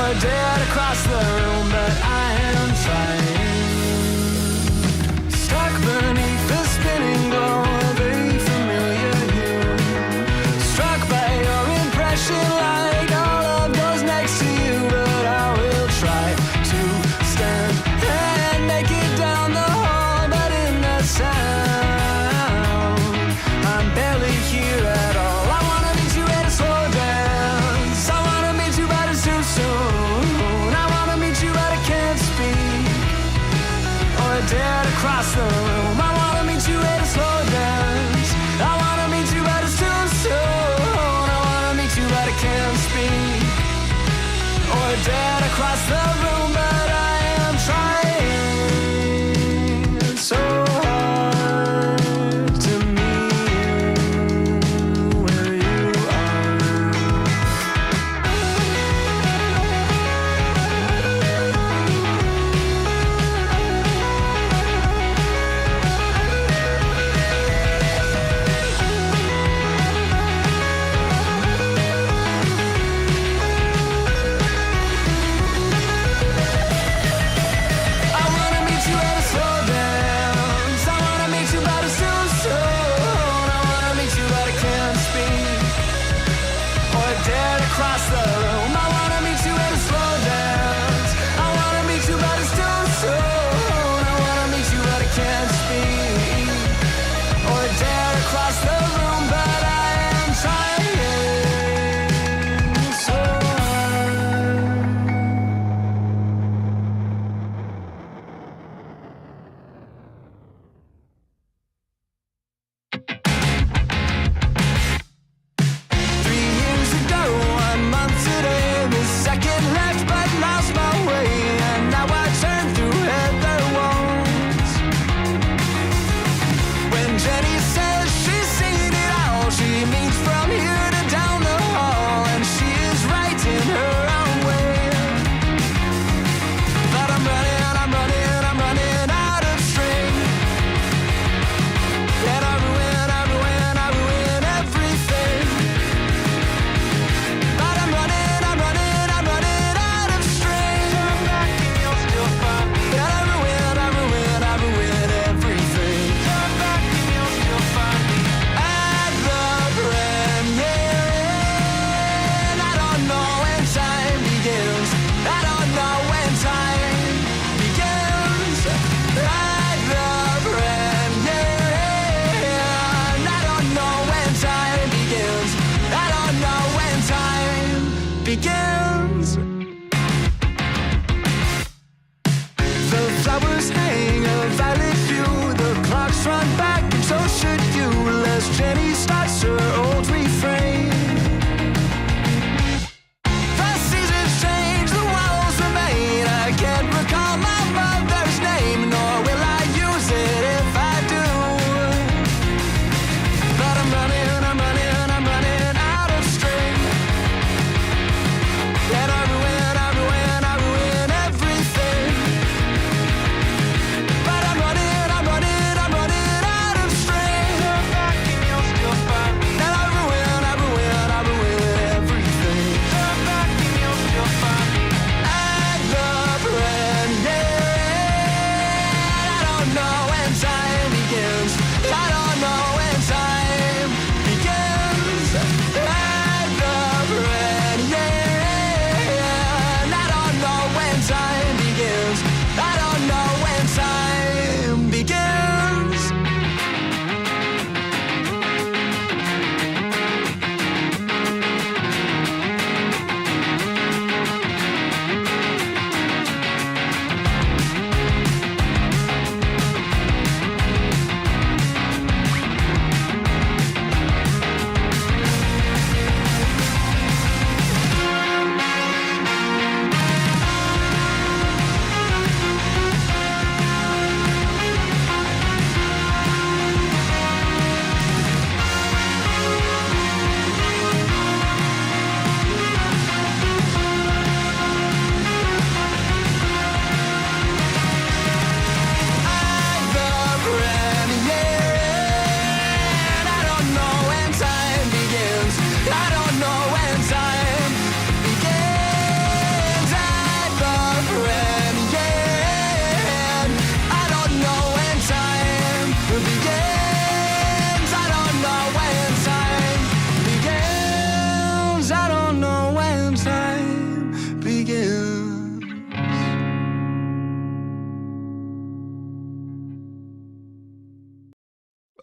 or dead across the room, but I am trying. Stuck beneath the spinning glow of a familiar hue, struck by your impression like all of those next to you, but I will try to stand and make it down the hall, but in the sound, I'm barely here at all. I wanna meet you at a slow dance, I wanna meet you but it's too soon, I wanna meet you but I can't speak, or dead across the room. I wanna meet you at a slow dance, I wanna meet you but it's too soon, I wanna meet you but I can't speak, or dead across the room, but I am trying so hard to meet you where you are. I wanna meet you at a slow dance, I wanna meet you but it's too soon, I wanna meet you but I can't speak, or dead across the room. I wanna meet you at a slow dance, I wanna meet you but it's too soon, I wanna meet you but I can't speak, or dead across the room, but I am trying so hard. Three years ago, 1 month today, the second left but lost my way, and now I turn through heather walls. When Jenny says she's seen it all, she means from here to down the hall, and she is right in her own way. But I'm running out of string, and I ruin everything. But I'm running out of string, turn back and you'll still find me. And I ruin everything, turn back and you'll still find me. At the premiere, and I don't know when time begins, I don't know when time begins. At the premiere, and I don't know when time begins, I don't know when time begins. The flowers hang a violet hue, the clocks run back and so should you, lest Jenny starts her old refrain. The seasons change, the walls remain, I can't recall my mother's name, nor will I use it if I do. But I'm running out of string, and I ruin everything. But I'm running out of string, turn back and you'll still find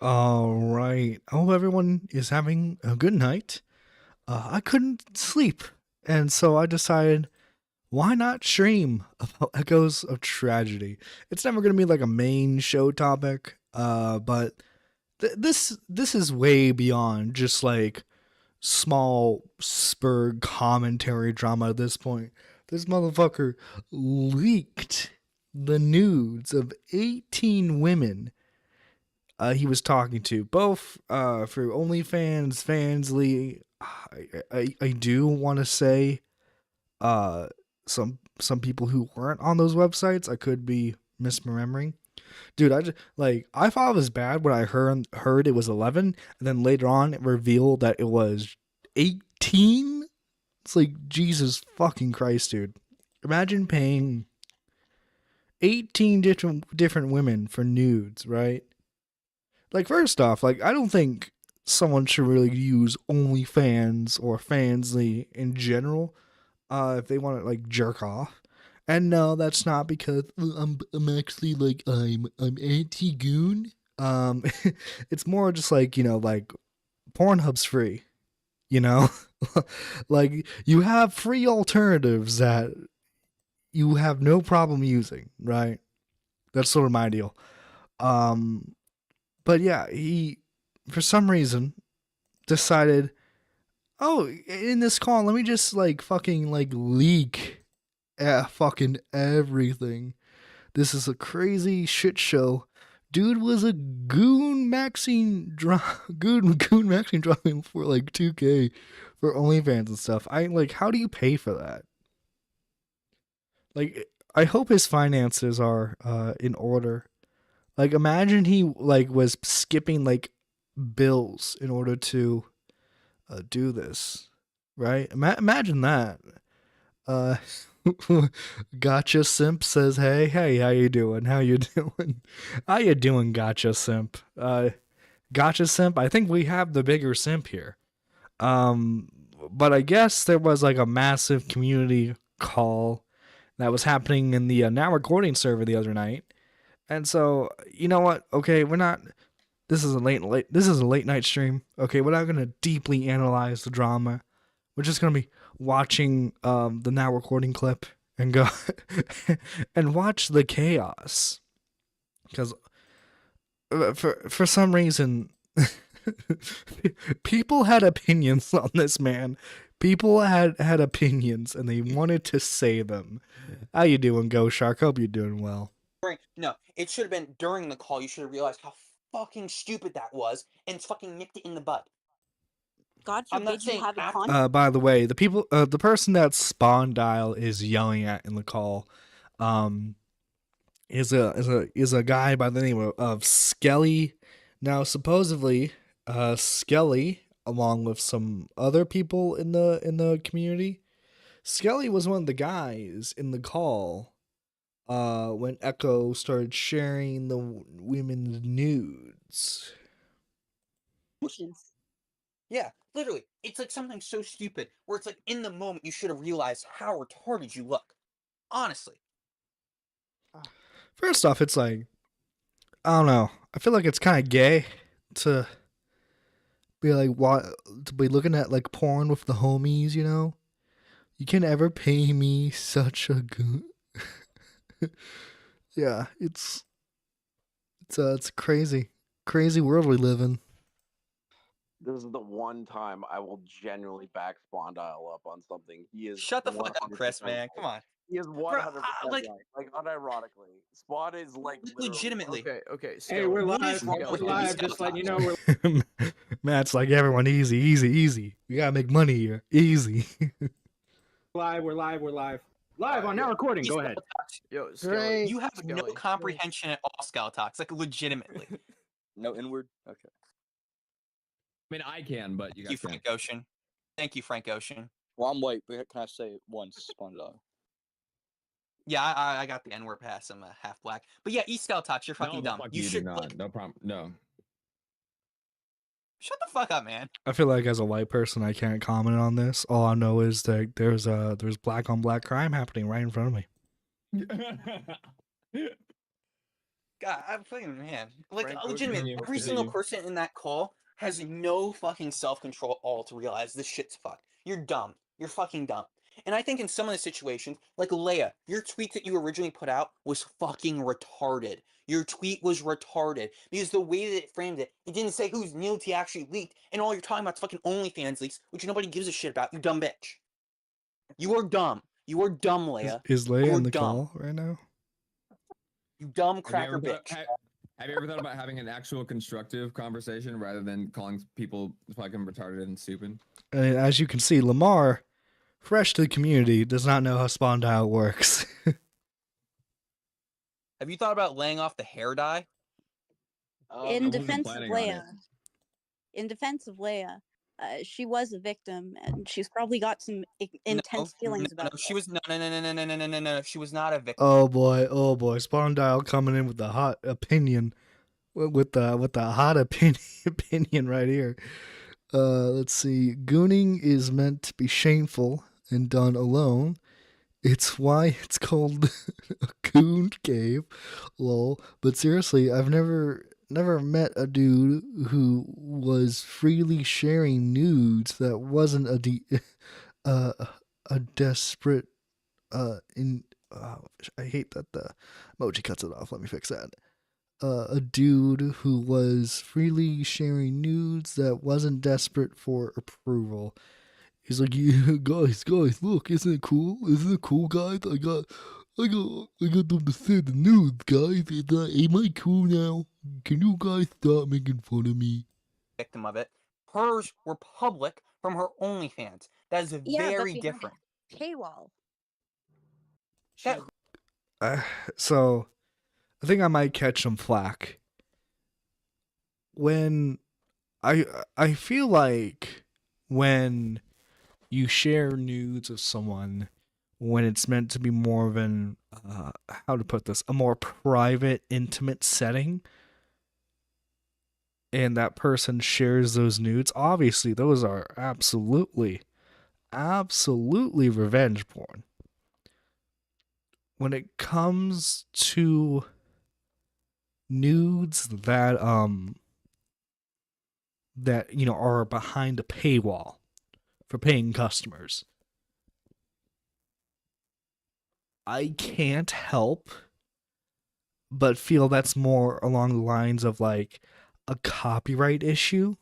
All right. I hope everyone is having a good night. I couldn't sleep, and so I decided, why not stream about Echoes of Tragedy? It's never gonna be like a main show topic, but this is way beyond just like small spur commentary drama at this point. This motherfucker leaked the nudes of 18 women he was talking to, both through OnlyFans, Fansly. I do want to say uh, some people who weren't on those websites. I could be misremembering. Dude, I thought it was bad when I heard it was 11, and then later on it revealed that it was 18. It's like, Jesus fucking Christ, dude. Imagine paying 18 different women for nudes, right? Like, first off, like, I don't think someone should really use OnlyFans or Fansly in general if they want to like jerk off. And no, that's not because I'm actually like I'm anti-goon. It's more just like, like Pornhub's free, you know? Like, you have free alternatives that you have no problem using, right? That's sort of my deal. But yeah, he for some reason decided, oh, in this call, let me just like fucking like leak fucking everything. This is a crazy shit show. Dude was a goon maxing dropping for like 2K for OnlyFans and stuff. I like, how do you pay for that? Like, I hope his finances are in order. Like, imagine he like was skipping like bills in order to do this, right? Imagine that. Uh, Gotcha Simp says, hey, how you doing? How you doing? How you doing, Gotcha Simp? Gotcha Simp, I think we have the bigger simp here. But I guess there was like a massive community call that was happening in the Now Recording server the other night. And so, you know what? Okay, we're not. This is a late night stream. Okay, we're not gonna deeply analyze the drama. We're just gonna be watching the Now Recording clip and go and watch the chaos. Because for some reason, people had opinions on this man. People had opinions and they wanted to say them. How you doing, Go Shark? Hope you're doing well. No, it should have been during the call. You should have realized how fucking stupid that was and fucking nipped it in the bud. God I'm not forbid you saying have a after- con. By the way, the person that Spawn Dial is yelling at in the call, is a guy by the name of Skelly. Now, supposedly, Skelly, along with some other people in the community, Skelly was one of the guys in the call when Echo started sharing the women's nudes. Yeah, literally. It's like something so stupid where it's like in the moment you should have realized how retarded you look. Honestly. First off, it's like, I don't know. I feel like it's kind of gay to be like, to be looking at like porn with the homies, you know? You can never pay me such a good. Yeah, it's crazy world we live in. This is the one time I will genuinely back Spawn Dial up on something. He is Shut the fuck up, Chris, man. right. Come on. He is 100% like- right. Like, unironically. Spawn is like Legitimately. Okay. Hey, we're What live. is wrong We're with live. you? Just letting you know we're Matt's like, everyone, easy. We gotta make money here. Easy. live. We're live. Live on Now Recording. Go ahead. Yo, Great. You have no Skelly. comprehension at all, Skeletox. Like, legitimately. No inward? Okay. I mean, I can, but you Thank you, guys can't. Frank Ocean. Thank you, Frank Ocean. Well, I'm white, but can I say it once, Spawn Dial? Yeah, I got the N-word pass. I'm half black. But yeah, Skeletox, you're fucking no, dumb. Fuck You do should not. like, No problem. No. shut the fuck up, man. I feel like as a white person, I can't comment on this. All I know is that there's black on black crime happening right in front of me. Yo, Skelly, you have a question? Black on black crime happening right in front of me. Skelly, you have a question? Black on black crime happening right in front of me. Yo, Skelly, you have a question? Black on black crime happening right in front of me. God, I'm fucking man. Like, Frank, go legitimate. continue, Every single continue. person in that call has no fucking self-control at all to realize this shit's fucked. You're dumb. You're fucking dumb. And I think in some of the situations, like Leia, your tweet that you originally put out was fucking retarded. Your tweet was retarded because the way that it framed it, it didn't say whose nudity actually leaked, and all you're talking about is fucking OnlyFans leaks, which nobody gives a shit about. You dumb bitch. You are dumb. You are dumb, Leia. Is You Leia are on the dumb. call right now? You dumb Have you cracker ever thought- bitch. Have you ever thought about having an actual constructive conversation rather than calling people fucking retarded and stupid? And as you can see, Lamar, fresh to the community, does not know how spawn dial works. Have you thought about laying off the hair dye? In wasn't defense of planning on it. Leia, she was a victim, and she's probably got some intense feelings about She it. was no. She was not a victim. Oh boy, spawn dial coming in with the hot opinion, with the hot opinion right here. Let's see. Gooning is meant to be shameful and done alone. It's why it's called a goon cave, lol. But seriously, I've never met a dude who was freely sharing nudes that wasn't a desperate I hate that the emoji cuts it off. Let me fix that. A dude who was freely sharing nudes that wasn't desperate for approval. He's like, yeah, guys, look, isn't it cool? Isn't it cool, guys? I got them to send the nudes, guys. Am I cool now? Can you guys stop making fun of me? Victim of it. Hers were public from her OnlyFans. That is very behind different. Paywall. That, So, I think I might catch some flack. When I feel like when you share nudes of someone, when it's meant to be more of an how to put this, a more private, intimate setting, and that person shares those nudes, obviously those are absolutely revenge porn. When it comes to nudes that are behind a paywall for paying customers, I can't help but feel that's more along the lines of like a copyright issue.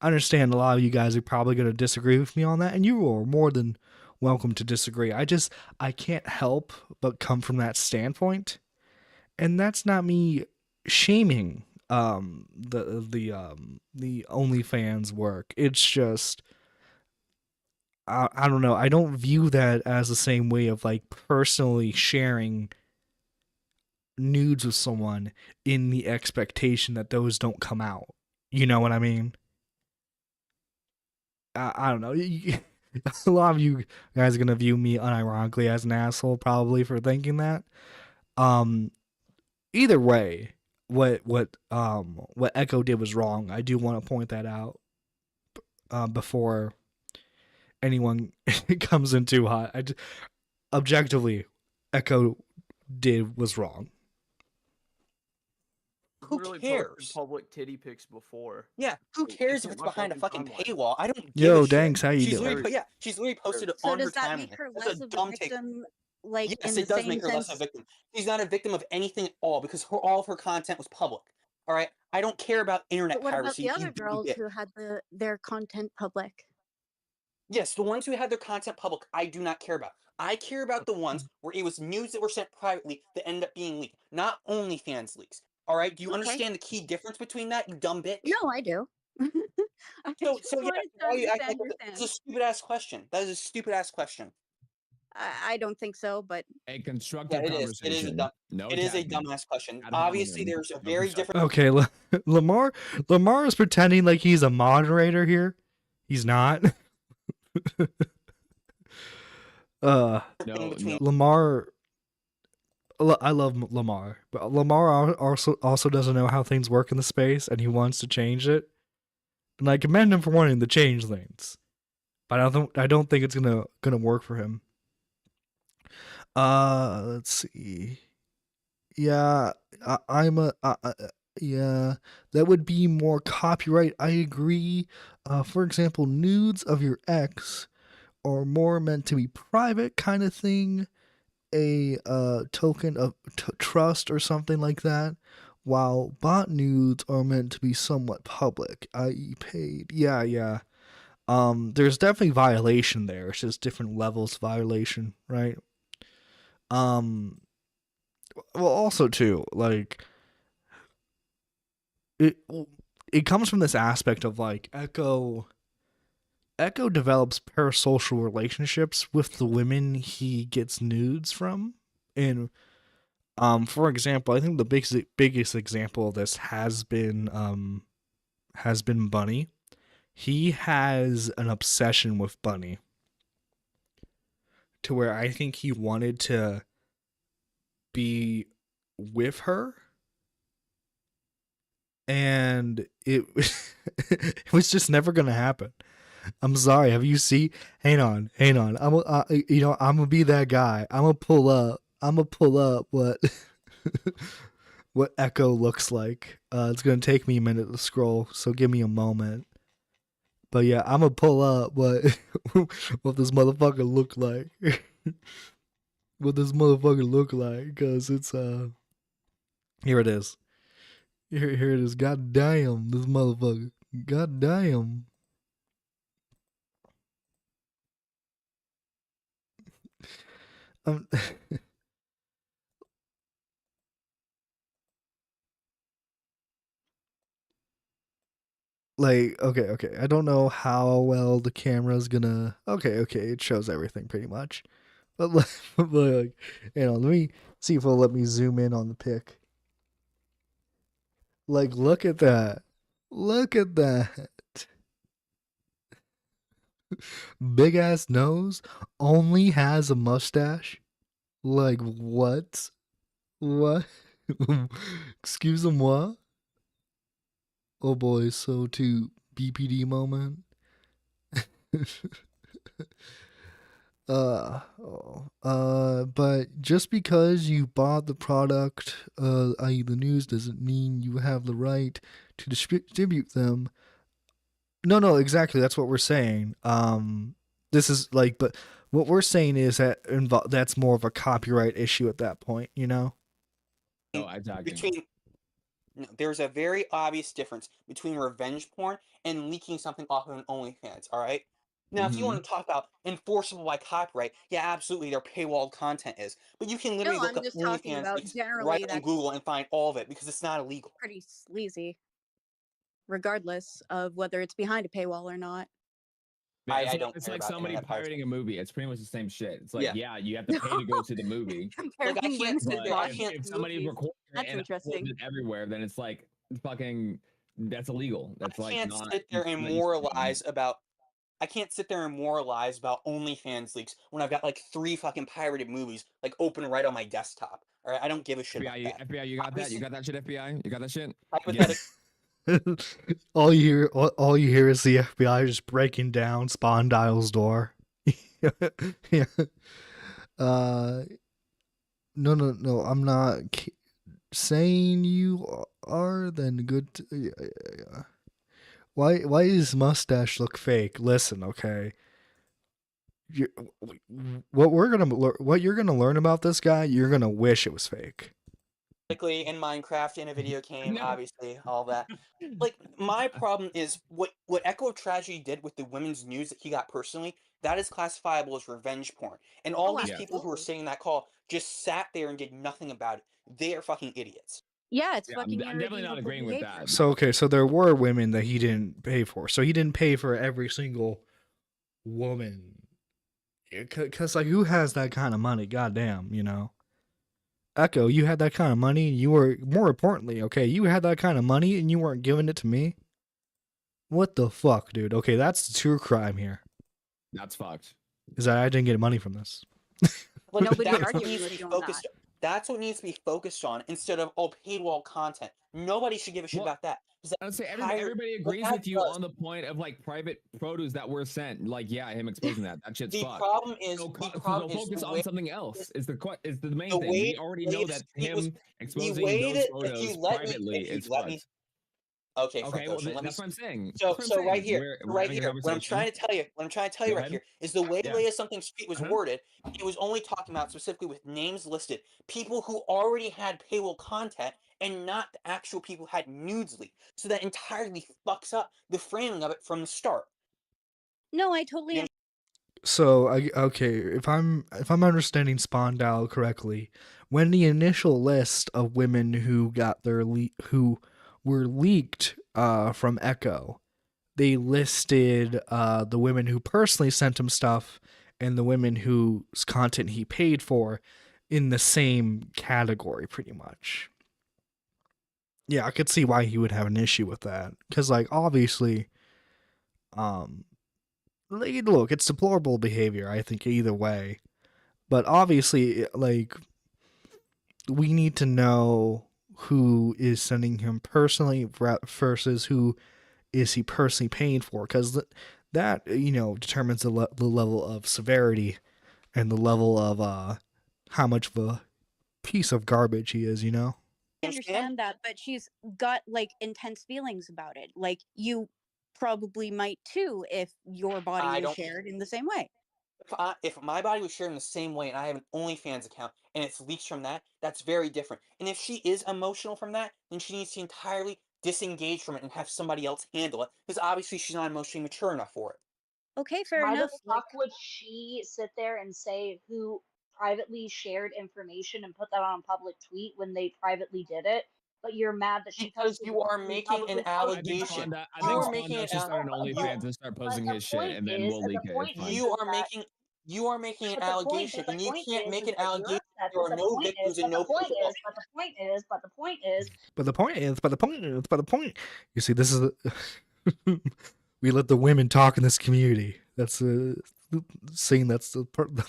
I understand a lot of you guys are probably going to disagree with me on that, and you are more than welcome to disagree. I can't help but come from that standpoint, and that's not me shaming the OnlyFans work. It's just I don't know. I don't view that as the same way of like personally sharing nudes with someone in the expectation that those don't come out. You know what I mean? I don't know. A lot of you guys are gonna view me unironically as an asshole, probably, for thinking that. Either way, what Echo did was wrong. I do want to point that out before anyone comes in too hot. Objectively, Echo was wrong. who Literally cares? posted public titty pics before. Yeah, who cares if on it's my behind a fucking fucking timeline. paywall? I don't give Yo, a shit. Danks, how you She's doing? literally, she's literally posted it So on her does that timeline. make her That's less a of a dumb take. victim? Like Yes, in the it does same make her less sense. a victim. She's not a victim of anything at all because all of her content was public. All right, I don't care about internet But what about piracy. the you other dumb girls bitch. who had their content public? Yes, the ones who had their content public, I do not care about. I care about the ones where it was news that were sent privately that ended up being leaked, not OnlyFans leaks. All right, do you Okay. understand the key difference between that, you dumb bitch? No, I do. I So just yeah, wanted to why you act understand like your that's a stance. stupid ass question. That is a stupid ass question. I don't think so, but A constructive Yeah, it is. It is a conversation. dumb. No It is a attacking. dumbass question. Ad Obviously, hominem. there's a No very constructive. different. Okay, Lamar is pretending like he's a moderator here. He's not. No, between- Lamar. I love Lamar, but Lamar also doesn't know how things work in the space, and he wants to change it. And I commend him for wanting to change things, but I don't think it's gonna work for him. Let's see. Yeah, I'm a yeah, that would be more copyright. I agree. For example, nudes of your ex are more meant to be private kind of thing, a token of trust or something like that, while bot nudes are meant to be somewhat public, i.e. paid. Yeah, yeah. There's definitely violation there. It's just different levels of violation, right? Um, well, also too, like it it comes from this aspect of like Echo develops parasocial relationships with the women he gets nudes from. And for example, I think the biggest example of this has been Bunny. He has an obsession with Bunny to where I think he wanted to be with her, and it it was just never gonna happen. I'm sorry. Have you seen? Hang on. I'm gonna be that guy. I'm gonna pull up. What what Echo looks like. It's gonna take me a minute to scroll, so give me a moment. But yeah, I'm gonna pull up what what this motherfucker look like. What this motherfucker look like? Cause it's here it is. Here it is. God damn, this motherfucker. God damn. Um, like, okay. I don't know how well the camera's gonna. Okay. It shows everything pretty much. But like, let me see if it'll let me zoom in on the pic. Like, look at that. Look at that. Big ass nose. Only has a mustache. Like, what? What? Excuse-moi? Oh boy, so to BPD moment. But just because you bought the product, i.e. the news, doesn't mean you have the right to distribute them. No, exactly. That's what we're saying. This is like, but what we're saying is that that's more of a copyright issue at that point, you know? Oh, exactly. Between no, there's a very obvious difference between revenge porn and leaking something off of an OnlyFans, all right? Now, if you want to talk about enforceable by copyright, yeah, absolutely, their paywalled content is. But you can literally No, look I'm up just talking OnlyFans about leaks right generally on that's Google and find all of it because it's not illegal. pretty sleazy, regardless of whether it's behind a paywall or not. I don't It's care like about somebody internet piracy. pirating a movie. It's pretty much the same shit. It's like, Yeah. yeah, you have to pay to go to the movie. Like, I Comparing can't women's sit there. I bodies can't. If to somebody movies. records it That's and uploads interesting. it everywhere, then it's like fucking that's illegal. That's I like can't not. sit there and something that you should do. moralize about. I can't sit there and moralize about OnlyFans leaks when I've got like 3 fucking pirated movies like open right on my desktop. All right, I don't give a shit about FBI, that. FBI, you got that? You got that shit, FBI? You got that shit? Hypothetically, all you hear is the FBI just breaking down Spawn Dial's door. Yeah. No. I'm not saying you are. Then good. Yeah. Why does mustache look fake? Listen, okay. What you're gonna learn about this guy, you're gonna wish it was fake. in Minecraft, in a video game, No. obviously, all that. Like, my problem is what Echo Tragedy did with the women's news that he got personally, that is classifiable as revenge porn. And all Oh, these people who are absolutely. sitting in that call just sat there and did nothing about it. They are fucking idiots. Yeah, it's Yeah, fucking I'm definitely not irredeemable agreeing with behavior. that. So okay, so there were women that he didn't pay for. So he didn't pay for every single woman. Cause like who has that kind of money? Goddamn, you know. Echo, you had that kind of money, and you were more importantly, okay, you had that kind of money and you weren't giving it to me. What the fuck, dude? Okay, that's the true crime here. That's fucked. Is that I didn't get money from this. Like, Nobody's that arguing needs to with be you on focused. That's what needs to be focused on instead of paywall content. Nobody should give a shit Well, about that. I would say entire- everybody what agrees that with you does- on the point of like private produce that were sent. Like, yeah, him exposing that shit's The fucked. problem is So, the so problem is focus the on way something else. Is the main the thing. way We already know that it was him the exposing way those that if photos you let me privately if you is let me fucked. okay, Okay, Frank well, Ocean, let me that's what I'm saying. So, That's what I'm so right saying. here, We're right having a here, what I'm conversation. trying to tell you, Go right ahead. here is the way Yeah. Leia Something's tweet was worded. It was only talking about specifically with names listed, people who already had paywall content, and not the actual people who had nudes leaked. So that entirely fucks up the framing of it from the start. No, I totally. You- So okay, if I'm understanding Spondale correctly, when the initial list of women who got their who were leaked from Echo, they listed the women who personally sent him stuff and the women whose content he paid for in the same category, pretty much. Yeah, I could see why he would have an issue with that, because like obviously, look, it's deplorable behavior, I think, either way. But obviously, like, we need to know who is sending him personally versus who is he personally paying for, because that, determines the level of severity and the level of how much of a piece of garbage he is, I understand that, but she's got like intense feelings about it. Like you probably might too if your body was shared in the same way. If my body was shared in the same way and I have an OnlyFans account and it's leaks from that, that's very different. And if she is emotional from that, then she needs to entirely disengage from it and have somebody else handle it, because obviously she's not emotionally mature enough for it. Okay, fair Why enough. the fuck would she sit there and say who privately shared information and put that on a public tweet when they privately did it? But you're mad that she Because posted you it are and making publicly an allegation. I think Spondale should start an OnlyFans and start posting his shit, and then we'll leak it. It's fine. You are making an allegation, and you can't make an that you're allegation. upset, There but are the no point victims is, and no proof. but the point is, but the point is, But the point, you see, this is we let the women talk in this community. That's seeing that's the problem.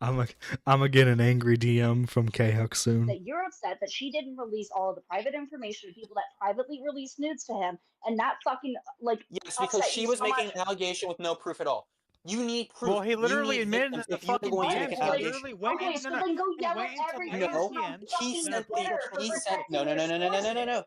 I'm get an angry DM from K-Huck soon. that you're upset that she didn't release all of the private information to people that privately released nudes to him, and that fucking like yes, because she was making an allegation with no proof at all. You need proof. Well, he literally admitted in the if you are fucking going to make DMs. an He allegation. literally went Okay, in, so then go yell at into every Leia's No, DMs. he sent Twitter no.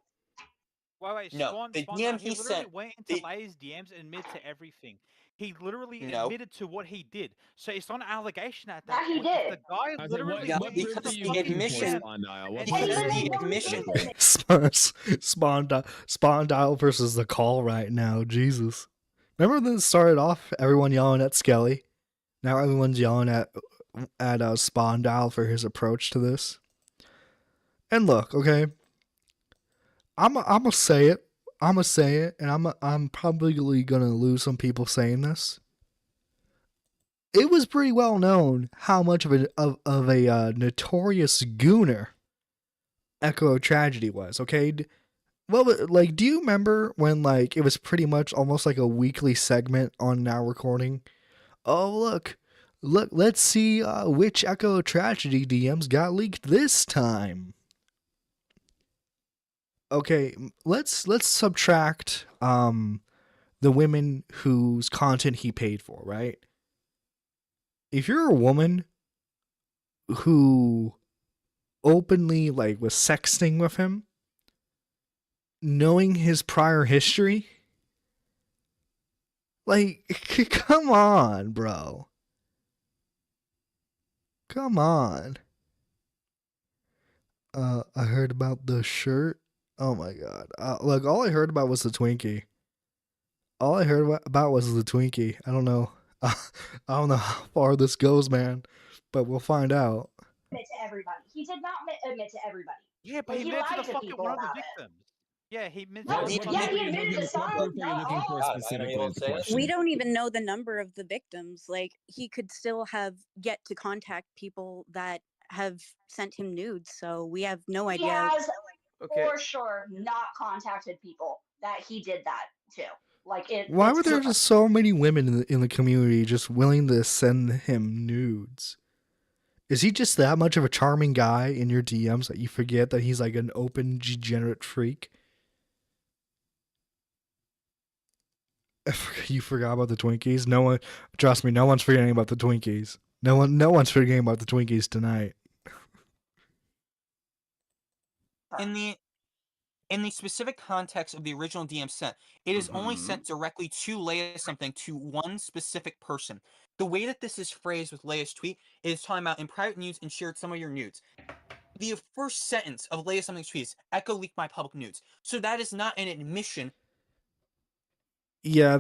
Wait, No, Spawn, the Spawn, DM he he literally sent- went into the- Leia's DMs and admitted to everything. He literally No. admitted to what he did. So it's not an allegation at Yeah, that he point. If did. the guy I said, literally what went into proof the are you fucking looking for, admission- DM Spondale? What and proof Because are the you looking admission- Spawn dial versus the call right now. Jesus. Remember when it started off, everyone yelling at Skelly? Now everyone's yelling at Spawn dial for his approach to this. And look, okay, I'm gonna say it. And I'm probably gonna lose some people saying this. It was pretty well known how much of a notorious gooner Echo Tragedy was. Okay, well, like, do you remember when like it was pretty much almost like a weekly segment on Now Recording? Oh look, let's see which Echo Tragedy DMs got leaked this time. Okay, let's subtract the women whose content he paid for, right? If you're a woman who openly like was sexting with him, knowing his prior history, like, come on, bro. Come on. I heard about the shirt. Oh my god. Look, all I heard about was the Twinkie. All I heard about was the Twinkie. I don't know. I don't know how far this goes, man. But we'll find out. Admit to everybody. He did not admit to everybody. Yeah, but he admitted to the fucking one of the victims. Yeah, he admitted No, to yeah, one of the he admitted to some, not all. We don't even know the number of the victims. Like, he could still have yet to contact people that have sent him nudes, so we have no He idea. has for sure not contacted people that he did that to. Like it. Why were there just so many women in the community just willing to send him nudes? Is he just that much of a charming guy in your DMs that you forget that he's like an open degenerate freak? You forgot about the Twinkies? No one, trust me, no one's forgetting about the Twinkies. No one's forgetting about the Twinkies tonight. In the specific context of the original DM sent, it is only sent directly to Leia something to one specific person. The way that this is phrased with Leia's tweet is talking about in private nudes and shared some of your nudes. The first sentence of Leia something's tweet is Echo leaked my public nudes. So that is not an admission. Yeah,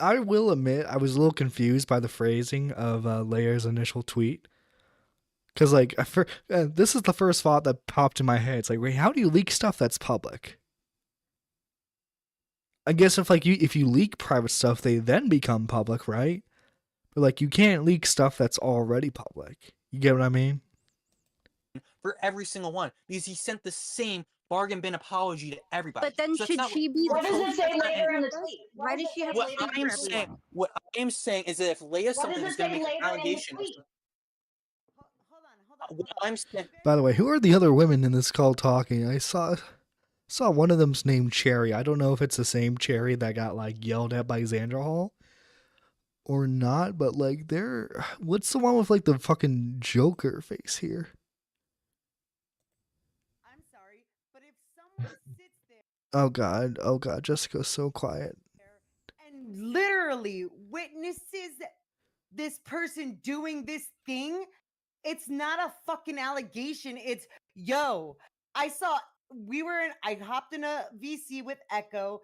I will admit I was a little confused by the phrasing of Leia's initial tweet. Because, like, this is the first thought that popped in my head. It's like, wait, how do you leak stuff that's public? I guess if you leak private stuff, they then become public, right? But, like, you can't leak stuff that's already public. You get what I mean? For every single one, because he sent the same bargain bin apology to everybody. But then So should she be? What does it say later in the tweet? Why does she have what later I am for saying? everyone? What I am saying is that if Leia What something does is it going say to make an later in the allegation, tweet? what I'm saying. By the way, who are the other women in this call talking? I saw one of them's named Cherry. I don't know if it's the same Cherry that got, like, yelled at by Xandra Hall or not, but, like, what's the one with, like, the fucking Joker face here? I'm sorry, but if someone sits there Oh god, Jessica's so quiet. and literally witnesses this person doing this thing, it's not a fucking allegation. It's, yo, I hopped in a VC with Echo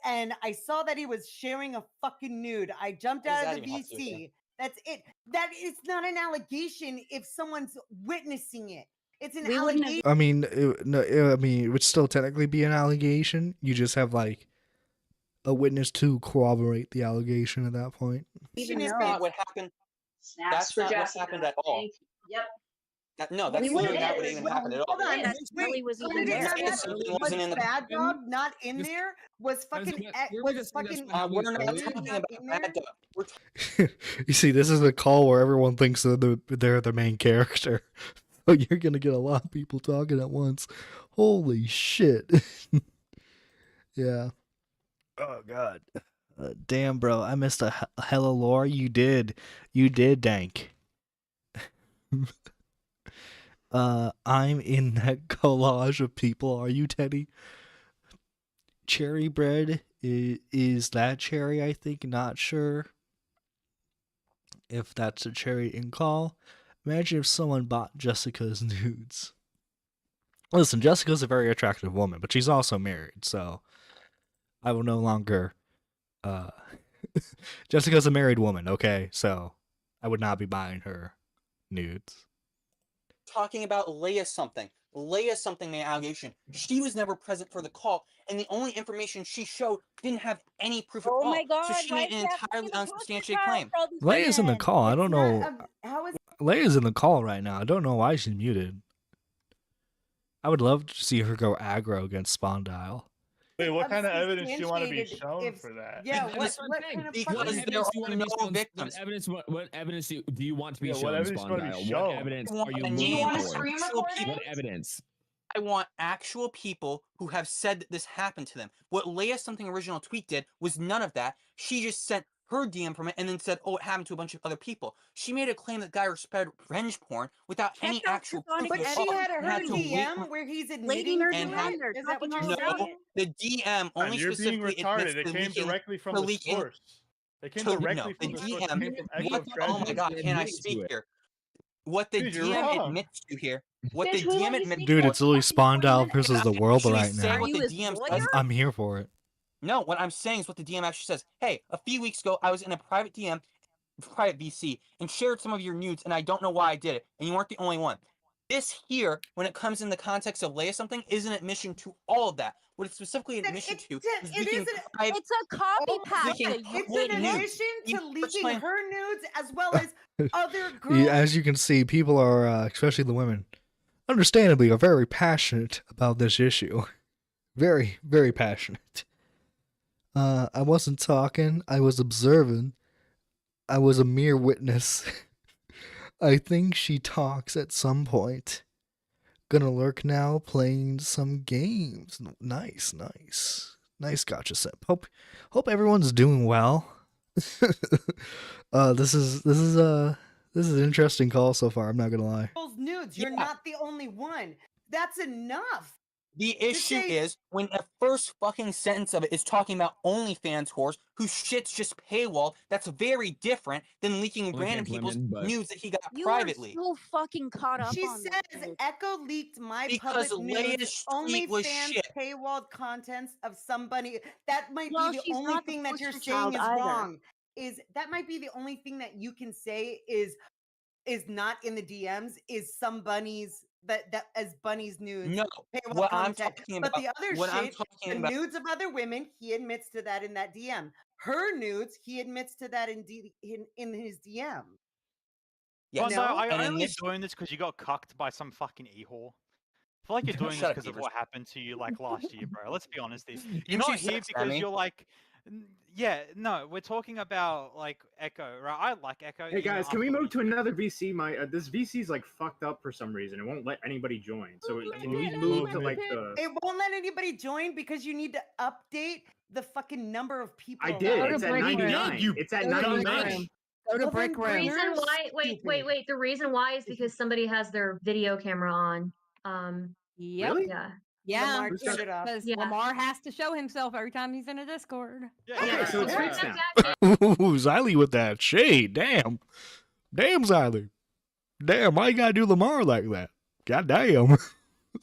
and I saw that he was sharing a fucking nude. I jumped What does out that of the even have to do with VC. That's it. That is not an allegation if someone's witnessing it. It's an We wouldn't have- allegation. I mean, it would still technically be an allegation. You just have, like, a witness to corroborate the allegation at that point. Even That's know. not what happened. Snaps That's for not what Jessica. happened at all. Yep. No, that's We literally wouldn't not what have- even happened at all. Hold on. That Wait, Scully was who even didn't there. have Yeah, that? Scully Was wasn't in the- Bad Dog not in Just- there? Was fucking we were just saying that's fucking what happened We're not earlier. talking about in there? Bad Dog. We're You see, this is a call where everyone thinks they're the main character. So you're gonna get a lot of people talking at once. Holy shit. Yeah. Oh god. Damn, bro, I missed a hella lore. You did, Dank. I'm in that collage of people. Are you, Teddy? Cherry bread is that Cherry? I think. Not sure if that's a Cherry in call. Imagine if someone bought Jessica's nudes. Listen, Jessica's a very attractive woman, but she's also married, so I will no longer. Jessica's a married woman, okay? So I would not be buying her nudes. talking about Leia something. Leia something made an allegation. She was never present for the call, and the only information she showed didn't have any proof at Oh all. my god! So she why made is an that entirely fucking poster unsubstantiated child claim. for all these Leia's in the women? call. I don't know. How is Leia's in the call right now. I don't know why she's muted. I would love to see her go aggro against Spondyle. Wait, what kind of evidence do you want to be unsubstantiated shown if- for that? Yeah, That's what what I'm kind of Because What fucking there evidence do you are want to be no shown? victims. What evidence do you want to be Yeah, shown, what evidence do you want to be Spondyle? shown? What evidence I want are you a looking name. You want a for? screen Actual recording? What evidence? I want actual people who have said that this happened to them. What Leia something original tweet did was none of that. She just sent her DM from it and then said, "Oh, it happened to a bunch of other people." She made a claim that guy spread revenge porn without Check any out actual Platonic proof But at she all. had And her had to wait DM where he's Lady admitting Nerds to and it. had- They're Is that what talking you're all about No, saying? the DM Man, only you're being specifically retarded. admits It to came leaking. directly from to the leaking- source. They came to- directly no, from the the source. It DM came from What Echo the, oh my Treasure. god, can I Admitted to speak it. here? What the Dude, you're DM wrong. admits to here. What Bitch, the we DM let you admits speak Dude, for it's literally fucking 40 Spondyle minutes. versus I the world actually right say now. what the Are you his DM lawyer? says. I'm here for it. No, what I'm saying is what the DM actually says. Hey, a few weeks ago, I was in a private DM, private VC, and shared some of your nudes, and I don't know why I did it, and you weren't the only one. This here, when it comes in the context of Leia something, is an admission to all of that. What it's specifically an admission to is it leaking isn't- private. It's a copy Oh, paste. leaking that you It's public an nudes. admission You to leaking personally- her nudes as well as other girls. As you can see, people are, especially the women, understandably, are very passionate about this issue. Very, very passionate. I wasn't talking. I was observing. I was a mere witness. I think she talks at some point. Gonna lurk now, playing some games. Nice, nice. Nice gotcha set. Hope everyone's doing well. This is an interesting call so far, I'm not gonna lie. Those nudes, you're Yeah. not the only one. That's enough. The issue say- is when the first fucking sentence of it is talking about OnlyFans whores whose shit's just paywall. That's very different than leaking OnlyFans random people's women, but- news that he got You privately. are so fucking caught up She on this says shit. Echo leaked my Because public Leia's nudes, tweet was OnlyFans shit. paywalled contents of somebody. That might Well, be the she's only not the thing that you're poster saying child is either. wrong. That might be the only thing that you can say is not in the DMs is some bunnies that as bunnies nudes. No, paywall what I'm content. talking But about. the other What I'm shit, talking the about. nudes of other women, he admits to that in that DM. Her nudes, he admits to that in his DM. Yes. Bondo, are you And only initially- doing this because you got cucked by some fucking e-whore? I feel like you're doing this Shut up, because of Beavers. what happened to you like last year, bro. Let's be honest. You're Didn't not you here sex because Sammy? you're like, yeah, no. We're talking about like Echo, right? I like Echo. Hey you know, guys, I'm can we cool move with to you. another VC? This VC's like fucked up for some reason. It won't let anybody join. So can we move to like the? It won't let anybody join because you need to update the fucking number of people. I did. allowed. It's at 99. It's at 99. Go to The reason why, wait. The reason why is because somebody has their video camera on. Yep. Really? Yeah. Yeah. Lamar Who's turned got- it off. Because Yeah. Lamar has to show himself every time he's in a Discord. Okay, so it's fixed now. Ooh, Xylee with that shade. Damn, Xylee. Damn, why you gotta do Lamar like that? God damn.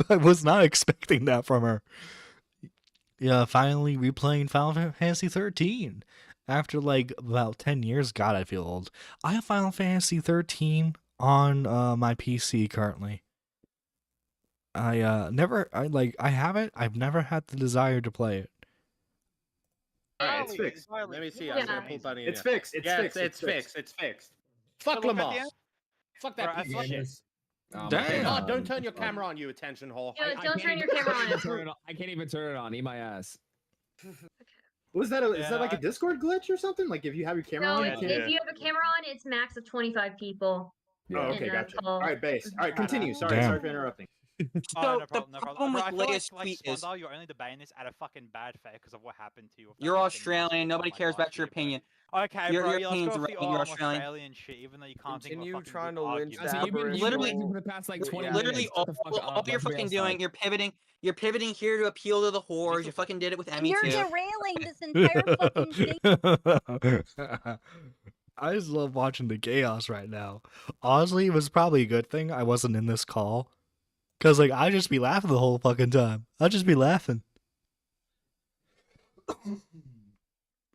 I was not expecting that from her. Yeah, finally replaying Final Fantasy 13 after like about 10 years. God, I feel old. I have Final Fantasy 13 on my PC currently. I have it. I've never had the desire to play it. Alright, it's fixed. Let Let me see. Yeah. I'm gonna pull Bunny in. It's fixed. It's Yeah, fixed. it's fixed. It's fixed. Fuck look at Lamar. the end. Fuck that Bro, piece I of shit. Damn. Oh, don't turn your camera on, you attention whore. Yeah, I don't can't turn your even- camera I on. can't turn it on. I can't even turn it on. Eat my ass. Was that? Is Yeah, that like a I- Discord glitch or something? Like if you have your camera No, on, Yeah, you if can't. you have a camera on, it's max of 25 people. Oh, okay, in a gotcha. call. All right, base. All right, continue. Sorry, Damn. sorry for interrupting. So Oh, the no problem Bro, with I feel Leia's like tweet is Spondal, you're only debating this at a fucking bad fair because of what happened to you. with that you're fucking Australian. news Nobody like cares last about your year, bro. opinion. Okay, Your bro, let's opinion's go with the irrelevant, you're I'm Australian. Australian shit, even though you can't Continue think of a fucking trying good to lynch argument. that So you've been Aberration. Literally- for the past like 20 Literally, minutes. all, Shut the fuck all up. you're Let's be fucking outside. doing, you're pivoting here to appeal to the whores. You fucking did it with Emmy You're too. derailing this entire fucking thing. I just love watching the chaos right now. Honestly, it was probably a good thing I wasn't in this call. Cause like I'd just be laughing the whole fucking time. I'd just be laughing.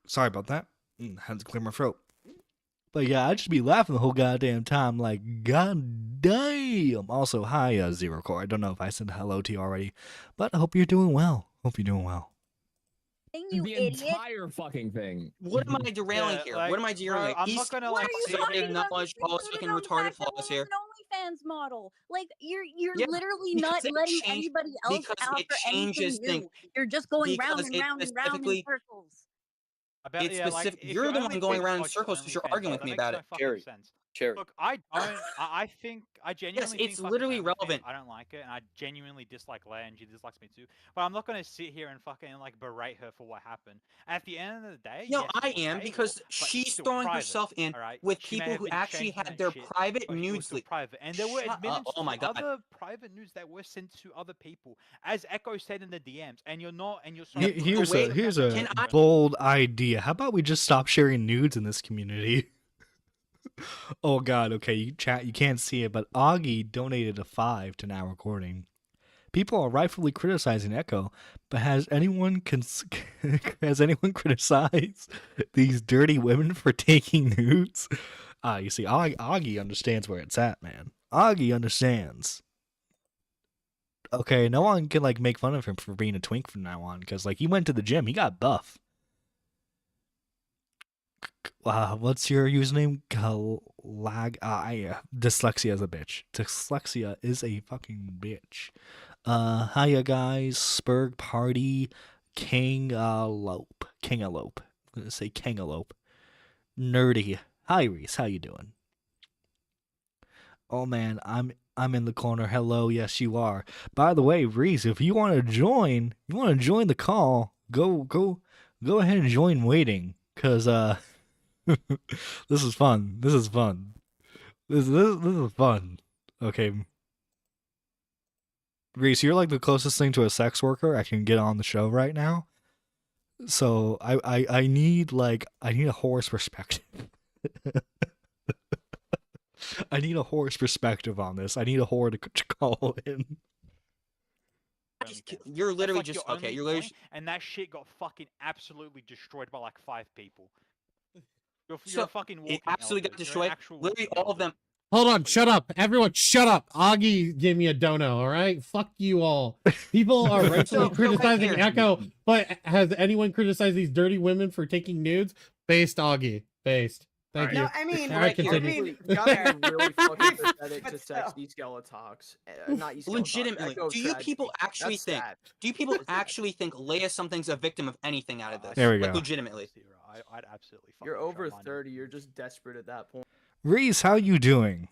Sorry about that. Had to clear my throat. But yeah, I'd just be laughing the whole goddamn time. Like, god damn. Also, hi, Zero Core. I don't know if I said hello to you already, but I hope you're doing well. Hope you're doing well. You The idiot. entire fucking thing. What am I derailing Yeah, here? like, what am I derailing? bro, I'm not gonna, like, East sit already here and- acknowledged all his fucking retarded flaws here. An OnlyFans model. Like you're Yeah, literally because not it letting changed- anybody else because out it for anything changes new. things. You're just going round Because and it round and round in specifically- circles. About, It's yeah, like, specific. if You're the only one going think around in watch circles because you're OnlyFans, arguing bro, with that me makes about no it. fucking sense. Cherry. Look, I don't. I think I genuinely think it's fucking literally OnlyFans, relevant. I don't like it, and I genuinely dislike Leia, and she dislikes me too. But I'm not gonna sit here and fucking like berate her for what happened. At the end of the day, No, yes, I it was am paywall, because but she's still throwing private, herself in alright? with She may people have who been actually changing had that their shit, private but it was nudes still leaked. private, and there were Shut up. admittance Oh my to God. other private news that were sent to other people, as Echo said in the DMs. And you're not, and you're so Here's wait, a can I- bold idea. How about we just stop sharing nudes in this community? Oh god, okay, you can't see it, but Augie donated a 5 to Now Recording. People are rightfully criticizing Echo, but has anyone criticized these dirty women for taking nudes? You see, Augie understands where it's at, man. Augie understands. Okay, no one can like make fun of him for being a twink from now on, because like he went to the gym, he got buff. What's your username? Dyslexia is a bitch. Dyslexia is a fucking bitch. Hiya guys, Spurg Party, Kangalope. I'm gonna say Kangalope. Nerdy. Hi Reese, how you doing? Oh man, I'm in the corner. Hello, yes you are. By the way, Reese, if you want to join, the call, go ahead and join waiting, cause this is fun. This is fun. This is fun. Okay, Reese, you're like the closest thing to a sex worker I can get on the show right now. So I need a horse perspective. I need a horse perspective on this. I need a whore to call in. You're That's literally like just your okay. only You're literally point, and that shit got fucking absolutely destroyed by like 5 people. You're so a fucking walking it absolutely elder. got You're an destroyed. actual Literally walking all of them. Hold on, shut up. Everyone, shut up. Augie gave me a dono, all right? Fuck you all. People are rightfully criticizing here. Echo, but has anyone criticized these dirty women for taking nudes? Based, Augie. Based. Thank you. No, I mean, All right, continue. I Gotta mean, be really fucking pathetic to But sex still. Eskeletox. Not Eskeletox. Legitimately, Echo do you tragedy. people actually That's think? sad. Do you people actually think Leia something's a victim of anything out of this? There we like go. legitimately. I'd absolutely. You're over 30. You're just desperate at that point. Reese, how you doing?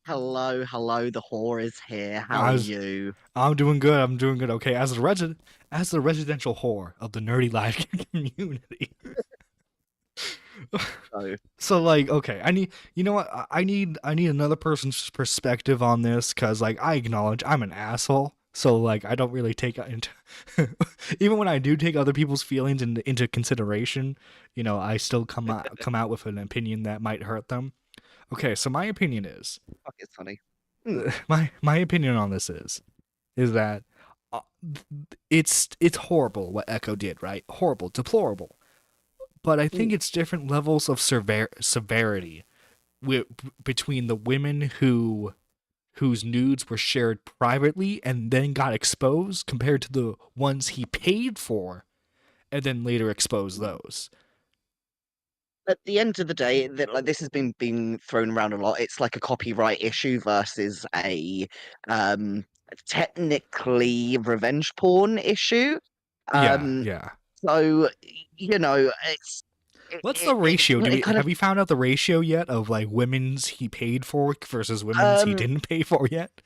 Hello, the whore is here. How are How's- you? I'm doing good. I'm doing good. Okay, as the residential whore of the Nerdy Live community. So like, okay, I need, you know what? I need another person's perspective on this, because like I acknowledge I'm an asshole. So like I don't really take into even when I do take other people's feelings into consideration, you know, I still come out with an opinion that might hurt them. Okay, so my opinion is, Fuck, it's funny. my opinion on this is that it's horrible what Echo did, right? Horrible, deplorable. But I think it's different levels of severity between the women whose nudes were shared privately and then got exposed compared to the ones he paid for and then later exposed those. At the end of the day, that like this has been being thrown around a lot. It's like a copyright issue versus a technically revenge porn issue. Yeah. So you know, What's the ratio? kind Have of- we found out the ratio yet of like women's he paid for versus women's he didn't pay for yet?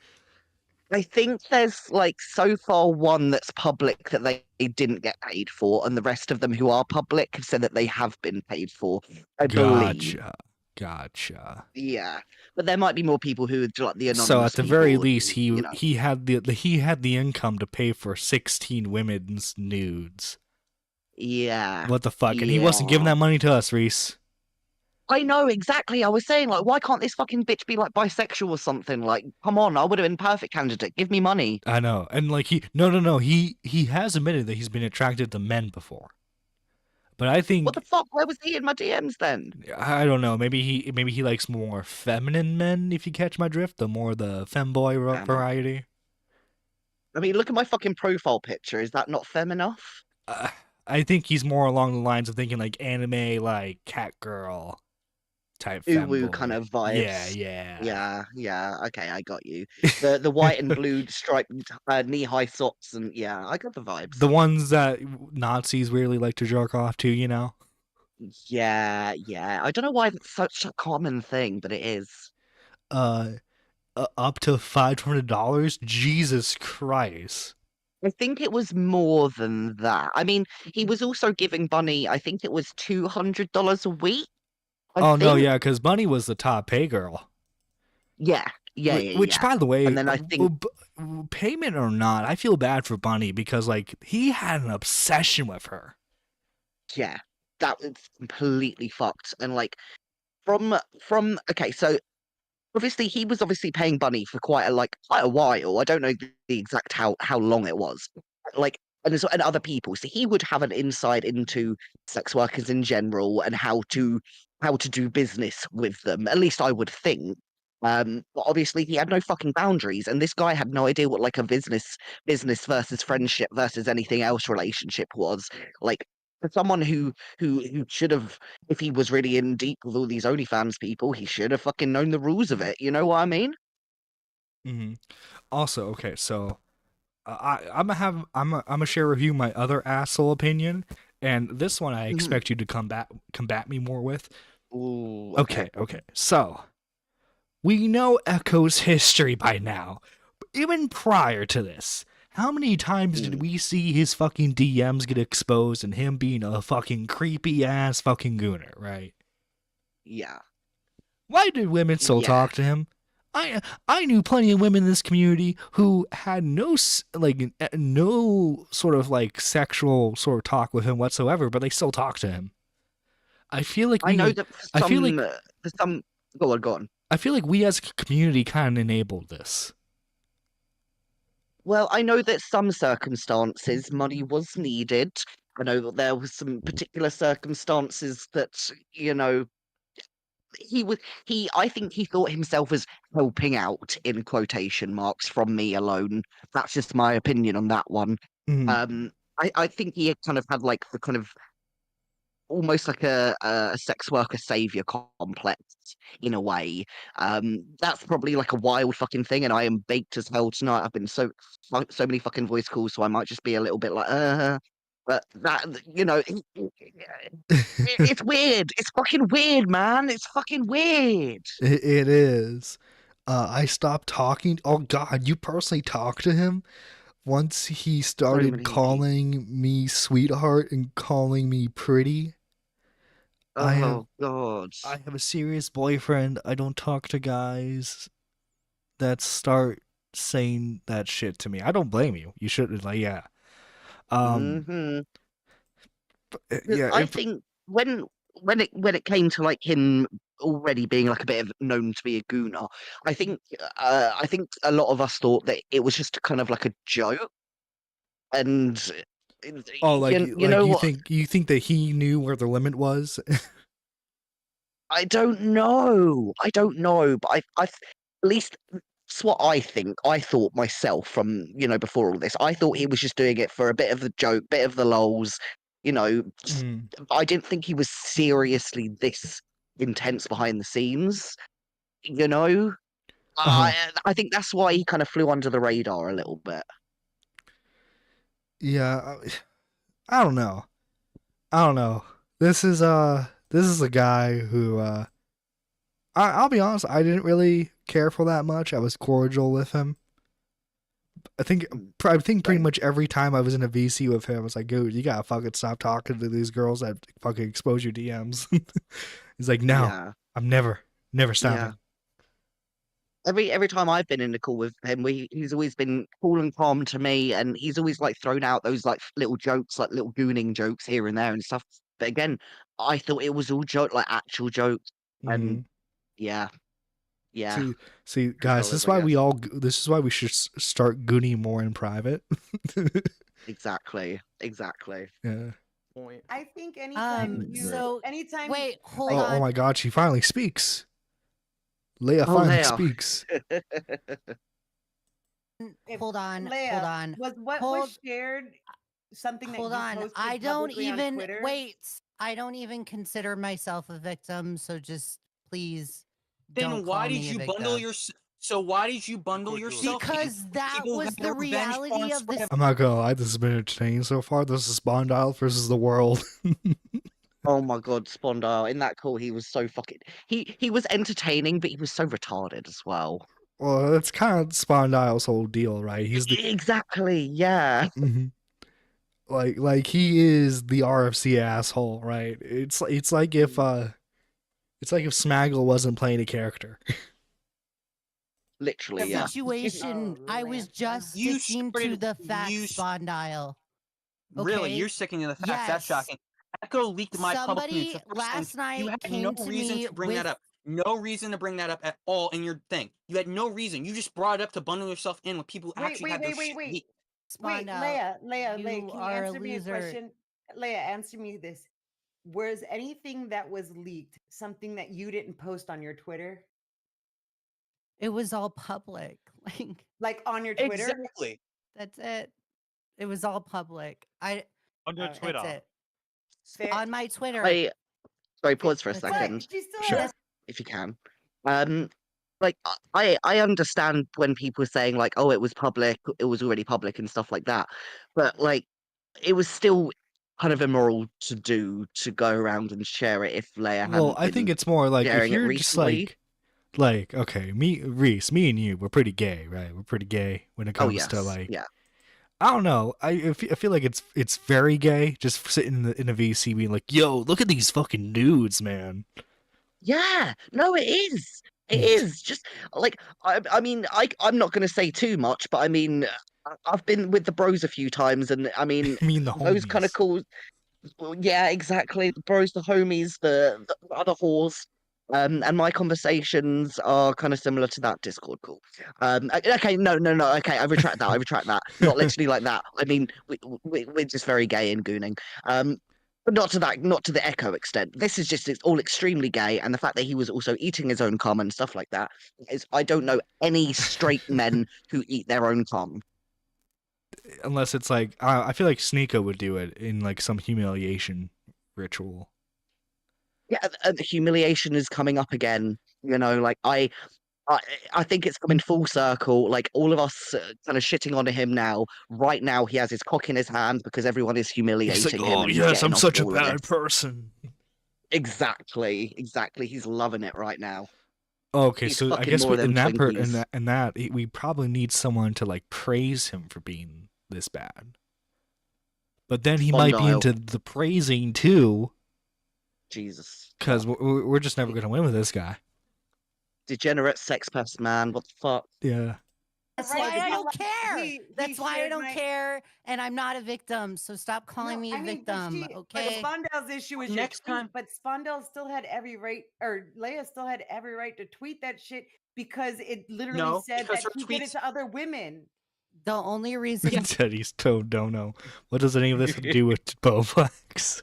I think there's like so far one that's public that they didn't get paid for, and the rest of them who are public have said that they have been paid for. I believe. Gotcha. Yeah, but there might be more people who would like the anonymous. So at the very people least, who, you know. he had the income to pay for 16 women's nudes. Yeah. What the fuck? And he wasn't giving that money to us, Reese. I know exactly. I was saying, like, why can't this fucking bitch be like bisexual or something? Like, come on, I would have been perfect candidate. Give me money. I know, and like no, he has admitted that he's been attracted to men before. But I think What the fuck? Where was he in my DMs then? I don't know. Maybe he likes more feminine men. If you catch my drift, the femboy variety. I mean, look at my fucking profile picture. Is that not femme enough? I think he's more along the lines of thinking like anime, like cat girl type Uwu femboy. kind of vibes. Yeah. Okay, I got you. The white and blue striped knee-high socks, and yeah, I got the vibes. The ones that Nazis really like to jerk off to, you know? Yeah. I don't know why that's such a common thing, but it is. Up to $500. Jesus Christ. I think it was more than that. I mean, he was also giving Bunny, I think it was $200 a week. No, yeah, because Bunny was the top pay girl. Yeah. Which, by the way, and then I think payment or not, I feel bad for Bunny because like he had an obsession with her. Yeah, that was completely fucked. And like from okay, so obviously he was paying Bunny for quite a while. I don't know the exact how long it was. Like and other people. So he would have an insight into sex workers in general and how to do business with them. At least I would think. But obviously he had no fucking boundaries, and this guy had no idea what like a business versus friendship versus anything else relationship was. Like for someone who should have, if he was really in deep with all these OnlyFans people, he should have fucking known the rules of it. You know what I mean? Mm-hmm. Also, okay, so I'm gonna share with you my other asshole opinion, and this one I expect you to combat me more with. Ooh. Okay. So, We know Echo's history by now. Even prior to this, how many times did we see his fucking DMs get exposed and him being a fucking creepy ass fucking gooner, right? Yeah. Why did women still talk to him? I knew plenty of women in this community who had no sort of like sexual sort of talk with him whatsoever, but they still talk to him. I feel like I know that for some. Go on. I feel like we as a community kind of enabled this. Well, I know that some circumstances money was needed. I know that there was some particular circumstances that, you know, I think he thought himself as helping out in quotation marks from me alone. That's just my opinion on that one. I think he had kind of had like the kind of almost like a sex worker savior complex in a way. That's probably like a wild fucking thing, and I am baked as hell tonight. I've been so many fucking voice calls, so I might just be a little bit like but that, you know, it's weird. It's fucking weird, man. It's fucking weird. It is. I stopped talking. Oh God, you personally talked to him once he started calling me sweetheart and calling me pretty. Oh God. I have a serious boyfriend. I don't talk to guys that start saying that shit to me. I don't blame you. You should yeah. I Yeah. think when it came to like him already being like a bit of known to be a gooner, I think a lot of us thought that it was just kind of like a joke. And you think that he knew where the limit was? I don't know, but I at least that's what I think. I thought myself from, you know, before all this. I thought he was just doing it for a bit of the joke, bit of the lols, you know. I didn't think he was seriously this intense behind the scenes, you know. I think that's why he kind of flew under the radar a little bit. Yeah, I don't know. This is a guy who I'll be honest, I didn't really care for that much. I was cordial with him. I think pretty much every time I was in a VC with him, I was like, dude, you gotta fucking stop talking to these girls that fucking expose your DMs. He's like, no, I'm never stopping. Every time I've been in a call with him, he's always been cool and calm to me, and he's always like thrown out those like little jokes, like little gooning jokes here and there and stuff. But again, I thought it was all joke, like actual jokes, and yeah. See, guys, this is why this is why we should start gooning more in private. Exactly. Yeah. I think anytime wait, hold on. Oh my God, she finally speaks. Leia finally speaks. Hold on. Was what was shared something that Hold you on. posted I don't publicly on even Twitter? wait. I don't even consider myself a victim, so just please Then don't why call did me a you victim. bundle your? So why did you bundle yourself? Because that People was have the their revenge reality porn of spread this. I'm not gonna lie, this has been entertaining so far. This is Spondyle versus the world. Oh my God, Spondyle. In that call, he was so fucking. He was entertaining, but he was so retarded as well. Well, that's kind of Spondyle's whole deal, right? He's exactly, yeah. Like he is the RFC asshole, right? It's like if Smaggle wasn't playing a character. Literally, The yeah. situation. I was just sticking to the facts, Spondyle. Really, you're sticking to the facts. That's shocking. Echo leaked my public nudes. Somebody last night you had came no to reason me to bring that up. No reason to bring that up at all in your thing. You had no reason. You just brought it up to bundle yourself in with people who actually had their shit leaked. Wait, Spondyle, Leia, you can you are a answer me a loser. question? Leia, answer me this. Was anything that was leaked something that you didn't post on your Twitter? It was all public. Like on your Twitter? Exactly. That's it. It was all public. On your Twitter. That's it. On my Twitter. Sorry, pause for a That's it. second. She's still Sure. If you can. Like I understand when people are saying like, oh, it was public, it was already public and stuff like that. But like it was still kind of immoral to go around and share it if Leia hadn't Well, I think been it's more like if sharing it you're just recently. like Like, okay, Reese, me and you, we're pretty gay, right? We're pretty gay when it Oh comes to yes, like, yeah. I don't know. I feel like it's very gay just sitting in a VC being like, yo, look at these fucking nudes, man. Yeah, no, it is. It is just like I mean, I'm not going to say too much, but I mean, I've been with the bros a few times, and I mean, I mean the those kind of homies. calls. Well, yeah, exactly. The bros, the homies, the other whores. And my conversations are kind of similar to that Discord call. Okay, no. Okay, I retract that. I retract that. Not literally like that. I mean, we're just very gay and gooning. But not to the Echo extent. This is just it's all extremely gay, and the fact that he was also eating his own cum and stuff like that is I don't know any straight men who eat their own cum. Unless it's like, I feel like Sneeko would do it in like some humiliation ritual. Yeah, humiliation is coming up again. You know, like I, I think it's coming full circle. Like all of us kind of shitting on him now. Right now, he has his cock in his hand because everyone is He's like, humiliating him, oh and he's yes, getting I'm off such a all of bad this. person. Exactly. He's loving it right now. Okay, He's so I fucking guess more of them in that Twinkies. we probably need someone to like praise him for being this bad. But then he might be Spondyle. into the praising too, Jesus. because we're just never gonna win with this guy. Degenerate sex pest man. What the fuck? Yeah. That's Right, why I but don't care. he That's why I shared don't my- care, and I'm not a victim. So stop calling me a I mean, victim, but okay? Spondale's issue is your Next tweet, time- but Spondale still had every right, or Leia still had every right to tweet that shit because it literally No, said because that her he did it tweets- to other women. The only reason Teddy's toe don't know. What does any of this have to do with Bowflex?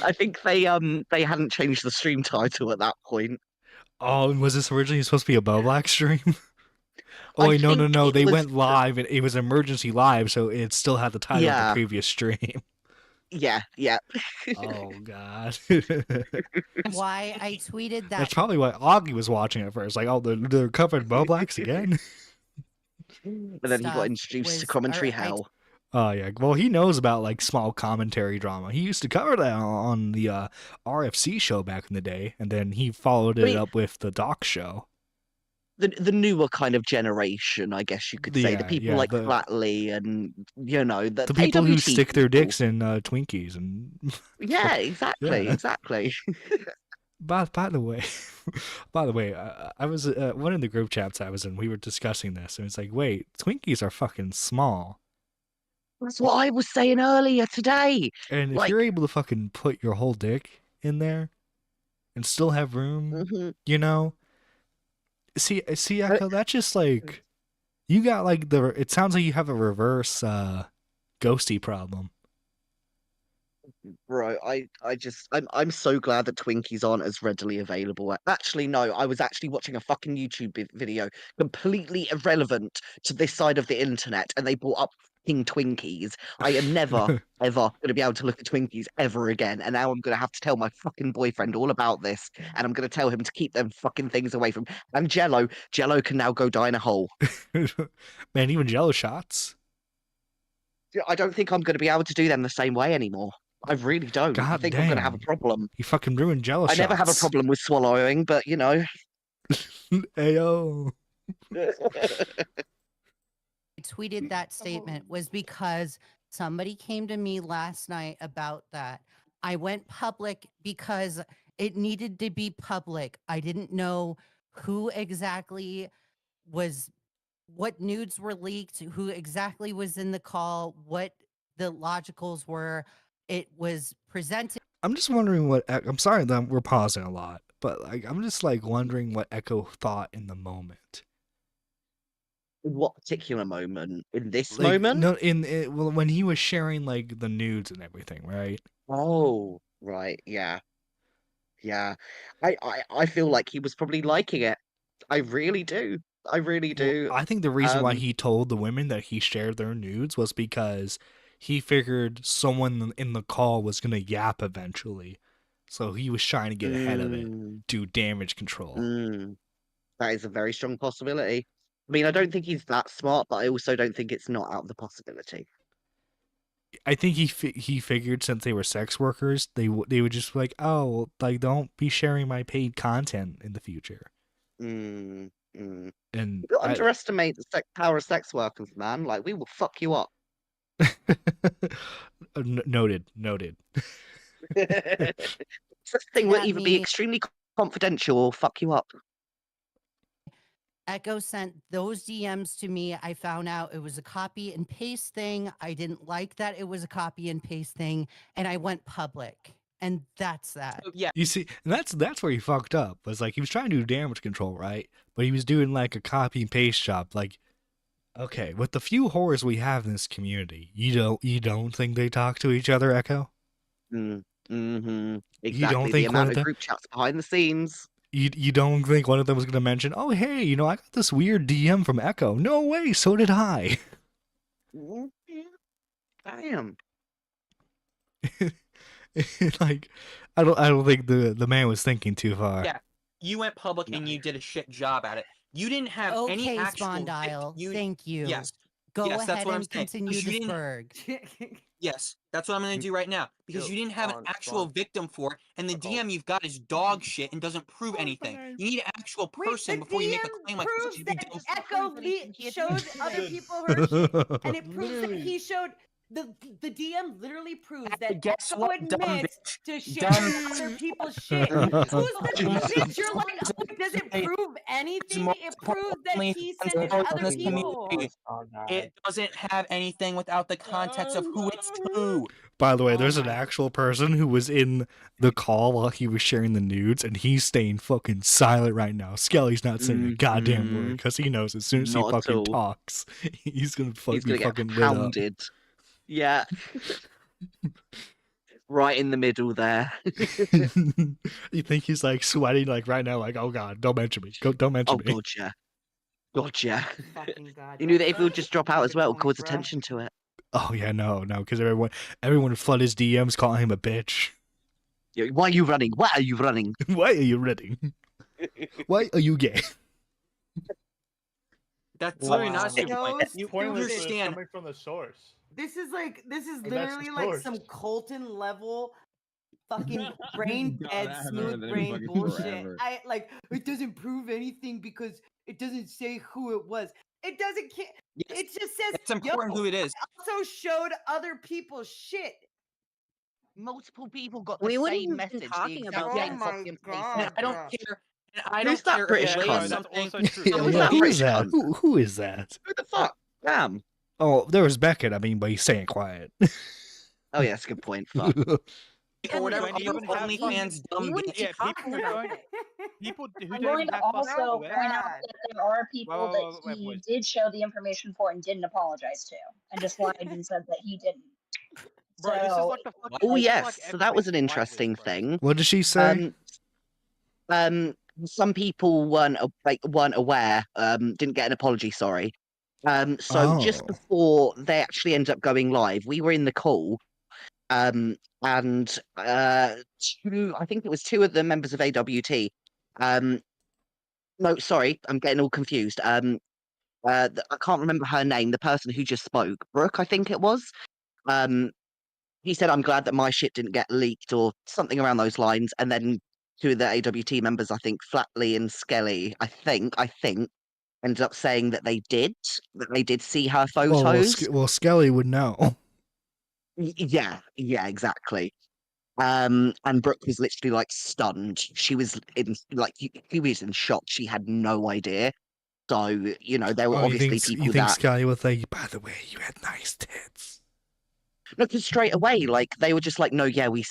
I think they hadn't changed the stream title at that point. Oh, was this originally supposed to be a Bowflex stream? Oh I wait, no. think it They was- went live, and it was emergency live, so it still had the title of Yeah. the previous stream. Yeah. Oh god. why I tweeted that. That's probably why Augie was watching at first. Like, oh, they're covering Bowflex again. And then he got stuff introduced to was- commentary or I- hell. Oh yeah, well he knows about like small commentary drama. He used to cover that on the RFC show back in the day, and then he followed it up with the Doc show. The newer kind of generation, I guess you could say. The Yeah, people yeah, like the- Flatley and the people who AWT stick their people. dicks in Twinkies and Yeah, exactly, Yeah. exactly. By the way, I was one of the group chats I was in. We were discussing this, and it's like, wait, Twinkies are fucking small, That's what I was saying earlier today. and if Like- you're able to fucking put your whole dick in there and still have room, Mhm. you know. See, Echo. That's just like you got like the. It sounds like you have a reverse ghosty problem. Bro, I'm so glad that Twinkies aren't as readily available. Actually, no, I was actually watching a fucking YouTube video completely irrelevant to this side of the internet, and they brought up fucking Twinkies. I am never, ever going to be able to look at Twinkies ever again, and now I'm going to have to tell my fucking boyfriend all about this, and I'm going to tell him to keep them fucking things away from. And Jello can now go die in a hole. Man, even Jello shots. I don't think I'm going to be able to do them the same way anymore. I really don't. I God think I'm going to have a damn. problem. You fucking ruined Jello I shots. never have a problem with swallowing, but you know. Ayo. tweeted that statement was because somebody came to me last night about that. I went public because it needed to be public. I didn't know who exactly was, what nudes were leaked, who exactly was in the call, what the logicals were. It was presented. I'm just wondering what. I'm sorry that we're pausing a lot, but like I'm just like wondering what Echo thought in the moment. What particular moment? In this Like, moment? No, well, when he was sharing like the nudes and everything, right? Oh, right, yeah. Yeah. I feel like he was probably liking it. I really do. I really do. I think the reason why he told the women that he shared their nudes was because he figured someone in the call was gonna yap eventually, so he was trying to get ahead of it, do damage control. That is a very strong possibility. I mean, I don't think he's that smart, but I also don't think it's not out of the possibility. I think he figured since they were sex workers, they would just be like, oh, like don't be sharing my paid content in the future. Mm. And You underestimate the power of sex workers, man. Like, we will fuck you up. Noted. Such thing will At either be me. extremely confidential or fuck you up. Echo sent those DMs to me. I found out it was a copy and paste thing. I didn't like that it was a copy and paste thing, and I went public. And that's that. Yeah. You see, and that's where he fucked up. Was like he was trying to do damage control, right? But he was doing like a copy and paste job. Like, okay, with the few whores we have in this community, you don't think they talk to each other, Echo? Exactly. You don't The think one amount of of them? group chats behind the scenes. You don't think one of them was gonna mention, oh hey, I got this weird DM from Echo. No way, so did I. Damn. Like, I don't think the man was thinking too far. Yeah. You went public and you did a shit job at it. You didn't have any Okay, actual Spondyle. Thank you. Yes. Go yes, that's ahead what I'm and saying. continue Because you this didn't- berg. Yes, that's what I'm going to do right now. Because you didn't have an actual victim for it, and the DM you've got is dog shit and doesn't prove anything. You need an actual person before you make a claim like this. proves You that don't- Echo showed other people her shit, and it proves that he showed the DM literally proves that guess Echo what, dumb admits bitch? to sharing Dumb other people's shit. Who's the bitch? You're like, oh, does it prove anything? It proves that he sent it to other people. It doesn't have anything without the context of who it's to. By the way, there's an actual person who was in the call while he was sharing the nudes, and he's staying fucking silent right now. Skelly's not saying a goddamn word because he knows as soon as he Not at fucking all. talks, he's gonna He's gonna be get fucking lit up. pounded. Yeah. Right in the middle there. You think he's like sweating like right now, like, oh god, don't mention me. Don't mention me. Gotcha. Gotcha. Fucking God. You knew that if he would just drop out as well, it calls attention to it. Oh yeah, no, because everyone would flood his DMs calling him a bitch. Yeah, why are you running? Why are you running? Why are you running? Why are you gay? That's literally not a Wow. point. You Pointless understand. Coming from the source. This is that's literally like source. some Colton level fucking brain God, dead I haven't smooth heard that in brain fucking bullshit. forever. I like it doesn't prove anything because it doesn't say who it was. It doesn't care. It just says It's important yo, who it is. I also showed other people's shit. Multiple people got the We wouldn't same even message. been talking the about exact that. same Oh my copy and paste. God. And I don't care. And I Who's don't that care British if cunt? That's also true. Yeah, Who's yeah, that who British is that? cunt? Who is that? Who the fuck? Damn. Oh, there was Beckett. I mean, but he's staying quiet. Oh yeah, that's a good point. Fuck. or whatever When you other even have OnlyFans dumb wouldn't bitch. be Yeah, talking about it. people who I'm don't going even to have fucking also aware. point out that there are people that wait, he boys. did show the information for and didn't apologize to, and just lied and said that he didn't. Bro, this is So, like the fucking. Oh this is yes, like so that was an everybody's white interesting list, bro. thing. What did she say? Some people weren't aware. Didn't get an apology. Sorry. So just Oh. before they actually ended up going live, we were in the call. And I think it was two of the members of AWT. No, sorry, I'm getting all confused. I can't remember her name. The person who just spoke, Brooke, I think it was. He said, "I'm glad that my shit didn't get leaked," or something around those lines. And then two of the AWT members, I think Flatley and Skelly, I think, ended up saying that they did see her photos. Well, Skelly would know. Yeah, exactly. And Brooke was literally like stunned. She was she was in shock. She had no idea. So there were Oh, obviously people you think that Skelly was like, by the way, you had nice tits. no, because straight away, like they were just like, no, yeah, we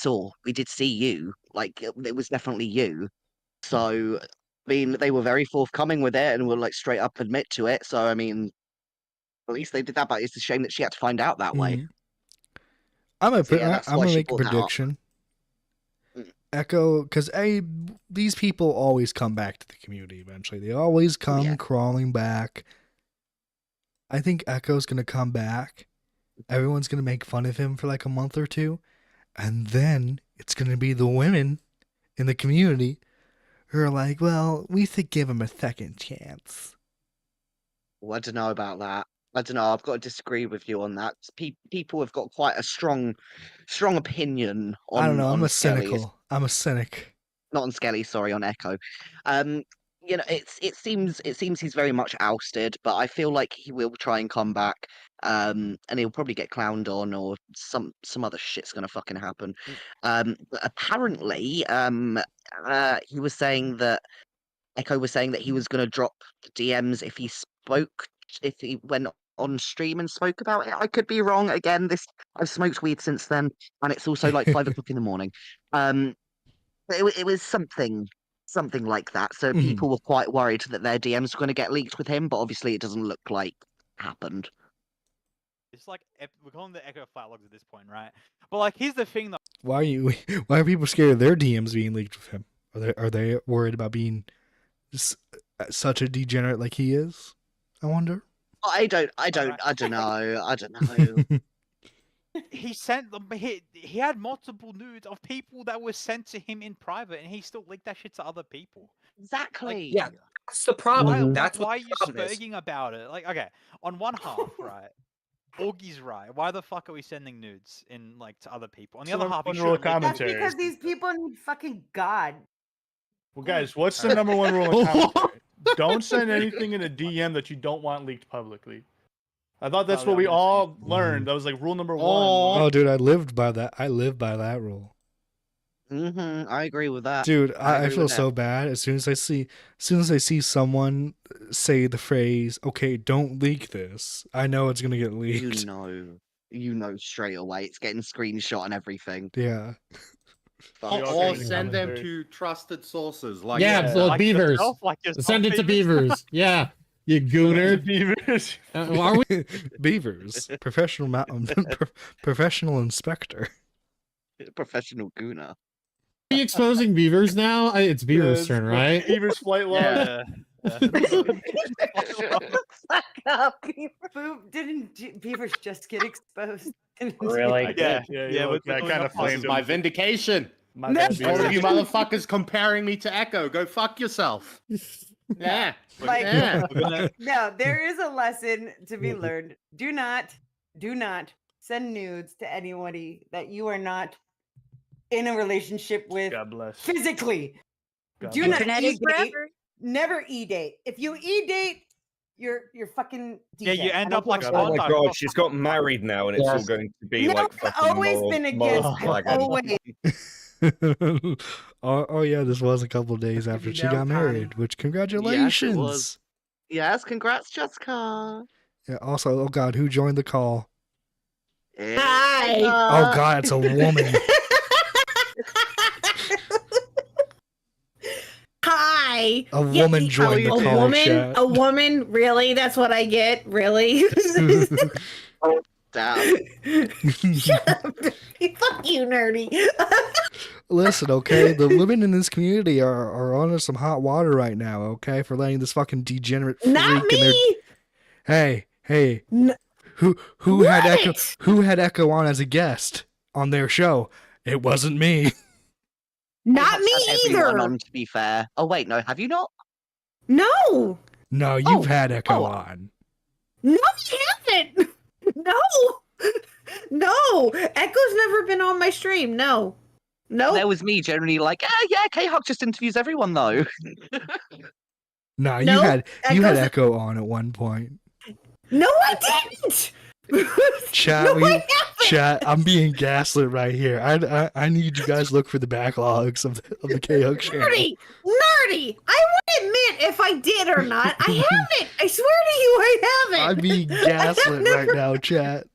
did see you. Like it was definitely you. So I mean, they were very forthcoming with it and will like straight up admit to it. So I mean, at least they did that. But it's a shame that she had to find out that way. I'm So, yeah, that's gonna why she make a brought that up. prediction. Echo, because these people always come back to the community eventually. They always come crawling back. I think Echo's gonna come back. Everyone's gonna make fun of him for like a month or two, and then it's gonna be the women in the community who are like, "Well, we should give him a second chance." Well, I don't know about that. I don't know. I've got to disagree with you on that. People have got quite a strong opinion on. I don't know. I'm on a Skelly. cynical. I'm a cynic. Not on Skelly, sorry, on Echo. It seems he's very much ousted, but I feel like he will try and come back. And he'll probably get clowned on, or some other shit's gonna fucking happen. But apparently, he was saying that Echo was saying that he was gonna drop DMs if he went on stream and spoke about it. I could be wrong. Again, I've smoked weed since then, and it's also like 5 o'clock in the morning. It was something like that. So people were quite worried that their DMs were going to get leaked with him, but obviously it doesn't look like it happened. It's like we're calling the Echo flat logs at this point, right? But like, here's the thing though. Why are people scared of their DMs being leaked with him? Are they worried about being such a degenerate like he is? I wonder. I don't know. He sent them. He had multiple nudes of people that were sent to him in private, and he still leaked that shit to other people. Exactly. Yeah, that's the problem. Why That's why what are the you problem is. spurging about it? Like, okay, on one half, right? Augie's right. Why the fuck are we sending nudes to other people? On the other half, That's because these people need fucking God. Well, guys, what's the number one rule in commentary? Don't send anything in a DM that you don't want leaked publicly. I thought that's what we all learned. That was like rule number one. Oh, dude, I lived by that. I live by that rule. I agree with that. Dude, I agree feel with so that. bad as soon as I see someone say the phrase, "Okay, don't leak this." I know it's gonna get leaked. You know straight away. It's getting screenshot and everything. Yeah. Or send them to trusted sources. Like Beavers. Send it to Beavers. Yeah. You gooner. Beavers. Are we? Beavers. Professional inspector. Professional gooner. Are we exposing Beavers now? It's Beavers' turn, right? Beavers flight log. Yeah. Fuck up, Beaver. Didn't Beavers just get exposed? Really? Yeah. That kind of flames my vindication. My bad, All of Beavers. you motherfuckers comparing me to Echo. Go fuck yourself. Yeah. No, there is a lesson to be learned. Do not send nudes to anybody that you are not in a relationship with. God bless. Physically. God Do bless. not Internet is e-date. forever. Never e-date. If you e-date, you're fucking Yeah, you DJ. end I up don't like give a Oh my fuck. god, she's got married now, and it's all going to be No, like I've fucking always moral, been moral against. flagging. Always. oh yeah, this was a couple days after she got married. Which congratulations. Yes, congrats, Jessica. Yeah. Also, oh god, who joined the call? Hi. Oh god, it's a woman. Hi. A woman joined the call. Chat. A woman? Really? That's what I get? Really? Damn. Shut up. Fuck you, nerdy. Listen, okay, the women in this community are under some hot water right now, okay, for letting this fucking degenerate freak Not me. Hey, who had Echo on as a guest on their show? It wasn't me. Not me Everyone either. on, to be fair. Oh wait, no, have you not? No. No, you've had Echo on. No, I haven't. No. Echo's never been on my stream. No. There was me generally like, yeah, K-Hawk just interviews everyone though. No, No, you had Echo's- Echo on at one point. No, I didn't. Chat, No, I haven't. chat. I'm being gaslit right here. I need you guys to look for the backlogs of the K-Hawk channel. Nerdy. I would admit if I did or not. I haven't. I swear to you, I haven't. I'm being gaslit right now, chat.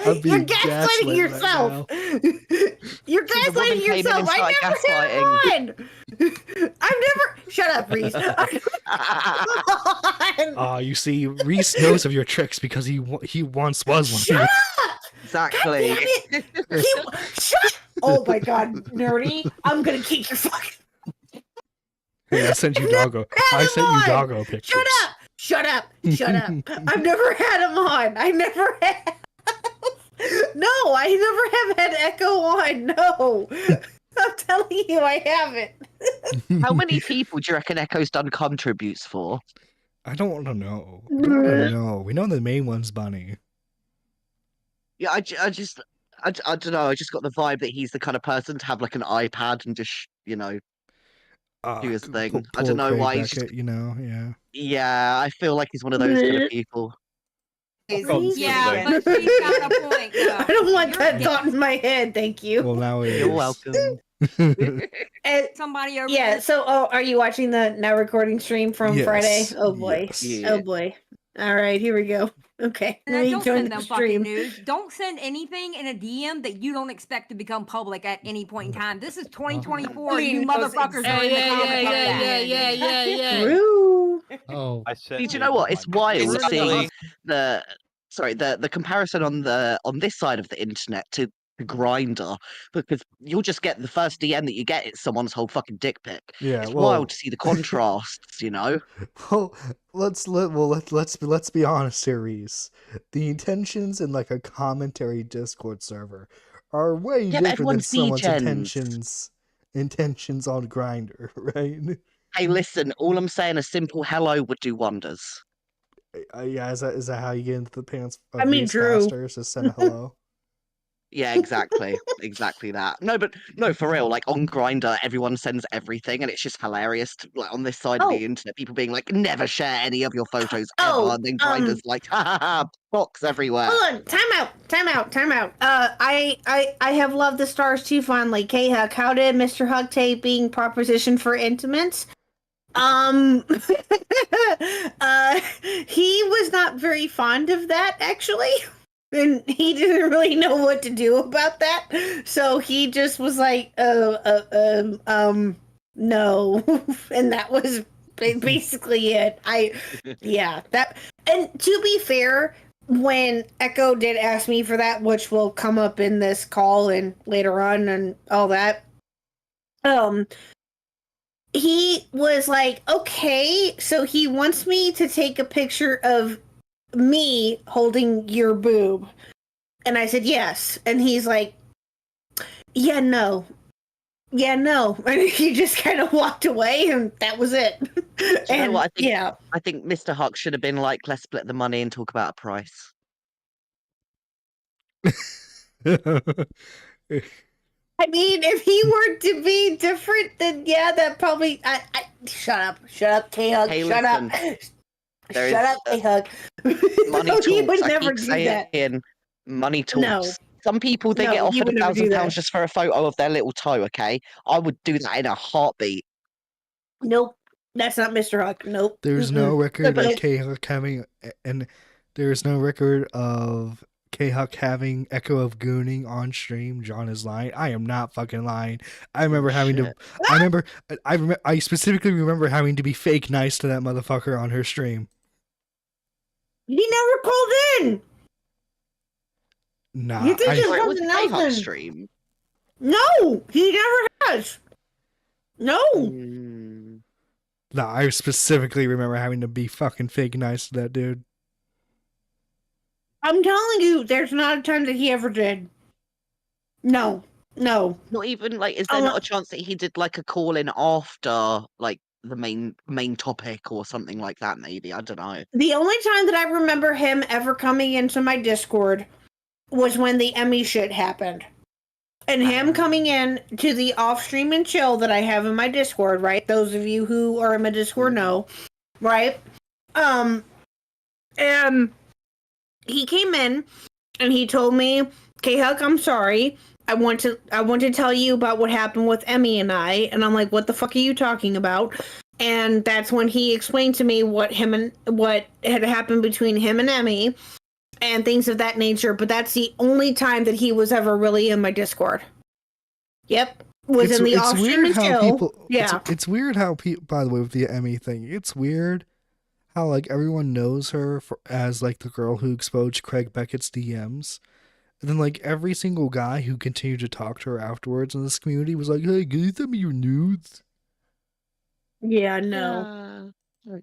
I'm You're being gaslighting yourself. You're The woman gaslighting came in yourself. and I started never had one. I've never. Shut up, Reese. You see, Reese knows of your tricks because he once was one. Shut up. Exactly. God damn it. Shut. Oh my god, nerdy. I'm gonna kick your fucking. Hey, I sent you doggo. I sent you doggo pictures. Shut up. I've never had him on. I never have. No, I never have had Echo on. No. I'm telling you, I haven't. How many people do you reckon Echo's done contributes for? I don't want to know. I don't want to know. We know the main one's Bunny. Yeah, I don't know. I just got the vibe that he's the kind of person to have like an iPad and just, do his thing. I don't know Craig why he's just. Beckett, you know, yeah. Yeah, I feel like he's one of those kind of people. Yeah, but she's got a point. I don't want that thought in my head. Thank you. Well, now it You're is. welcome. Somebody over. Yeah. So, are you watching the now recording stream from Yes, Friday? Oh boy. yes. Oh boy. All right, here we go. Okay. And Let me don't join send the them stream. fucking news. Don't send anything in a DM that you don't expect to become public at any point in time. This is 2024. You motherfuckers are in the comments. True. Oh. Do you know what? It's wild seeing the comparison on this side of the internet to Grinder, because you'll just get the first DM that you get, it's someone's whole fucking dick pic. Yeah, It's well- wild to see the contrasts, you know. Well, let's be honest here, Reese. The intentions in like a commentary Discord server are way Yeah, but different than everyone's someone's degens. intentions on Grinder, right? Hey, listen, all I'm saying, a simple hello would do wonders. Yeah, is that how you get into the pants of I mean, Reese Drew. faster? Is to send a hello. Yeah, exactly. Exactly that. No, for real, like on Grinder, everyone sends everything, and it's just hilarious. Like on this side of the internet, people being like, never share any of your photos ever, and then Grinder's like, ha ha ha, box everywhere. Hold on, time out. I have loved the stars too fondly. K-Huck, how did Mr. Huck take being propositioned for intimates? He was not very fond of that, actually. And he didn't really know what to do about that. So he just was like, no. And that was basically it. And to be fair, when Echo did ask me for that, which will come up in this call and later on and all that, he was like, okay, so he wants me to take a picture of me holding your boob. And I said yes. And he's like, yeah, no. And he just kind of walked away, and that was it. Do you know what? I think Mr. Huck should have been like, let's split the money and talk about a price. I mean, if he were to be different, then yeah, that probably. Shut up, K-Hug, Hey, shut up. There Shut is, up, K-Hug. Money No, talks. he would I never keep do that. saying money talks. No. Some people, they No, get he offered would never do £1,000 that. just for a photo of their little toe, okay? I would do that in a heartbeat. Nope, that's not Mr. Huck. Nope. There's no Mm-mm. record But of it- K-Huck having, and there's no record of K-Huck having Echo of Gooning on stream. John is lying. I am not fucking lying. I remember having to. I specifically remember having to be fake nice to that motherfucker on her stream. He never called in. Nah, You think I, it's It was something K-Huck else? stream. No, he never has. No. nah, I specifically remember having to be fucking fake nice to that dude. I'm telling you, there's not a time that he ever did. No. Not even like, is there not a chance that he did like a call in after like the main topic or something like that? Maybe, I don't know. The only time that I remember him ever coming into my Discord was when the Emmy shit happened. And him coming in to the off stream and chill that I have in my Discord, right? Those of you who are in my Discord know, right? And he came in and he told me, K-Huck, I'm sorry. I want to tell you about what happened with Emmy and I. And I'm like, what the fuck are you talking about? And that's when he explained to me what had happened between him and Emmy and things of that nature. But that's the only time that he was ever really in my Discord. Yep. Was in the off stream and chill. Yeah. It's weird how people, by the way, with the Emmy thing, it's weird how like everyone knows her as like the girl who exposed Craig Beckett's DMs. And then like every single guy who continued to talk to her afterwards in this community was like, hey, can you send me your nudes? Yeah, no. What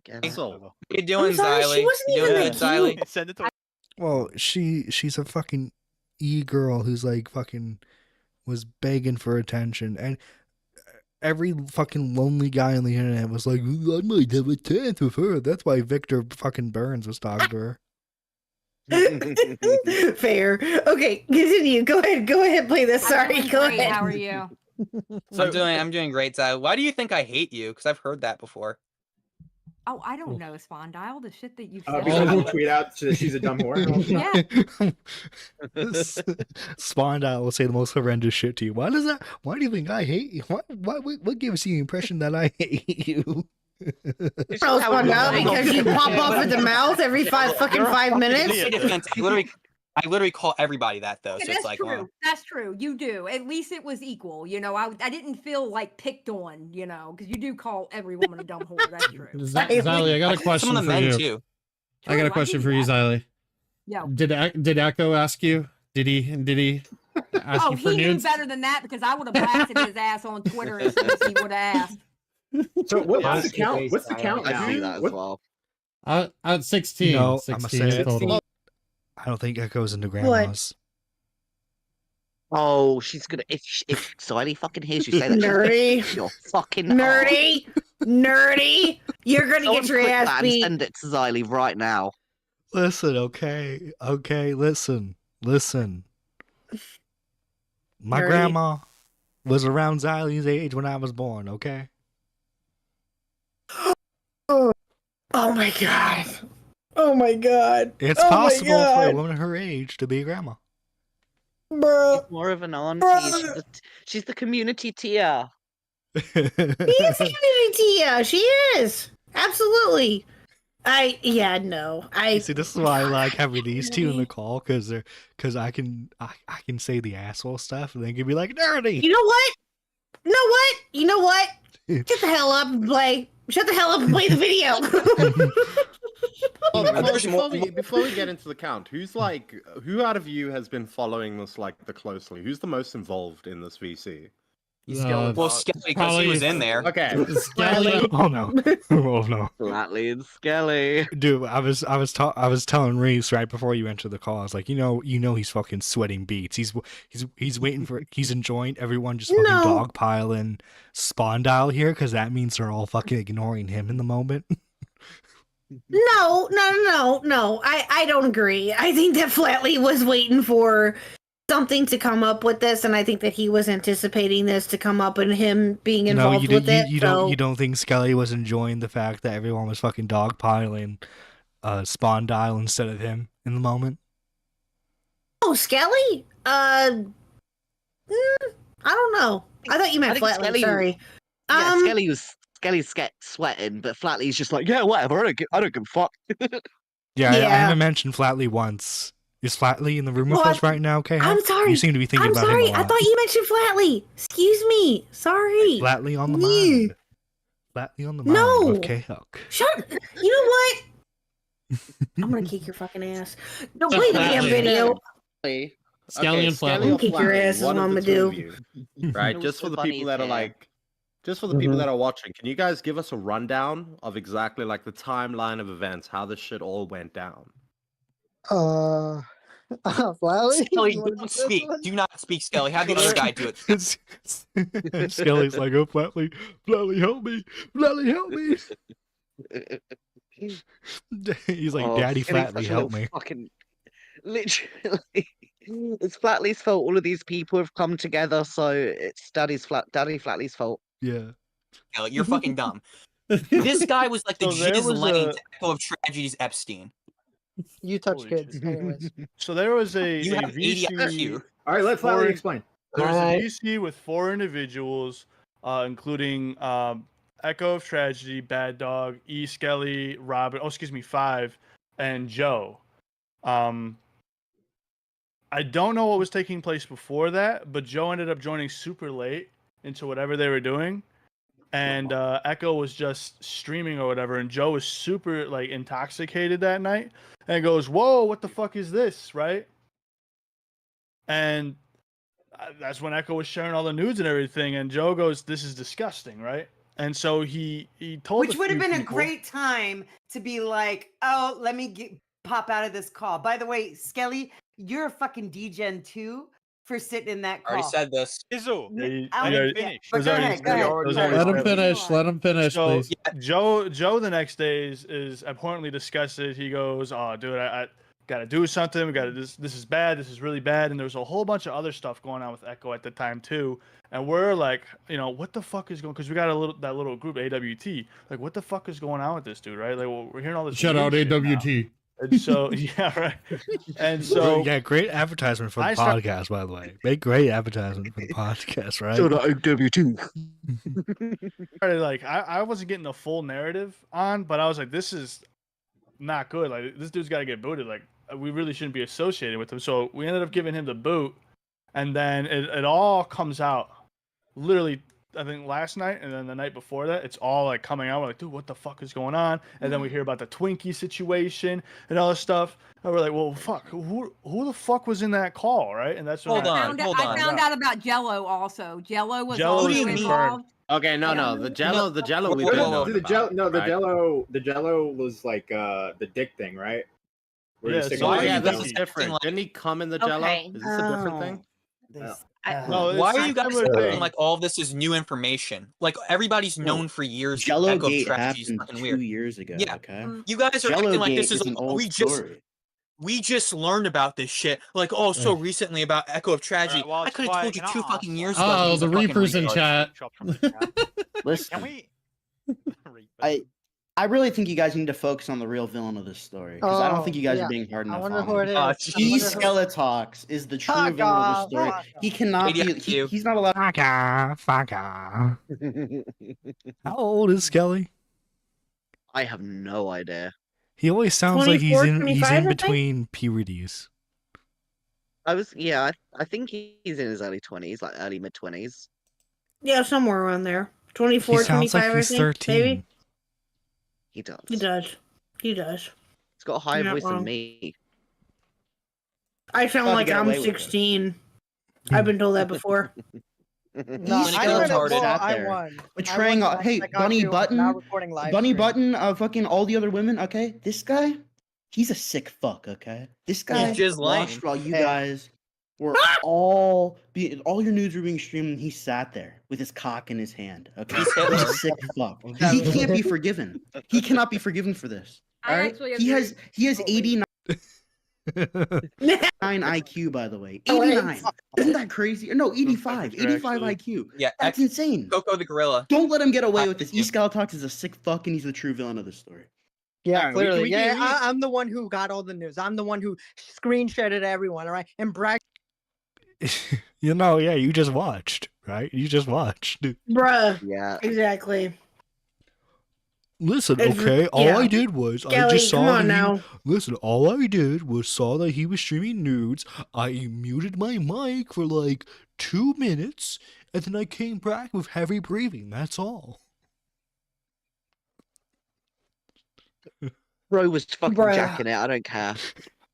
you doing, I'm sorry, she Xylee? wasn't You doing even good, that Xylee? cute. Send it to Well, she's a fucking e-girl who's like fucking was begging for attention. And every fucking lonely guy on the internet was like, I might have a chance with her. That's why Victor fucking Burns was talking to her. Fair. Okay, continue. Go ahead, play this. Sorry, doing go great. ahead. How are you? I'm doing great, Zai. Why do you think I hate you? Because I've heard that before. Oh, I don't know, Spondyle. The shit that you've Because said. you tweet out that she's a dumb whore. Yeah. Spondyle will say the most horrendous shit to you. Why do you think I hate you? What gives you the impression that I hate you? Oh, Spondyle, because you pop off at the mouth every 5 minutes. I literally call everybody that though. Yeah, So it's like, true. well, That's true. You do. At least it was equal. You know, I didn't feel like picked on. You know, because you do call every woman a dumb whore. That's true. Xylee, I got a question some of the for men you. too. I got a question for you, Xylee. Yeah. Did Echo ask you? Did he ask Oh, you for he knew nudes? better than that because I would have blasted his ass on Twitter as soon as he would have asked. So what's the count? What's the count now? I see that as well. At 16. No, 16 I'm gonna say it. total. I don't think Echo's into grandmas. Oh, she's gonna if Siley fucking hears you say that, Nerdy. you're fucking Nerdy. Nerdy. You're gonna Someone get your click ass that and beat. send it to Xylee right now. Listen, okay, listen. My Nerdy. grandma was around Xylie's age when I was born, okay? Oh my god. Oh my god. It's Oh my possible for a God. woman her age to be a grandma. Bro. She's more of an auntie. She's the community tier. She is a community Tia. She is. Absolutely. No. See, this is why I like having these two in the call because I can say the asshole stuff and they can be like nerdy. You know what? Shut the hell up and play. Shut the hell up and play the video. Before we get into the count, who out of you has been following this the closely? Who's the most involved in this VC? Well, Skelly, because he was in there. Okay. Skelly. Oh no. Oh no. Flatly and Skelly. Dude, I was telling Reese right before you entered the call. I was like, you know, he's fucking sweating beats. He's waiting for. He's enjoying everyone just fucking dogpiling Spondyle here because that means they're all fucking ignoring him in the moment. No. I don't agree. I think that Flatley was waiting for something to come up with this, and I think that he was anticipating this to come up and him being involved with it. You don't think Skelly was enjoying the fact that everyone was fucking dogpiling Spondyle instead of him in the moment? Oh, Skelly? I don't know. I thought you meant Flatley. Sorry. Yeah, Skelly's sweating, but Flatley's just like, yeah, whatever. I don't give a fuck. Yeah. I haven't mentioned Flatley once. Is Flatley in the room with us right now? Okay, I'm sorry. You seem to be thinking about him a lot. I thought you mentioned Flatley. Excuse me. Sorry. Flatley on the mind. Flatley on the mind with K-Huck. Shut. You know what? I'm gonna kick your fucking ass. Don't play the damn video. Skelly and Flatley. I'll kick your ass is what I'm gonna do. Right, just for the people that are people that are watching, can you guys give us a rundown of exactly the timeline of events, how this shit all went down? Flatley? Skelly, don't speak. Do not speak, Skelly. Have the other guy do it. Skelly's like, oh, Flatley, help me. Flatley, help me. He's like, Daddy Flatley, help me. Fucking, literally, it's Flatley's fault. All of these people have come together, so it's Daddy Flatley's fault. Yeah. Skelly, you're fucking dumb. This guy was like the So there Giz was Lenny a- Echo of Tragedies Epstein. You touch kids. Anyways. So there was a You have 80 VC. IQ. All right, let Flatley explain. There's Alright. a VC with 4 individuals, including Echo of Tragedy, Bad Dog, E. Skelly, Robert. Oh, excuse me, 5, and Joe. I don't know what was taking place before that, but Joe ended up joining super late into whatever they were doing, and Echo was just streaming or whatever, and Joe was super intoxicated that night, and goes, "Whoa, what the fuck is this?" Right? And that's when Echo was sharing all the nudes and everything, and Joe goes, "This is disgusting," right? And so he told, Which would have been a great time to be like, oh, let me pop out of this call. By the way, Skelly, you're a fucking degen too. for sitting in that I already call. said this. Izzle, I Yeah, didn't finish. But go ahead, go ahead. Let him finish. Let him finish, So please. Joe the next day is abhorrently disgusted. He goes, "Oh, dude, I gotta do something. We gotta this is bad. This is really bad." And there's a whole bunch of other stuff going on with Echo at the time too. And we're like, what the fuck is going? Because we got that little group AWT. Like, what the fuck is going on with this dude, right? Like, we're hearing all this. Shout out weird shit now. AWT. And so yeah, right. And so yeah, great advertisement for the podcast, by the way. Make great advertisement for the podcast, right? Shout out AWT. Like I wasn't getting the full narrative on, but I was like, this is not good. Like this dude's got to get booted. Like we really shouldn't be associated with him. So we ended up giving him the boot, and then it all comes out. Literally, I think last night and then the night before that, it's all like coming out. We're like, dude, what the fuck is going on? And then we hear about the Twinkie situation and all this stuff. And we're like, well, fuck, who the fuck was in that call, right? And that's when I found out about Jello also. Jello was Jello also is involved. Okay, no, the Jello, we've been knowing The about, the Jello was like the dick thing, right? Where you Yeah, stick so all the yeah, things this is down. different. Didn't he come in the Jello? Okay. Is this a different thing? No, Why it's are you a guys similar saying thing. like all of this is new information? Like everybody's known for years. that Jello Echo Gate strategy is happened fucking 2 weird. years ago. Yeah, Okay. you guys are Jello acting like this Gate is an old story. We just learned about this shit like so recently about Echo of Tragedy. Alright, well, I it's could have told quiet. you Can I 2 ask fucking years something? ago. Oh, he's the a fucking Reapers in retard. chat. Listen, Can we? I really think you guys need to focus on the real villain of this story because I don't think you guys are being hard enough. I wonder on who it him. is. He Skeletox is the true Fuck villain of off, the story. fuck He cannot be. He's not allowed. Fuck off. How old is Skelly? I have no idea. He always sounds like he's 24, in 25, I think? between puberties. I think he's in his early 20s, like early mid 20s. Yeah, somewhere around there. 24, He sounds 25, like he's I think. 13. Maybe. He does. He does. He does. He's got a higher You're not voice than wrong. me. I sound About to like get I'm away with it. 16. I've been told that before. No, He's I read a Skeletox book, sat I there won. Betraying I all, won, hey, I got Bunny you, Button, now recording live Bunny stream. Button, fucking all the other women. Okay, this guy, he's a sick fuck. Okay, this guy just lying. watched while you Hey. guys were all your nudes were being streamed, and he sat there with his cock in his hand. Okay, He's he's a Hitler. sick fuck. He can't be forgiven. He cannot be forgiven for this. I All right, actually he agree. has 89 IQ, by the way. 89. Isn't that crazy? No, 85. 85 IQ. Yeah, That's insane. Coco the gorilla. Don't let him get away with this. Skeletox is a sick fuck, and he's the true villain of the story. Yeah, Alright, clearly. we Yeah, can- I'm the one who got all the news. I'm the one who screen shared it to everyone, all right? And bragged. Yeah, you just watched, right? You just watched. Bruh. Yeah. Exactly. Listen, It's- okay, all I yeah. did was I Kelly, just come saw on that now. listen, all I did was saw that he was streaming nudes. I muted my mic for like 2 minutes, and then I came back with heavy breathing. That's all. Bro was fucking Bruh. jacking it. I don't care.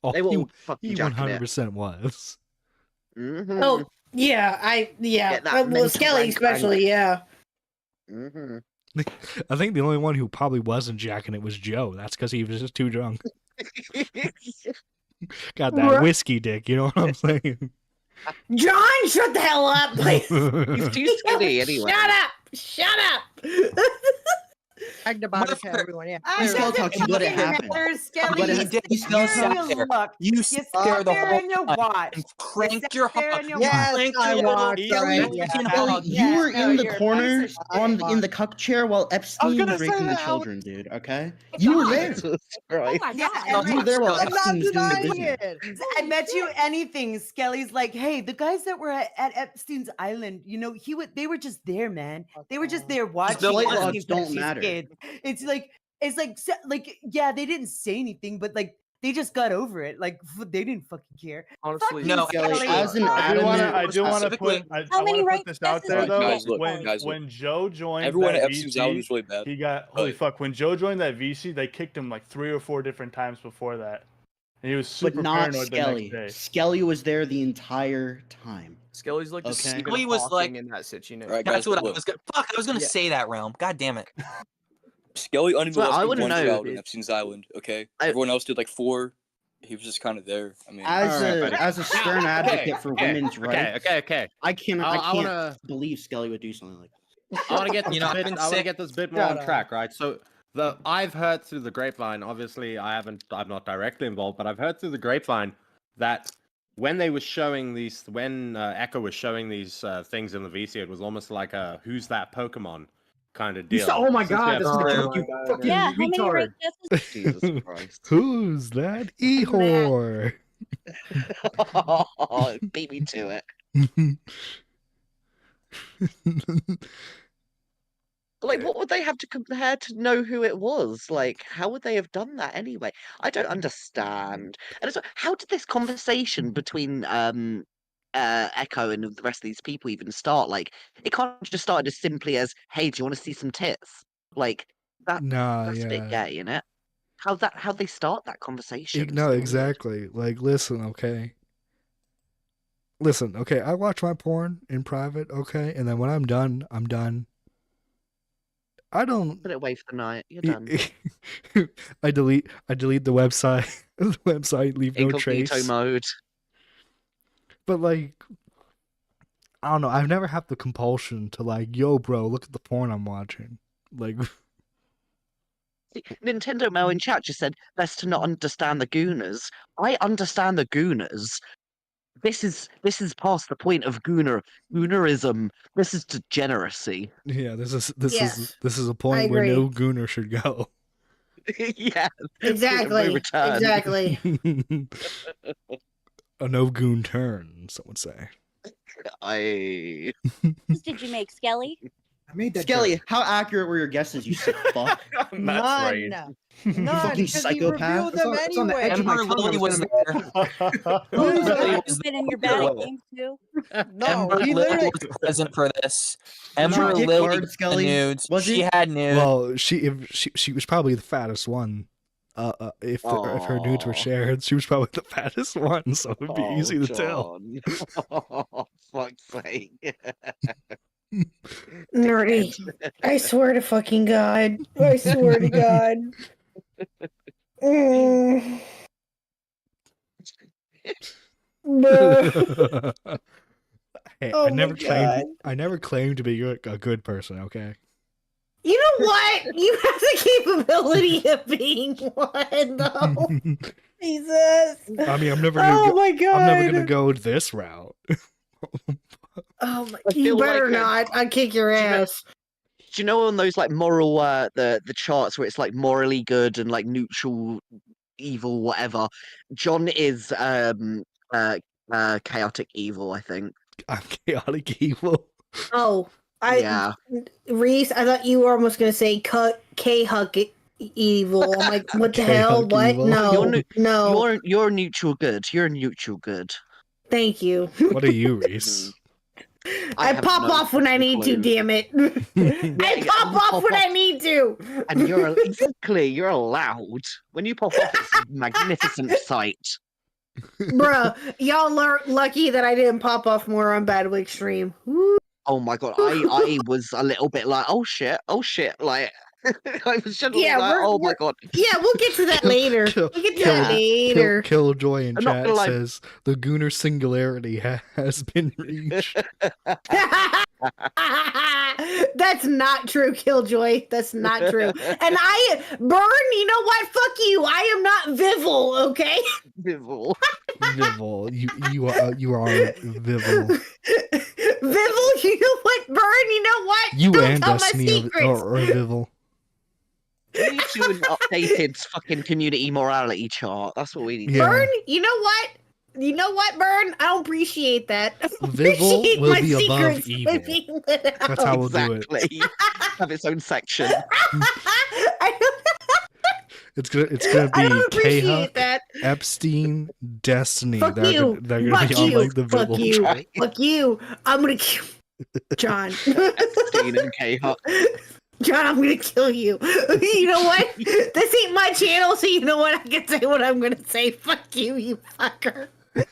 Oh, They were all he fucking jacking it. 100% was. Mm-hmm. Oh, yeah, Get that well, mental Skelly rank especially, yeah. Mm-hmm. I think the only one who probably wasn't jacking it was Joe. That's because he was just too drunk. Got that Right. whiskey dick, you know what I'm saying? John, shut the hell up, please. He's too skinny anyway. Shut up! Shut up! Bragged about it to everyone, yeah. I clearly. said Skeletox, you let it happen. Skelly, But you he did. you sat you there. look. You You sat sat there the there whole and you time watched. and cranked your there hog. and you Yes, Cranked I your little watched, alien alright, yeah. fucking Kelly, hog. you were no, in the you're a corner piece of on shit. in the cuck chair while Epstein gonna was say raping the that. children, dude. Okay, you were there. Jesus Oh Christ. my Yeah, god. and You were there while I'm not Epstein was doing the denying business. it. I bet you anything. Skelly's like, hey, the guys that were at Epstein's Island, they were just there, man. They were just there watching. Flight Epstein logs touch don't these matter. kids. It's like, yeah, they didn't say anything, but like, they just got over it. Like, they didn't fucking care. Honestly, No, Kelly, actually, as an I do want adamant, to specifically- put How many put this out rape there cases though. Guys, look, when, guys, look. when Joe joined Everyone that at Epstein's Island was VC, really bad. he got holy Right. fuck. When Joe joined that VC, they kicked him like 3 or 4 different times before that, and he was super but not paranoid Skelly. the next day. Skelly was there the entire time. Skelly's like the Okay. Stephen Skelly was Hawking like- in that situation. Right, That's guys, what I look. was gonna. Fuck, I was gonna Yeah. say that, Realm. God damn it. Skelly So I unmolested wanna one know, child dude. in Epstein's Island. Okay, I- everyone else did like 4 he was just kind of there. I mean, As a stern advocate for women's rights, Okay. I can't wanna- believe Skelly would do something like that. I want to get this I've bit. been I want to sick. get this bit more Shut on up. track, right? So I've heard through the grapevine. Obviously, I'm not directly involved, but I've heard through the grapevine that when they were showing these, when Echo was showing these things in the VC, it was almost like a "Who's that Pokemon" kind of deal. Oh my Since we god, have that's some- gonna choke you fucking Yeah, how many right retard. guesses? Jesus Christ. Who's that Ehor? Oh, beat me to it. Like, what would they have to compare to know who it was? Like, how would they have done that anyway? I don't understand. And it's how did this conversation between Echo and the rest of these people even start? Like, it can't have just started as simply as, "Hey, do you want to see some tits?" Like that. Nah, That's a bit yeah. gay, innit? How'd they start that conversation? No, exactly. Like, listen, okay. Listen, okay. I watch my porn in private, okay, and then when I'm done, I'm done. I don't. Put it away for the night. You're done. I delete the website. The website, leave no Incognito trace. mode. But like, I don't know. I've never had the compulsion to like, yo, bro, look at the porn I'm watching. Like, Nintendo Mail in chat just said, "Best to not understand the Gooners." I understand the Gooners. This is past the point of Goonerism. This is degeneracy. yeah, this is Yes, a point where agree. no gooner should go. Yeah, Exactly. no return. Exactly. A no goon turn, some would say. Did you make Skelly? I made that Skelly, joke. how accurate were your guesses, you sick fuck? None. None, Because fucking he psychopath. revealed them It's on the anyway. edge of my Ember tongue. I Lily was gonna there. Who's Ember Lily that? was Stupid and you're bad at games too. No, Ember he Lily literally. was present for this. Did you Ember dick Lily hard, got the Skelly? nudes. Was She it? had nudes. Well, she was probably the fattest one. If her nudes were Aw. shared, she was probably the fattest one, so it'd be easy to tell. Oh, fuck's sake. Nerdy. I swear to fucking God. I swear to God. Mm. Bruh. Hey, Oh I my never God. claimed to be a good person. Okay. You know what? You have the capability of being one, though. Jesus. I mean, I'm never Oh gonna my go God. this route. Oh my. I You feel better like not. I'd kick your Do you know- ass. Do you know on those like moral the charts where it's like morally good and like neutral, evil, whatever? John is chaotic evil, I think. I'm chaotic evil. Oh, Yeah. Reese, I thought you were almost gonna say K-Huck evil. I'm like, what the hell? K-Huck What? evil. No, no. You're neutral good. You're neutral good. Thank you. What are you, Reese? I have pop no off when I need to, clue. damn it. I pop off when I need to. And you're allowed. When you pop off, it's a magnificent sight. Bruh, y'all are lucky that I didn't pop off more on Battle Extreme. Woo. Oh my god, I was a little bit like, oh shit, like I was generally Yeah, like, oh my we're- god. Yeah, we'll get to that later. We'll get to that later. Killjoy in I'm not chat gonna lie. says the Gooner singularity has been reached. That's not true, Killjoy. That's not true. And Burn, you know what? Fuck you. I am not Vival, okay? Vival. Vival, you are Vival. Vival, you know what? Burn, you know what? You Don't and tell my Destiny secrets. are Vival. We need to do an updated fucking community morality chart. That's what we need. Yeah. Burn, you know what? You know what, Burn? I don't appreciate that. I Vival appreciate will my be above secrets evil. being let out. That's how we'll do it. Exactly. Have its own section. It's gonna I don't be appreciate K-Huck, that. Epstein, Destiny. Fuck They're you. gonna be Fuck on you. like the Fuck Vival you. track. Fuck you. I'm gonna kill John. Epstein and K-Huck. John, I'm gonna kill you. You know what? This ain't my channel, so you know what? I can say what I'm gonna say. Fuck you, you fucker. I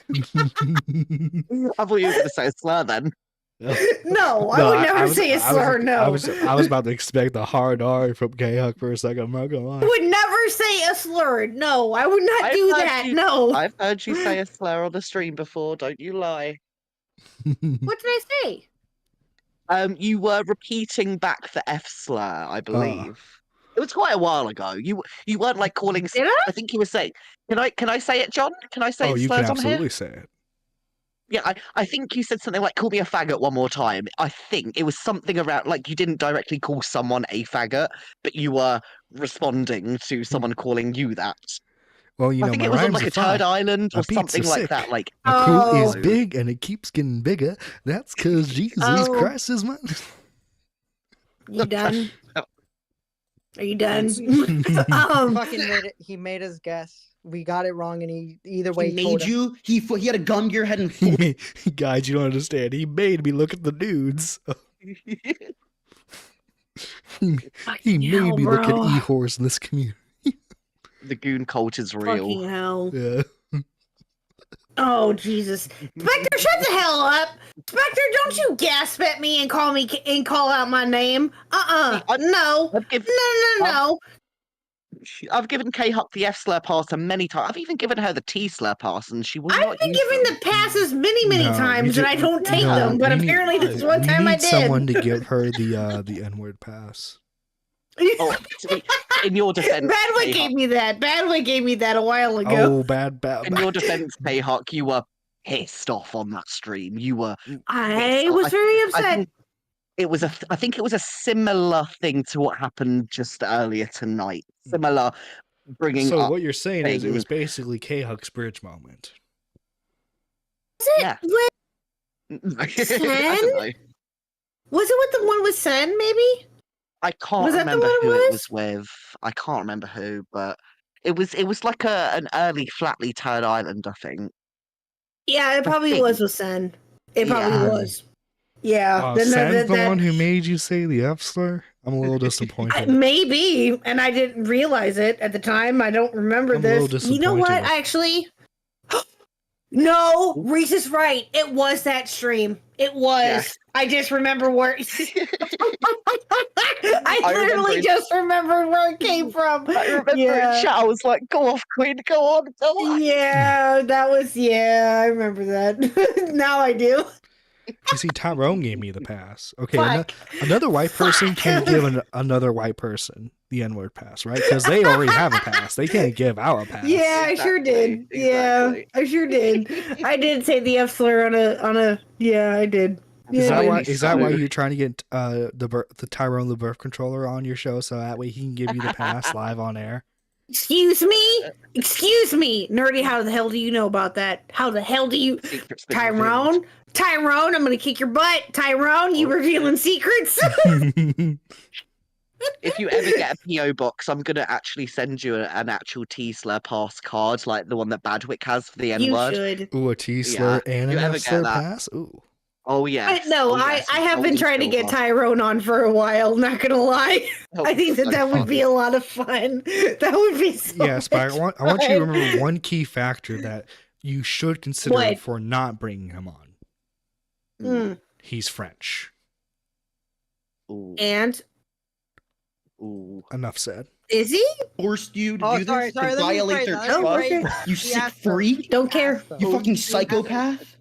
thought you were going to say a slur then. No, I would never say a slur. No, I was about to expect the hard R from K-Huck for a second. I'm not gonna lie. I would never say a slur. No, I would not I've do heard that. you- No. I've heard you say a slur on the stream before. Don't you lie. What did I say? You were repeating back the F slur, I believe. It was quite a while ago. You weren't like calling. Did I? I think you were saying. Can I say it, John? Can I say Oh, you can slurs on here? absolutely say it. Yeah, I think you said something like "call me a faggot" one more time. I think it was something around like you didn't directly call someone a faggot, but you were responding to someone calling you that. Well, you I know, think my it was on rhymes like are a turd fine. island My or beats something are like sick. that. Like My crew is Oh. big and it keeps getting bigger. That's because Jesus Oh. Christ is my. You done? Are you done? Fucking made it. He made us guess. We got it wrong, and he either way He told made us. you. He had a gun to your head and Guys, you don't understand. He made me look at the nudes. he made me look at bro. e-horse in this community. The goon cult is real. Fucking hell. Yeah. Oh Jesus, Spectre, shut the hell up! Spectre, don't you gasp at me and call out my name. No. No. I've given K-Huck the F slur pass many times. I've even given her the T slur pass, and she will I've not been use giving them. the passes many No, times, you and I ju- don't take no, them. But we need- apparently, this one we time I need did. someone to give her the N-word pass. Oh, in your defense, Badway K-Huck, gave me that. Badway gave me that a while ago. Oh, bad. in your defense, K-Huck, you were pissed off on that stream. You were. I pissed was off. very I upset. think I think it was a similar thing to what happened just earlier tonight. Similar, bringing So up. what you're saying is it thing- was basically K-Huck's bridge moment. Yeah. I Sen? don't know. Was it with the one with Sen? Maybe. I can't Was that the remember one it who it was? was with. I can't remember who, but it was like an early Flatley Turd Island, I think. Yeah, it probably think. was with Sen. It probably Yeah. was. Yeah. Sen's the one who made you say the F slur? I'm a little disappointed. Maybe, and I didn't realize it at the time. I don't remember I'm a little this. You know what? disappointed. Actually, no. Reese is right. It was that stream. It was. Yeah. I just remember where. I I literally remember it. just remembered where it came from. I remember in chat, I was like, "Go off, Queen, go on, go on." Yeah, that was. Yeah, I remember that. Now I do. You see, Tyrone gave me the pass. Okay, Fuck. another white person can't give another white person the N-word pass, right? Because they already have a pass. They can't give our pass. Yeah, I sure did. Yeah, I sure did. I did say the F slur on a. Yeah, I did. Is Yeah. that why you're trying to get the Tyrone the birth controller on your show so that way he can give you the pass live on air? Excuse me? Excuse me. Nerdy, how the hell do you know about that? How the hell do you Tyrone? Tyrone, I'm gonna kick your butt. Tyrone, you revealing secrets? If you ever get a PO box, I'm gonna actually send you an actual T slur pass card, like the one that Badwick has for the N You word. should. Ooh, a T slur Yeah, and you an ever F get slur that? pass? Ooh. Oh yeah. No, I have been trying to get Tyrone on for a while, not gonna lie. I think that would be a lot of fun. That would be so Yeah, Spike, I want you to fun. remember one key factor that you should consider What? for not bringing him on. Mm. He's French. And Enough said. is he? Forced you to Oh, do sorry, this sorry, to let me violate rephrase their that, let me trust? rephrase that. You He sick asked us- freak! Don't care. You fucking psychopath!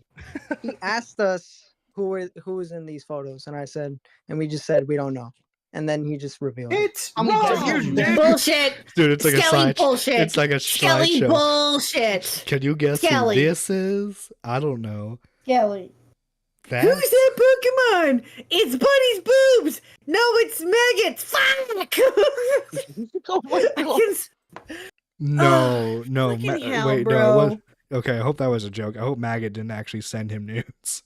He asked us who was in these photos, and I said, and we just said we don't know. And then he just revealed. It's I'm wrong. Bullshit. Dude, it's like a Skelly slide. bullshit. It's like a Skelly slideshow. bullshit. Can you guess Skelly. who this is? I don't know. Skelly. That Who's that Pokemon? It's Buddy's boobs. No, it's maggots. Fuck. Oh my I God. can s- no, fucking hell, wait, no. bro. It was, okay, I hope that was a joke. I hope Maggot didn't actually send him nudes.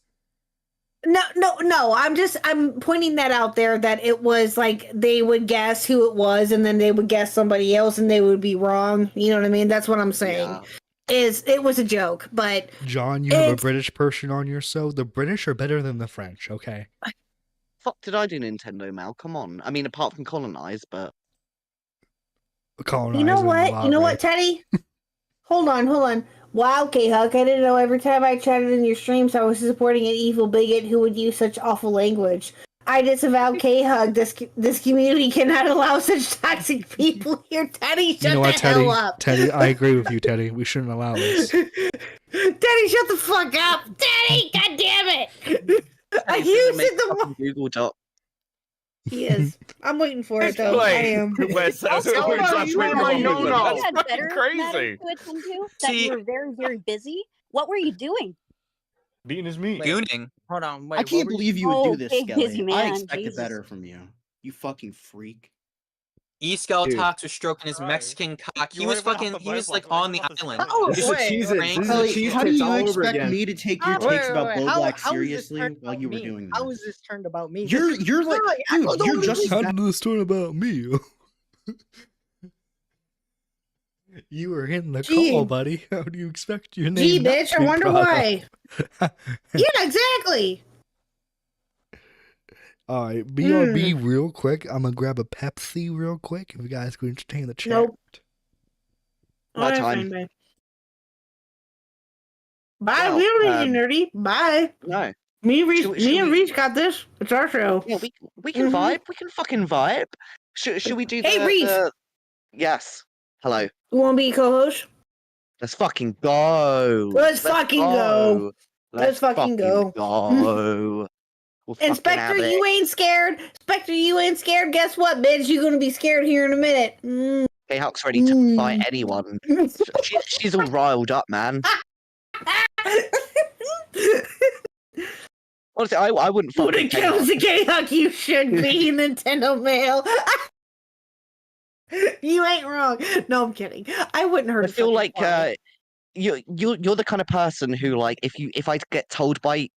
No. I'm pointing that out there that it was like they would guess who it was, and then they would guess somebody else, and they would be wrong. You know what I mean? That's what I'm saying. Yeah. It was a joke, but John, you have a It's- British person on your show. The British are better than the French, okay? Fuck did I do, Nintendo Mel? Come on. I mean, apart from colonize, but you know Colonizing a what? lot You know of what, rape. Teddy? Hold on. Wow, K-Huck, I didn't know every time I chatted in your streams I was supporting an evil bigot who would use such awful language. I disavow K-Hug. This community cannot allow such toxic people here. Teddy, shut You know what, the Teddy? hell up. Teddy, I agree with you, Teddy. We shouldn't allow this. Teddy, shut the fuck up. Teddy, god damn it. I used it the Google Doc. He is. I'm waiting for it though. I am. We're Also, just you waiting had for it. That's had fucking better crazy. matters to attend to, that See- you were very, very busy. What were you doing? Beating his meat. Gooning. Hold on, wait. I can't believe you would Oh, do this, big busy Skelly. I man, expected Jesus. better from you. You fucking freak. Skeletox was stroking his Mexican cock. He was fucking. He was like on the island. Oh, This is wait, Cheez-Its. Frank- This Skelly, is cheese how do tits you all over expect again. me to take your Wait, takes wait, about wait. Bo How- Black how is this seriously turned while about you were me? doing How this? is this turned about me? You're like, dude, you're just How did this turn about me? You were in the Gee. call, buddy. How do you expect your name? Gee, not bitch, to I be wonder brought why. up? Yeah, exactly. All right, BRB real quick. I'm gonna grab a Pepsi real quick. If you guys could entertain the chat. Nope. My Alright, time. fine, bye. Bye. Well, We don't need you, nerdy. Bye. No. Me and Reese, Should we- me should and we- Reese got this. It's our show. Yeah, we can Mhm. vibe. We can fucking vibe. Should we do the? Hey, Reese. Yes. Hello. You want to be co-host? Let's fucking go. Let's fucking go. Let's fucking go. We'll fucking Inspector, have it. you ain't scared. Inspector, you ain't scared. Guess what, bitch? You're gonna be scared here in a minute. Hey, Huck's ready to fight anyone. She's all riled up, man. Honestly, I wouldn't fight When it comes to K-Huck, you should be Nintendo male. You ain't wrong. No, I'm kidding. I wouldn't hurt. I feel like you're the kind of person who, like, if I get told by,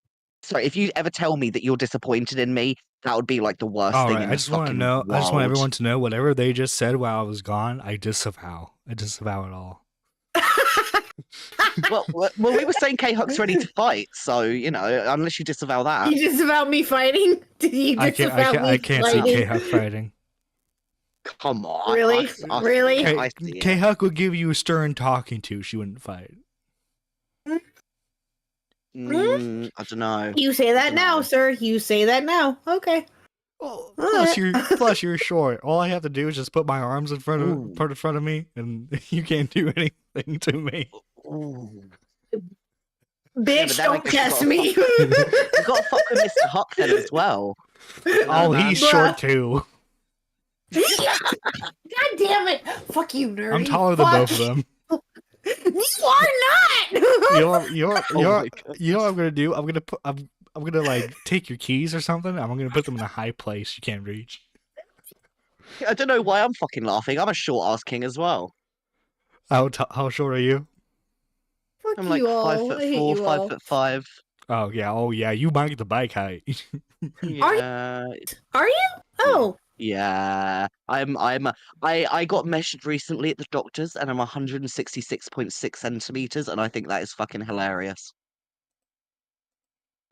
sorry, if you ever tell me that you're disappointed in me, that would be like the worst All thing right, in I the just want to fucking know. I just want world. everyone to know whatever they just said while I was gone. I disavow. I disavow it all. well, we were saying K-Huck's ready to fight, so you know, unless you disavow that. You disavow me fighting? Did you I disavow me I can't see fighting? K-Huck fighting. Come on, Really? Really? I see it. K-Huck would give you a stern talking to. She wouldn't fight. I don't know. You say that now, sir. You say that now. Okay. Plus, you're short. All I have to do is just put my arms in front of me, and you can't do anything to me. Bitch, don't test me. You got to fuck with Mr. Huck then as well. Oh, he's short too. God damn it! Fuck you, nerd. I'm taller than both of them. You are not. You know what I'm gonna do? I'm gonna like take your keys or something. I'm gonna put them in a high place you can't reach. I don't know why I'm fucking laughing. I'm a short ass king as well. How short are you? Fuck I'm like you all. 5'4", 5'5". Oh yeah, you might get the bike height. Yeah. Are you? Oh. Yeah. I got measured recently at the doctor's and I'm 166.6 centimeters, and I think that is fucking hilarious.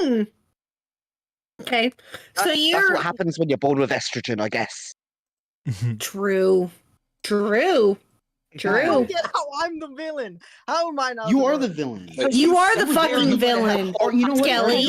Okay. So That's you're what happens when you're born with estrogen, I guess. True. True. How I'm the villain. How am I not? You are the villain. You are the fucking villain. Or you know what? Skelly.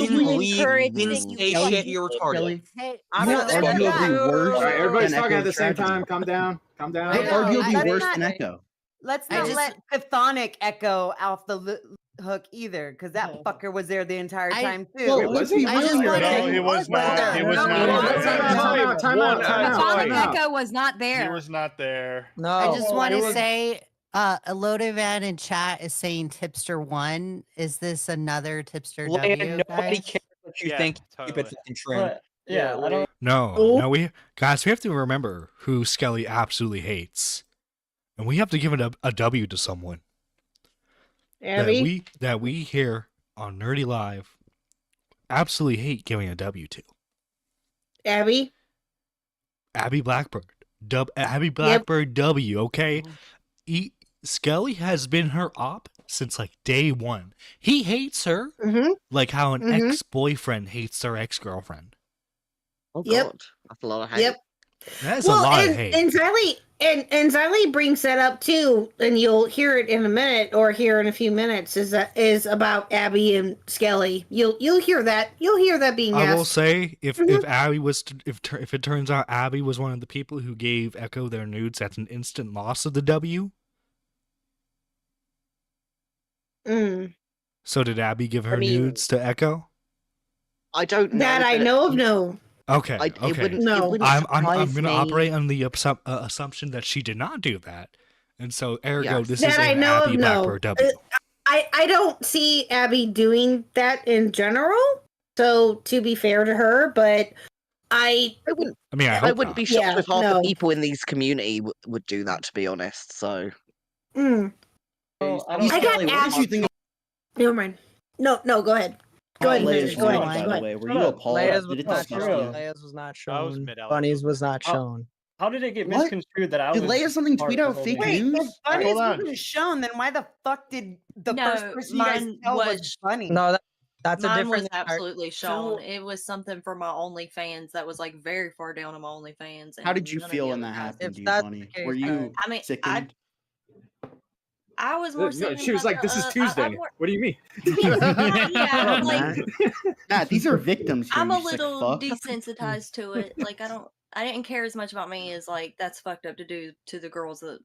Didn't say shit, you're retarded. Hey, You know, arguably worse. All right, everybody's than talking Echo at the same Tragedy. time. Calm down. Calm down. They're I know, arguably that's worse not- than Echo. Let's I not just- let Chthonic echo off the hook either, because that fucker was there the entire time too. Well, let's be I just real here. wanted- No, he was not. He was No, not. Time out. Chthonic Echo was not He there. was not there. No. I just want it to was- say, Elodovan in chat is saying Tipster 1. Is this another Tipster Leia, W? nobody guys? cares what you Yeah, think. totally. Stupid fucking trim. Yeah, I don't. No, we have to remember who Skelly absolutely hates, and we have to give it a W to someone Abby. that we here on Nerdy Live absolutely hate giving a W to. Abby. Abby Blackbird. Abby Blackbird W, okay? Skelly has been her op since like day one. He hates her like how an ex-boyfriend hates their ex-girlfriend. Oh Yep. god, that's a lot of hate. Yep. That's a lot of hate. And Xylee brings that up too, and you'll hear it in a minute or hear in a few minutes. Is about Abby and Skelly. You'll hear that. You'll hear that being asked. I will say, if Abby was if it turns out Abby was one of the people who gave Echo their nudes, that's an instant loss of the W. So did Abby give her nudes to Echo? I don't know. That I know of, no. Okay, It okay. wouldn't I'm surprise going to me. operate on the assumption that she did not do that, and so ergo Yes. this That is I an know Abby of, no. Blackbird W. I don't see Abby doing that in general. So to be fair to her, but I wouldn't. I mean, I I hope wouldn't not. be shocked Yeah, if half no. the people in these community would do that. To be honest, so. I got asked. Never mind. No, go ahead. Go ahead. Leia's Finish. Go ahead. by Go the ahead. way, were you appalled? Leia's Did it was not disgust shown. you? Leia's was not That was shown. mid-Alex. Bunny's was not shown. How did it get What? misconstrued that I Did was Leia something part tweet of out the whole fake thing? Wait, news? if Bunny's Hold on. wasn't shown, then why the fuck did the No, first person you guys mine tell was was- Bunny? No, that's a Mine different. was absolutely shown. It was something for my OnlyFans that was like very far down on my OnlyFans. How and did you none of feel the when other that guys happened did. to you, Bunny? Were you I mean, sickened? I was more. No, sickened she was by like, "This is the, Tuesday." I'm more- What do you mean? yeah, I'm like, Matt, these are victims here, I'm you a sick little fuck. desensitized to it. Like I didn't care as much about me as like that's fucked up to do to the girls that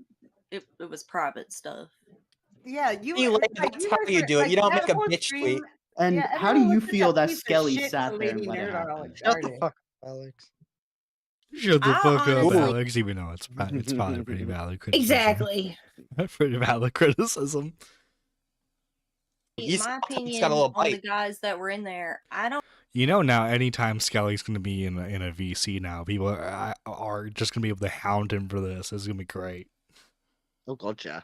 it was private stuff. Yeah, you. You like, like, that's you how guys you are- do it. like, You don't that make a whole bitch stream- tweet. And yeah, how do everyone you was such a feel that piece of Skelly shit sat to there and Lady let it Nerd on happen? Shut the Friday. fuck up, Alex. Shut the I fuck up, honestly- Alex. Even though it's probably pretty valid criticism. Exactly. Pretty valid criticism. He's My got a opinion little on the bite. guys that were in there, I don't. You know, now anytime Skelly's going to be in a VC now, people are just going to be able to hound him for this. It's going to be great. Oh god, yeah.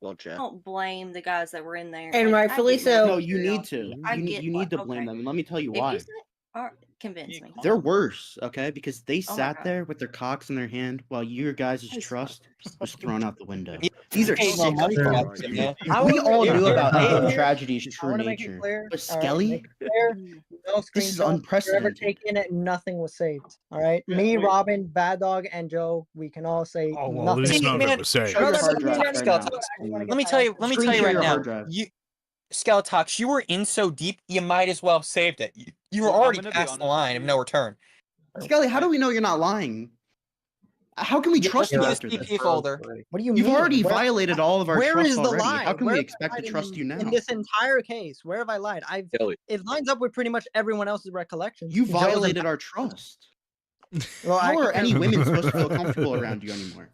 Gotcha. I don't blame the guys that were in there. And Like, I rightfully get so. No, you need to. I You, get you why- need to blame okay. them. And let me tell you If why. you say, convince me. They're worse, okay? Because they Oh my sat God. there with their cocks in their hand while your guys' Nice. trust was thrown out the window. These are Hey, sick well, money fucks. talks, man. We all knew about I Echo wanna- Tragedy's I true wanna make it nature. clear, But all right, Skelly, make it clear, no this is screenshots were ever unprecedented. taken. Nothing was saved. All right, Yeah, me, wait. Robin, Bad Dog, and Joe. We can all say Oh, well, nothing. at least was none saved. of it was saved. Show your Brother, hard let me drive get- right I now. actually wanna Let get me that tell you. out. Let me Screen tell you share right your now. hard drive. You, Skeletox, you were in so deep. You might as well have saved it. You were Well, I'm already gonna be past the honest line with of you. no return. Skelly, how do we know you're not lying? How can we trust you after this? USBP folder. What do you You've mean? already Where- violated all of our Where trust is the already. lie? How can Where we have I expect to lied trust in, you now? In this entire case, where have I lied? It lines up with pretty much everyone else's recollections. You Joe's a- violated our trust. Well, I How are could any care- women supposed to feel comfortable around you anymore?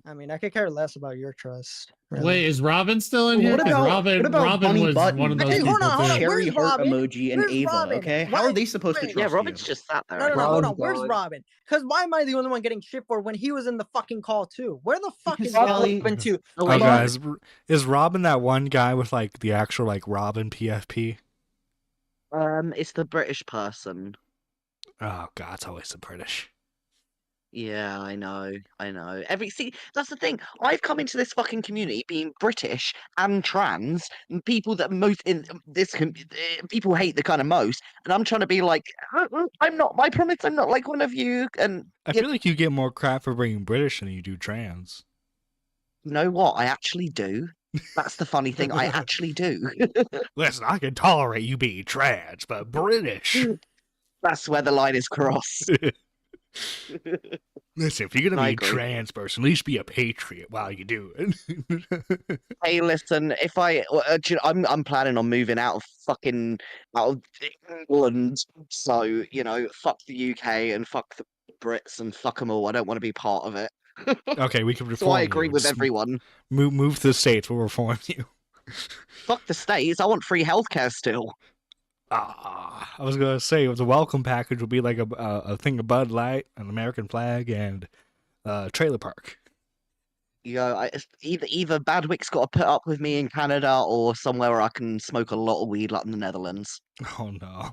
I mean, I could care less about your trust. really. Wait, is Robin still in Well, here? what 'Cause about Robin Bunny was Button? one of those Hey, people hold on, hold too. on. Cherry Where's heart Robin? emoji and Where's Ava. Robin? Okay, Why- how are they supposed to wait. trust Yeah, Robin's you? just sat there. No, right? hold on. Where's Robin? Because why am I the only one getting shit for when he was in the fucking call too? Where the fuck is Skelly- Robin? Too. Oh, guys, is Robin that one guy with like the actual like Robin PFP? It's the British person. Oh god, it's always the British. Yeah, I know. See, that's the thing. I've come into this fucking community being British and trans, and people that most in people hate the kind of most, and I'm trying to be like, I'm not. I promise, I'm not like one of you. And I feel like you get more crap for being British than you do trans. you know what? I actually do. That's the funny thing. I actually do. Listen, I can tolerate you being trans, but British. That's where the line is crossed. Listen, if you're gonna I be a agree. trans person, at least be a patriot while you do it. Hey, listen. If I'm planning on moving out of England, so fuck the UK and fuck the Brits and fuck them all. I don't want to be part of it. Okay, we can So reform I agree you. with Just everyone. Move to the States, we'll reform you. Fuck the States. I want free healthcare still. I was gonna say the welcome package would be like a thing of Bud Light, an American flag, and trailer park. Either Badwick's got to put up with me in Canada or somewhere where I can smoke a lot of weed, like in the Netherlands. Oh no.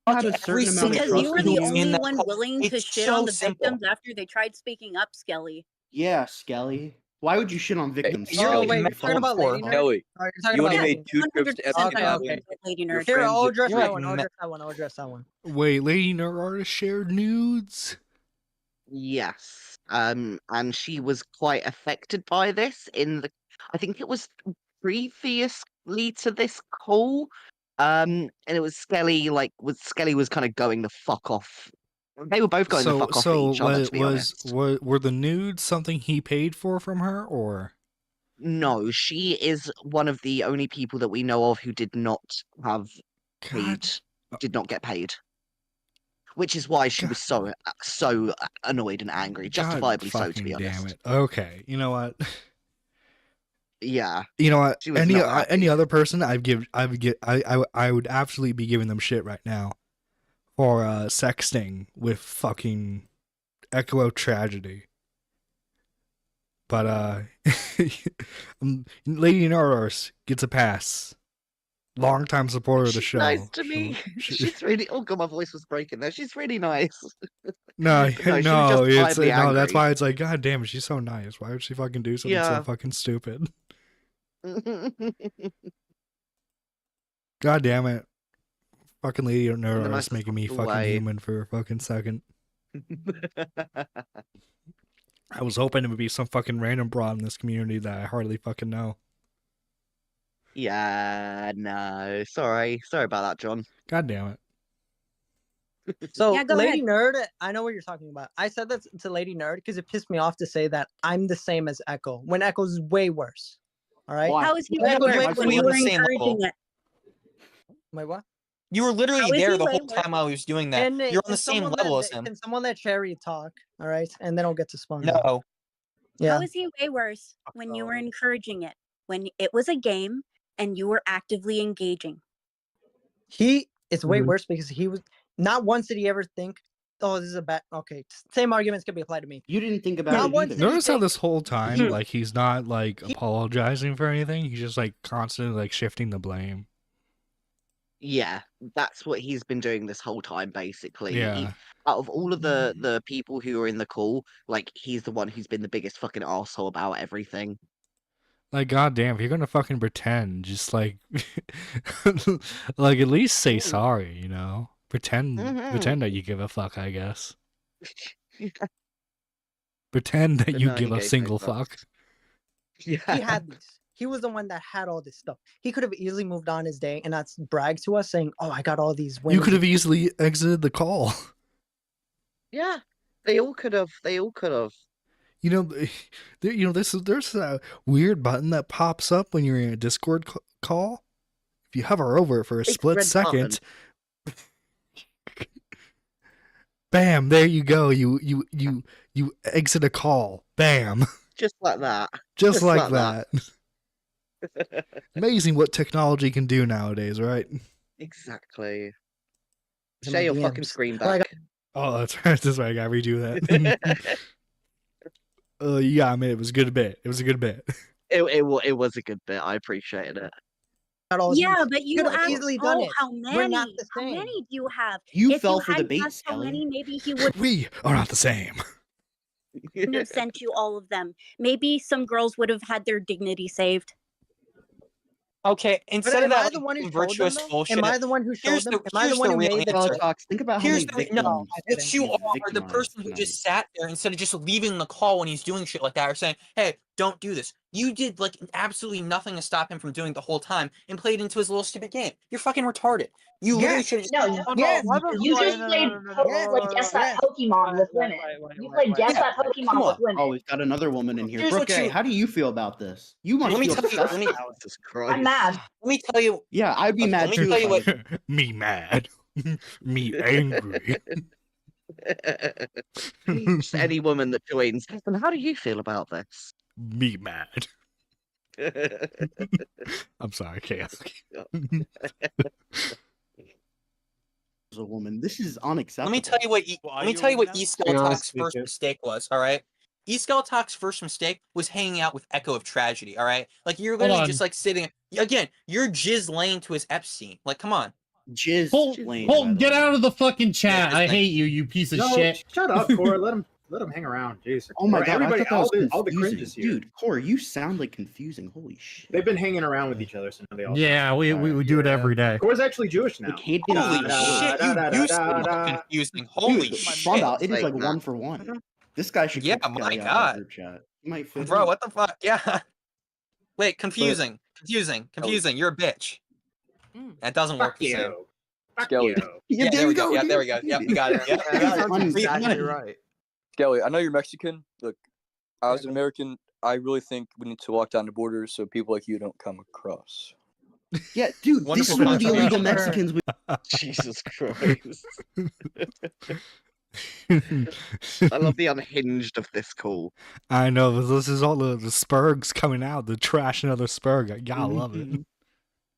Had a certain amount of Because trust you were in the you. only one willing to It's shit so on the simple. victims after they tried speaking up, Skelly. Yeah, Skelly. Why would you shit on victims? You're Oh, like wait, you're mental talking about Lady poor. Nerd? Kelly, Oh, you're talking you about only Lady made 2 trips to 100% Okay, about okay. Lady Your Nerd. Here, friends I'll that- address You're that like one. I'll me- address that one. I'll address that one. Wait, Lady Nerd Artist shared nudes? Yes. And she was quite affected by this I think it was previously to this call. And it was Skelly, Skelly was kind of going the fuck off. They were both going the fuck off at each other, to be honest. Were the nudes something he paid for from her, or? No, she is one of the only people that we know of who did not did not get paid. Which is why she was so annoyed and angry, justifiably so, to be honest. Damn it. Okay, you know what? Yeah. You know what? She was not happy. Any other person, I would absolutely be giving them shit right now for sexting with fucking Echo of Tragedy. But Lady Nerdiest gets a pass. Longtime supporter of the show. Nice to me. She's really. Oh god, my voice was breaking there. She's really nice. No, she was no, just it's angry. that's why it's like, god damn it, she's so nice. Why would she fucking do something so fucking stupid? God damn it. Fucking Lady Nerdiest making me fucking human for a fucking second. I was hoping it would be some fucking random broad in this community that I hardly fucking know. Yeah, no. Sorry about that, John. God damn it. So, Yeah, go Lady ahead. Nerd, I know what you're talking about. I said that to Lady Nerd because it pissed me off to say that I'm the same as Echo when Echo's way worse. All right. How is he When way Echo's worse when you were the same encouraging level. it? Wait, what? You were literally How is there he the way whole worse? time while he was doing that. And You're on can the same someone level let- as him. Can someone let Cherry talk? All right, and then I'll get to Sponge. No. Yeah. How is he way worse when you were encouraging it? When it was a game and you were actively engaging? He is way Mm-hmm. worse because he was not once did he ever think, "Oh, this is a bad." Okay, same arguments can be applied to me. You didn't think about Not it once either. did he Notice how think- this whole time, like, he's not like apologizing for anything. He's just like constantly like shifting the blame. Yeah, that's what he's been doing this whole time, basically. Yeah. Out of all of the people who are in the call, like, he's the one who's been the biggest fucking asshole about everything. Like, goddamn, if you're gonna fucking pretend, just like, like at least say sorry, you know? Pretend that you give a fuck, I guess. Pretend that But you no, he give a gave no single fucks. fuck. He had these. He was the one that had all this stuff. He could have easily moved on his day and not brag to us saying, "Oh, I got all these women." You could have easily exited the call. Yeah, they all could have. You know, there's a weird button that pops up when you're in a Discord call. If you hover over it for a It's split red second, bam, there you go. You exit a call. Bam. Just like that. Just like that. Amazing what technology can do nowadays, right? Exactly. In Share my your DMs. fucking screen Like, back. Oh, that's right. That's right. I gotta redo that. Yeah, I mean, it was a good bit. It was a good bit. It was a good bit. I appreciated it. got all these Yeah, women. but you could have asked, easily done oh, it. how We're not many? the How same. many do you have? You If fell you for the hadn't bait, asked so Skelly. many, maybe he would We are not the same. have sent you all of them. Maybe some girls would have had their dignity saved. Okay, But instead of am I that the one who like, showed them, virtuous though? bullshit. Am I the one who showed here's them? the, Am I the here's one the who real made the answer. Talks. Think about how Here's many the no. victims It's you you've are the victimized person who tonight. just sat there instead of just leaving the call when he's doing shit like that or saying, "Hey, don't do this." You did like absolutely nothing to stop him from doing it the whole time and played into his little stupid game. You're fucking retarded. You literally should have just You just played guess that Pokemon with women. You played guess that Come Pokemon with on. women. Oh, we've got another woman in here. Here's what Brooke, you- how do you feel about this? You must Let me feel tell you. disgusted. Jesus Christ. I'm mad. Let me tell you. Yeah, I'd be mad Let me too. tell you if I- what. Me mad. Me angry. Just any woman that joins. And how do you feel about this? Me mad. I'm sorry, chaos. As a woman, this is unacceptable. Let me tell you what. Let me tell you what Eskeltok's first speaker. mistake was. All right. Eskeltok's first mistake was hanging out with Echo of Tragedy. All right. Like you're literally just like sitting again. You're jizz laying to his Epstein. Like, come on. Jizz Holt, lane, by Holt, the get way. out of the fucking chat. Yeah, I it's hate you, you piece of No, shit. shut up, Cora. Let him hang around. Jeez. Oh my Or god, everybody, I thought that was all the confusing. cringes here. Dude, Corey, you sound like confusing. Holy shit. They've been hanging around with each other, so now they all. Yeah, we do it every day. Cora's actually Jewish now. Like, hate Holy da, shit! da, You da, used to da, be da. confusing. Holy Dude, shit! Fonda, it is like Like that. 1 for 1. This guy should Yeah, kick my Skelly out of God. that group chat. He might fit Bro, in. what the fuck? Yeah. Wait, confusing. You're a bitch. That doesn't work Fuck the same. you. Fuck Skelly. you. Yeah, there we go. Yeah, there we go. Yep, we got it. Yep. That's exactly right. Skelly, I know you're Mexican. Look, as an American, I really think we need to lock down the borders so people like you don't come across. Yeah, dude, this is one of the illegal Mexicans. Jesus Christ. I love the unhinged of this call. I know, this is all the Spurgs coming out, the trash and other Spurg. I gotta love it.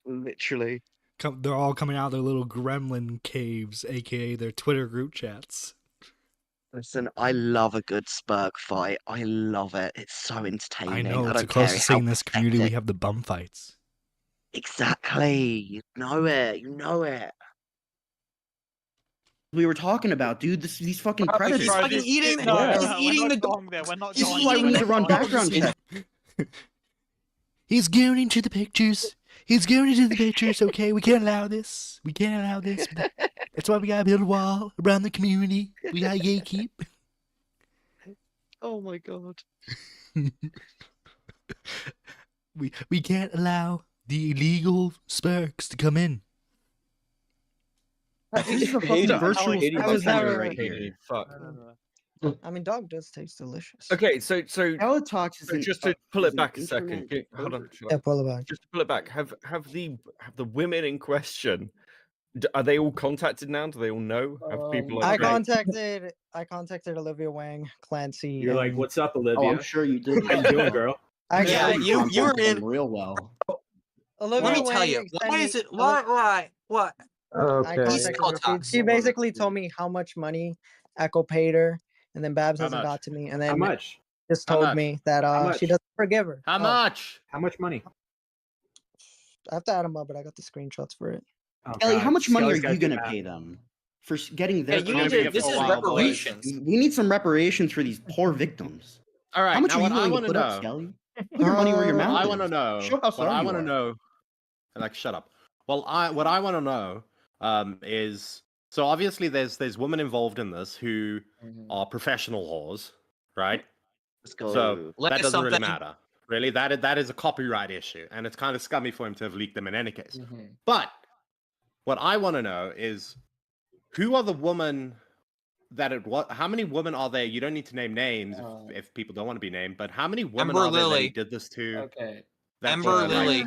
Literally. They're all coming out of their little gremlin caves, aka their Twitter group chats. Listen, I love a good Spurg fight. I love it. It's so entertaining. I know, it's the don't care closest thing how in this community. We pathetic- have the bum fights. Exactly. You know it. You know it. We were talking about, dude. These fucking Bro, predators. he's fucking eating. He's eating the dog. We're not This going is why we there. need to run background check. He's going into the pictures. He's going into the pictures, okay? We can't allow this. We can't allow this. That's why we gotta build a wall around the community. We gotta gatekeep. Oh my god. We can't allow the illegal Sparks to come in. This is a fucking virtual I was never right here. Fuck. I mean, dog does taste delicious. Okay, so Palatox is just to pull it back a second. Hold on. Yeah, pull it back. Just to pull it back. Have the women in question? Are they all contacted now? Do they all know? Have people? I like, contacted Olivia Wang, Clancy. You're like, and- "What's up, Olivia?" Oh, I'm sure you did. How you doing, girl? Actually, Yeah, you were in. real well. Olivia Let me tell Wang you. sent Why me- is it? What? I contacted her. She basically told me how much money Echo paid her, and then Babs How hasn't much? got to me, and then How much? just How told much? me that How much? she doesn't forgive her. How much? How much money? I have to add them up, but I got the screenshots for it. Oh, Ellie, God. how much money are Skelly's gotta you do gonna math. pay them for getting their? Yeah, you need to. This is reparations. We need some reparations for these poor victims. All right. How much now are what you I willing want to to put up, know. Skelly? Put your money where your What mouth I is. want to know. Show how What sorry I you want to are. know. Like, shut up. Well, what I want to know is so obviously there's women involved in this who are professional whores, right? Let's go. So Let that me doesn't really something. matter. Really, that is a copyright issue, and it's kind of scummy for him to have leaked them in any case. But what I want to know is who are the women how many women are there? You don't need to name names if people don't want to be named, but how many women Ember are there that Lily. he did this to? Okay. that Ember are, like, Lily.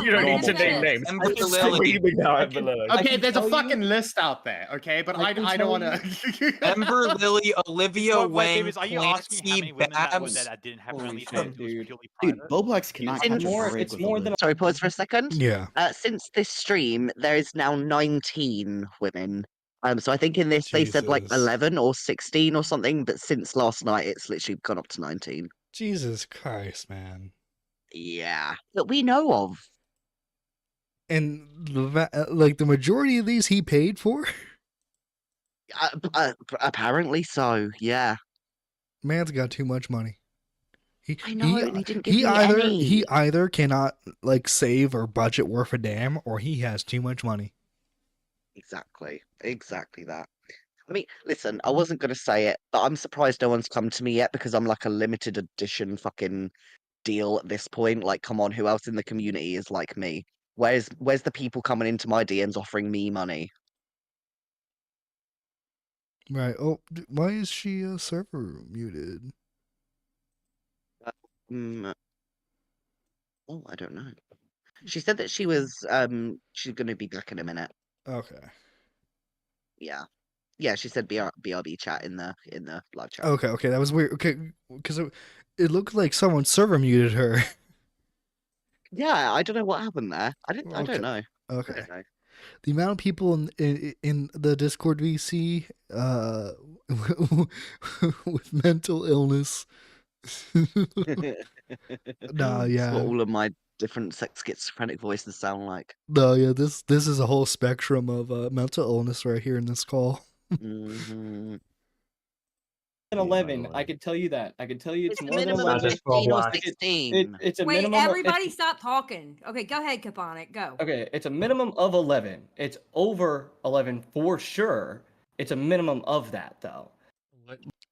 You don't need to name names. Ember I'm just Lily. screaming now, Ember Lily. Okay, there's a fucking list out there, okay? But I don't want to. Ember Lily, Olivia Wait, Wang, Davis, are you asking how many Clancy, women that were Babs. there that didn't have Holy friendly shit, sex? It was dude. purely Dude, private? Boblax cannot catch a break with Olivia. Sorry, pause for a second. Yeah. Since this stream, there is now 19 women. So I think in this they said like Jesus. 11 or 16 or something, but since last night it's literally gone up to 19. Jesus Christ, man. Yeah, that we know of. And like the majority of these he paid for? Apparently so. Yeah. Man's got too much money. I know, and he didn't give me any. He either cannot like save or budget worth a damn, or he has too much money. Exactly that. I mean, listen, I wasn't gonna say it, but I'm surprised no one's come to me yet because I'm like a limited edition fucking deal at this point. Like, come on, who else in the community is like me? Where's the people coming into my DMs offering me money? Right. Oh, why is she server muted? Oh, I don't know. She said that she was she's gonna be back in a minute. Okay. Yeah. Yeah, she said BRB chat in the live chat. Okay, that was weird. Okay, because it looked like someone server muted her. Yeah, I don't know what happened there. I don't know. Okay. I don't know. The amount of people in the Discord VC with mental illness. Nah, yeah. That's what all of my different schizophrenic voices sound like. No, yeah, this is a whole spectrum of mental illness right here in this call. Mm-hmm. 11. I could tell you that. I could tell you it's, It's a more than minimum of 11. 15 or 16. It's a Wait, minimum. everybody stop talking. Okay, go ahead, Caponic. Go. Okay, it's a minimum of 11. It's over 11 for sure. It's a minimum of that though.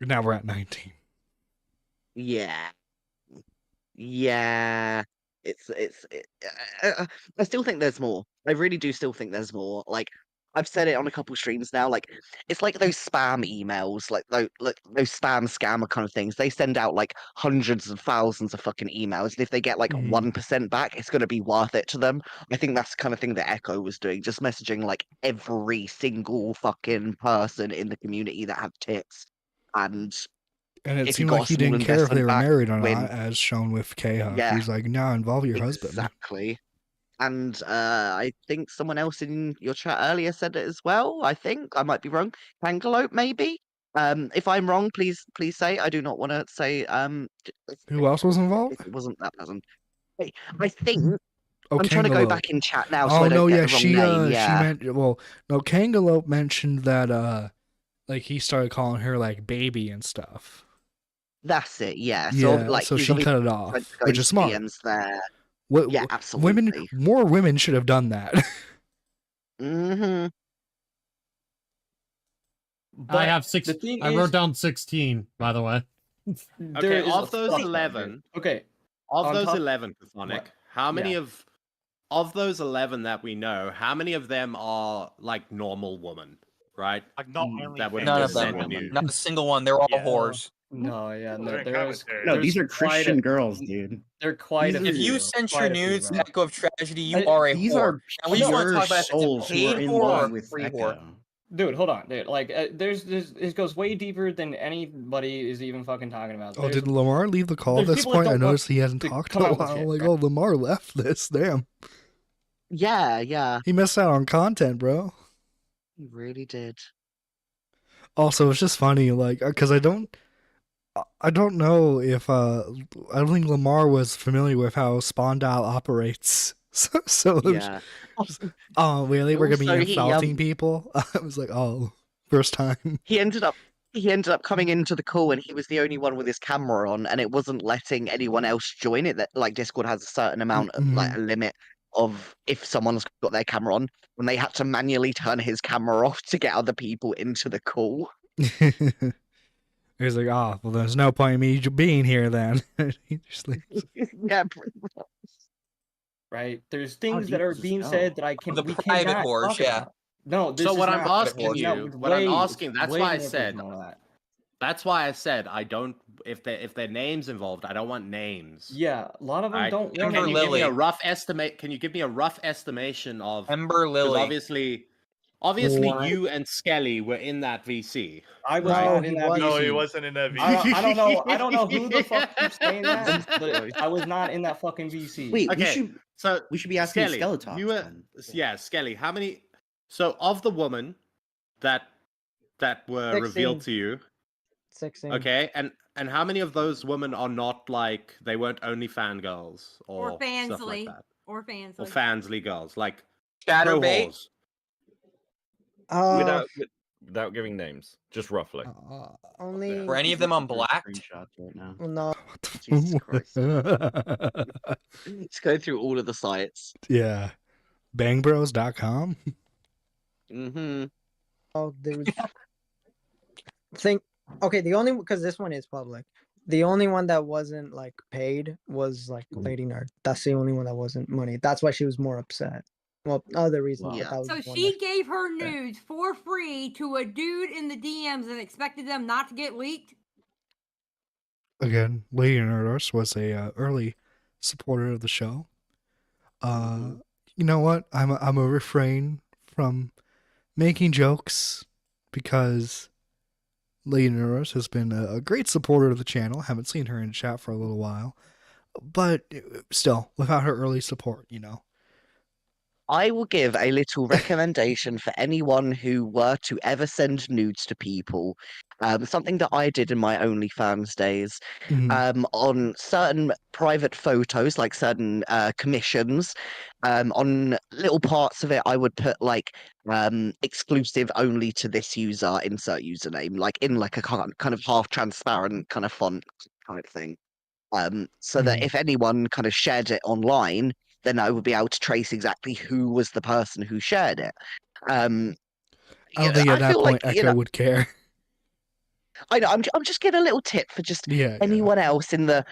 Now we're at 19. Yeah. Yeah. I still think there's more. I really do still think there's more. Like I've said it on a couple streams now. Like it's like those spam emails, like those spam scammer kind of things. They send out like hundreds of thousands of fucking emails, and if they get like 1% back, it's gonna be worth it to them. I think that's the kind of thing that Echo was doing, just messaging like every single fucking person in the community that have tits, and And it if you seemed got like a he small didn't care if they investment were back, married or win. not, as shown with K-Huck. Yeah. He's like, "No, involve your husband." Exactly. And I think someone else in your chat earlier said it as well. I think I might be wrong. Kangaloope, maybe. If I'm wrong, please say. I do not want to say. Who else was involved? If it wasn't that person. I think. Oh, I'm trying to go Kangaloope. back in chat now, so I Oh don't no, get yeah, the wrong she name. she Yeah, meant well, no, Kangaloope mentioned that like he started calling her like baby and stuff. that's it. Yeah. So Yeah, like so he's she obviously cut it trying off, to go which into is smart. DMs there. What, Yeah, women, absolutely. more women should have done that. Mm-hmm. I have six. the thing I is- wrote down 16, by the way. There Okay, is of a those fuck- 11, Okay. of on those top- 11, Pathonic, What? how many Yeah. of those 11 that we know, how many of them are like normal women, right? Like not only that would None have of them. sent women. nudes. Not a single one. They're all Yeah. whores. No, yeah, no, They're in there's commentary. No, there's these are quite Christian a- girls, dude. They're quite a These If few. you sent your quite a few, nudes to bro. Echo of Tragedy, you are a These whore. are And we just want to pure talk about if it's a souls who paid are in whore or love a with free whore. Echo. Dude, hold on, dude. Like, there's it goes way deeper than anybody is even fucking talking about. Oh, There's- did Lamar leave the call at there's this people that point? I don't want noticed he hasn't to talked come in a out with while. shit, Like, bro. oh, Lamar left this. Damn, Yeah. he missed out on content, bro. He really did. Also, it's just funny, like, because I don't know if I don't think Lamar was familiar with how Spawn Dial operates. So it was Yeah. just, oh, really? We're gonna be Also, he, insulting people? I was like, oh, first time. He ended up coming into the call and he was the only one with his camera on, and it wasn't letting anyone else join it. That like Discord has a certain amount of like a limit of if someone's got their camera on, and they had to manually turn his camera off to get other people into the call. He was like, oh, well, there's no point in me being here then. He just leaves. Yeah, pretty much. right? There's things deep that are does this being go? said that I can. The we private cannot whores, talk yeah. about. No, this So is what not I'm private asking whores. you, No, what I'm way- asking, that's way why I more said, than all that. that's why I said I don't. If their names involved, I don't want names. Yeah, a lot of them Right? don't Can want you to. give me a Lily. rough estimate? Can you give me a rough estimation of? Ember 'Cause Lily. obviously, What? you and Skelly were in that VC. I was Right. not he in that wasn't. No, he VC. wasn't in that I don't know. I don't know VC. who the fuck keeps saying that, but I was not in that fucking VC. Wait, Okay, so we should be asking Skelly, Skeleton. you were Skelly. How many? So of the women that were 16. revealed to you, 16. okay, and how many of those women are not like they weren't only fangirls or Or stuff like Fansly. that, Or Fansly. or fansly girls like Chatterbait? pro whores? Without giving names, just roughly. Only. Were any of them unblacked? Screenshots right now. No. Jesus Christ. Let's go through all of the sites. Yeah. Bangbros.com. Mm-hmm. Oh, dude. Think. Okay, the only because this one is public. The only one that wasn't like paid was like Lady Nerd. That's the only one that wasn't money. That's why she was more upset. Well, other reasons. but that was So one she that- gave her nudes for free to a dude in the DMs and expected them not to get leaked? Again, Lady Nerdiest was a early supporter of the show. You know what? I'm a refrain from making jokes because Lady Nerdiest has been a great supporter of the channel. Haven't seen her in chat for a little while, but still, without her early support, you know. I will give a little recommendation for anyone who were to ever send nudes to people. Something that I did in my OnlyFans days. On certain private photos, like certain commissions, on little parts of it, I would put like exclusive only to this user, insert username, like in like a kind of half transparent kind of font kind of thing. So that if anyone kind of shared it online, then I would be able to trace exactly who was the person who shared it. I don't think at that point Echo would care. I know. I'm just getting a little tip for just Yeah, anyone else in the,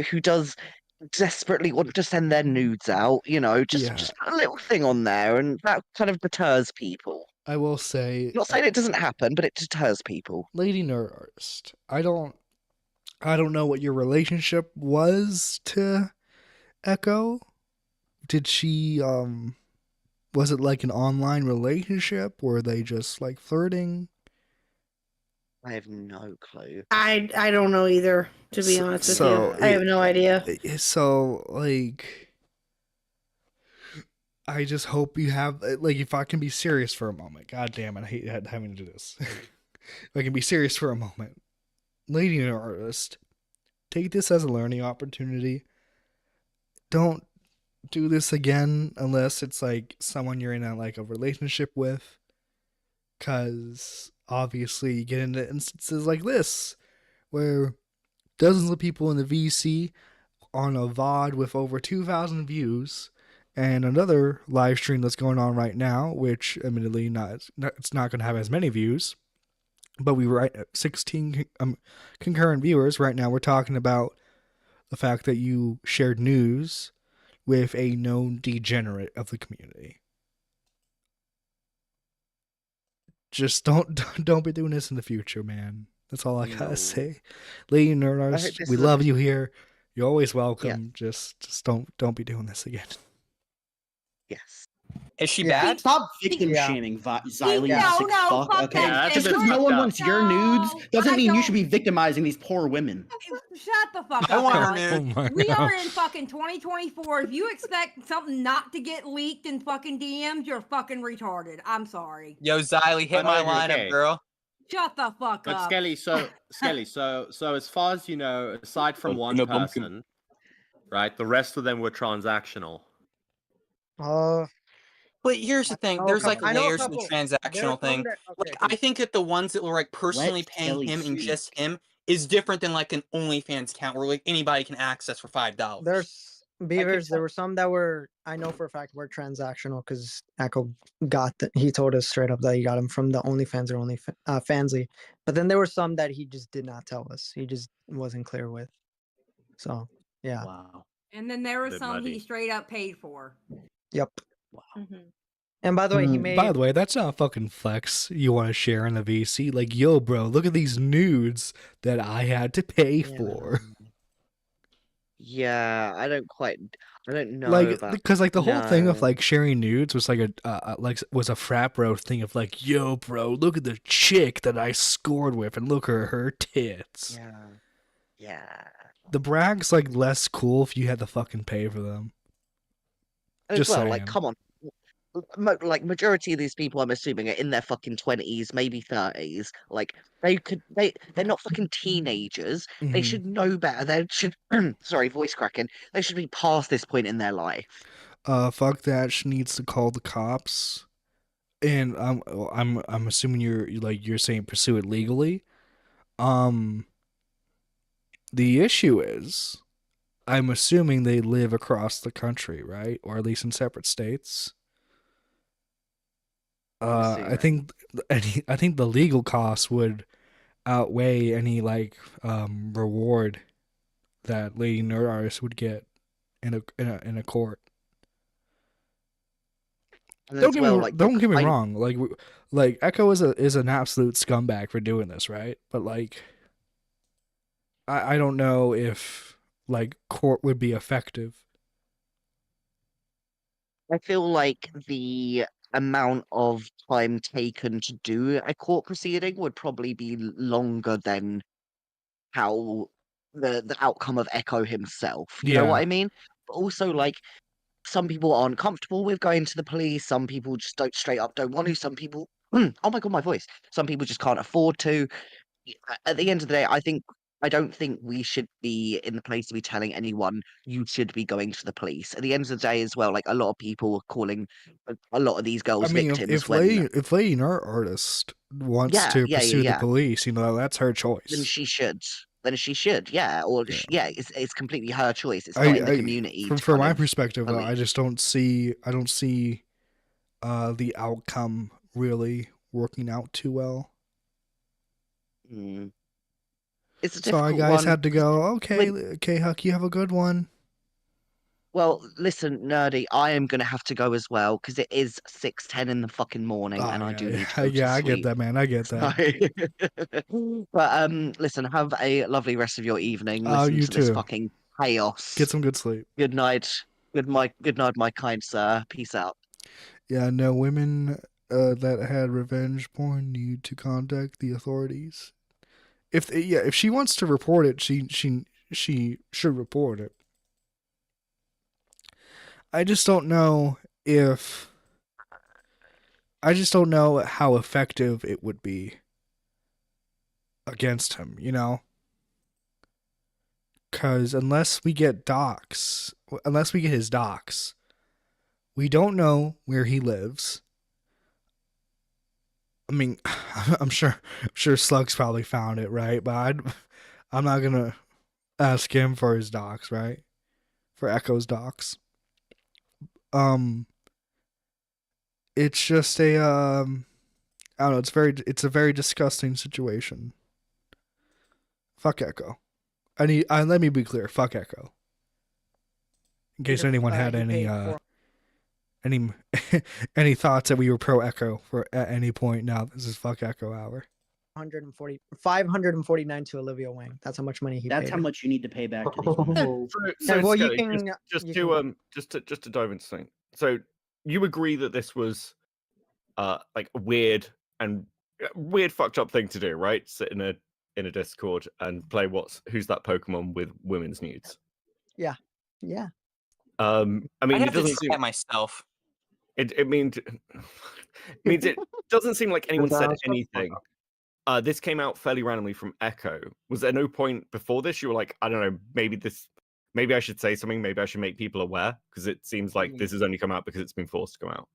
who does desperately want to send their nudes out. Just a little thing on there, and that kind of deters people. I will say, Not saying it doesn't happen, but it deters people. Lady Nerd Artist, I don't know what your relationship was to Echo. Did she was it like an online relationship? Were they just like flirting? I have no clue. I don't know either, to be honest with you. I have no idea. So like, I just hope you have like, if I can be serious for a moment. God damn it, I hate having to do this. If I can be serious for a moment, Lady Nerd Artist, take this as a learning opportunity. Don't do this again unless it's like someone you're in a relationship with, because obviously you get into instances like this where dozens of people in the VC on a VOD with over 2,000 views, and another live stream that's going on right now, which admittedly it's not going to have as many views, but we were at 16 concurrent viewers. Right now we're talking about the fact that you shared news with a known degenerate of the community. Just don't be doing this in the future, man. That's all I gotta say. Lady Nerd Artist, we love you here. You're always welcome. Just don't be doing this again. Yes. Is she bad? Stop victim shaming, Xylee, you No, sick no, fuck. fuck Okay, that. just because no one wants your nudes doesn't mean you should be victimizing these poor women. Shut the fuck I up, want her Alex. nude. Oh my We are God. in fucking 2024. If you expect something not to get leaked in fucking DMs, you're fucking retarded. I'm sorry. Yo, Xylee, hit my lineup, Okay. girl. Shut the fuck But up. Skelly, so as far as you know, aside from one no pumpkin. person, right, the rest of them were transactional. But here's the thing: there's like I know a layers to the couple. transactional There's some thing. that- Like, I think that the ones that were like personally paying Skelly him and speak. just him is different than like an OnlyFans account where like anybody can access for $5. There's Beavers. There were some that were, I know for a fact, were transactional because Echo he told us straight up that he got them from the OnlyFans or Fansly. But then there were some that he just did not tell us. He just wasn't clear with. So yeah. Wow. And then there were Bit some muddy. he straight up paid for. Yep. Mm-hmm. And by the way, he made. By the way, that's not a fucking flex you want to share in the VC. Like, yo, bro, look at these nudes that I had to pay for. Yeah, I don't know Like, about. because like the whole thing of No. like sharing nudes was like was a frat bro thing of like, yo, bro, look at the chick that I scored with, and look at her tits. Yeah. The brag's like less cool if you had to fucking pay for them. As Just well, saying. like, come on. Like, majority of these people, I'm assuming, are in their fucking 20s, maybe 30s. Like, they're not fucking teenagers. They Mhm. should know better. They should, sorry, voice cracking. They should be past this point in their life. Fuck that. She needs to call the cops. And I'm assuming you're saying pursue it legally. The issue is, I'm assuming they live across the country, right? Or at least in separate states. I think the legal costs would outweigh any reward that Lady Nerd Artist would get in a court. And Don't as get well, me like, don't get me I- wrong. Like Echo is an absolute scumbag for doing this, right? But like, I don't know if like court would be effective. I feel like the amount of time taken to do a court proceeding would probably be longer than how the outcome of Echo himself. You know what Yeah. I mean? But also, like, some people aren't comfortable with going to the police. Some people just straight up don't want to. Some people, oh my god, my voice. Some people just can't afford to. At the end of the day, I don't think we should be in the place to be telling anyone you should be going to the police. At the end of the day, as well, like, a lot of people are calling a lot of these girls I mean, victims. if when Lady Nerd Artist wants to pursue the police, that's her choice. then she should. Then she should, yeah. Or it's completely her choice. It's not in the community. From my perspective, I just don't see the outcome really working out too well. It's a Sorry, difficult guys, one. had to go. Okay, K-Huck, you have a good one. Well, listen, Nerdy, I am going to have to go as well because it is 6:10 in the fucking morning, and I do need to go to I get sleep. that, man. I get that. But listen, have a lovely rest of your evening. Oh, Listen you to this too. fucking chaos. Get some good sleep. Good night. Good night, my kind sir. Peace out. Yeah, no, women that had revenge porn need to contact the authorities. If she wants to report it, she should report it. I just don't know how effective it would be against him, you know? Because unless we get his docs, we don't know where he lives. I mean, I'm sure Slug's probably found it, right? But I'm not gonna ask him for his docs, right? For Echo's docs. It's just I don't know, it's a very disgusting situation. Fuck Echo. Let me be clear, fuck Echo. In case anyone had any any thoughts that we were pro Echo for at any point. Now this is fuck Echo hour. 549 to Olivia Wang. That's how much money he That's paid how her. much you need to pay back to these women. So well, you Skelly, can just you to can- just to dive into something. So you agree that this was like a weird fucked up thing to do, right? Sit in a Discord and play who's that Pokemon with women's nudes. Yeah. Yeah. I mean, I'd it have to doesn't try seem it myself. it means it doesn't seem like anyone said anything. This came out fairly randomly from Echo. Was there no point before this you were like, I don't know, maybe I should say something, maybe I should make people aware? Because it seems like this has only come out because it's been forced to come out.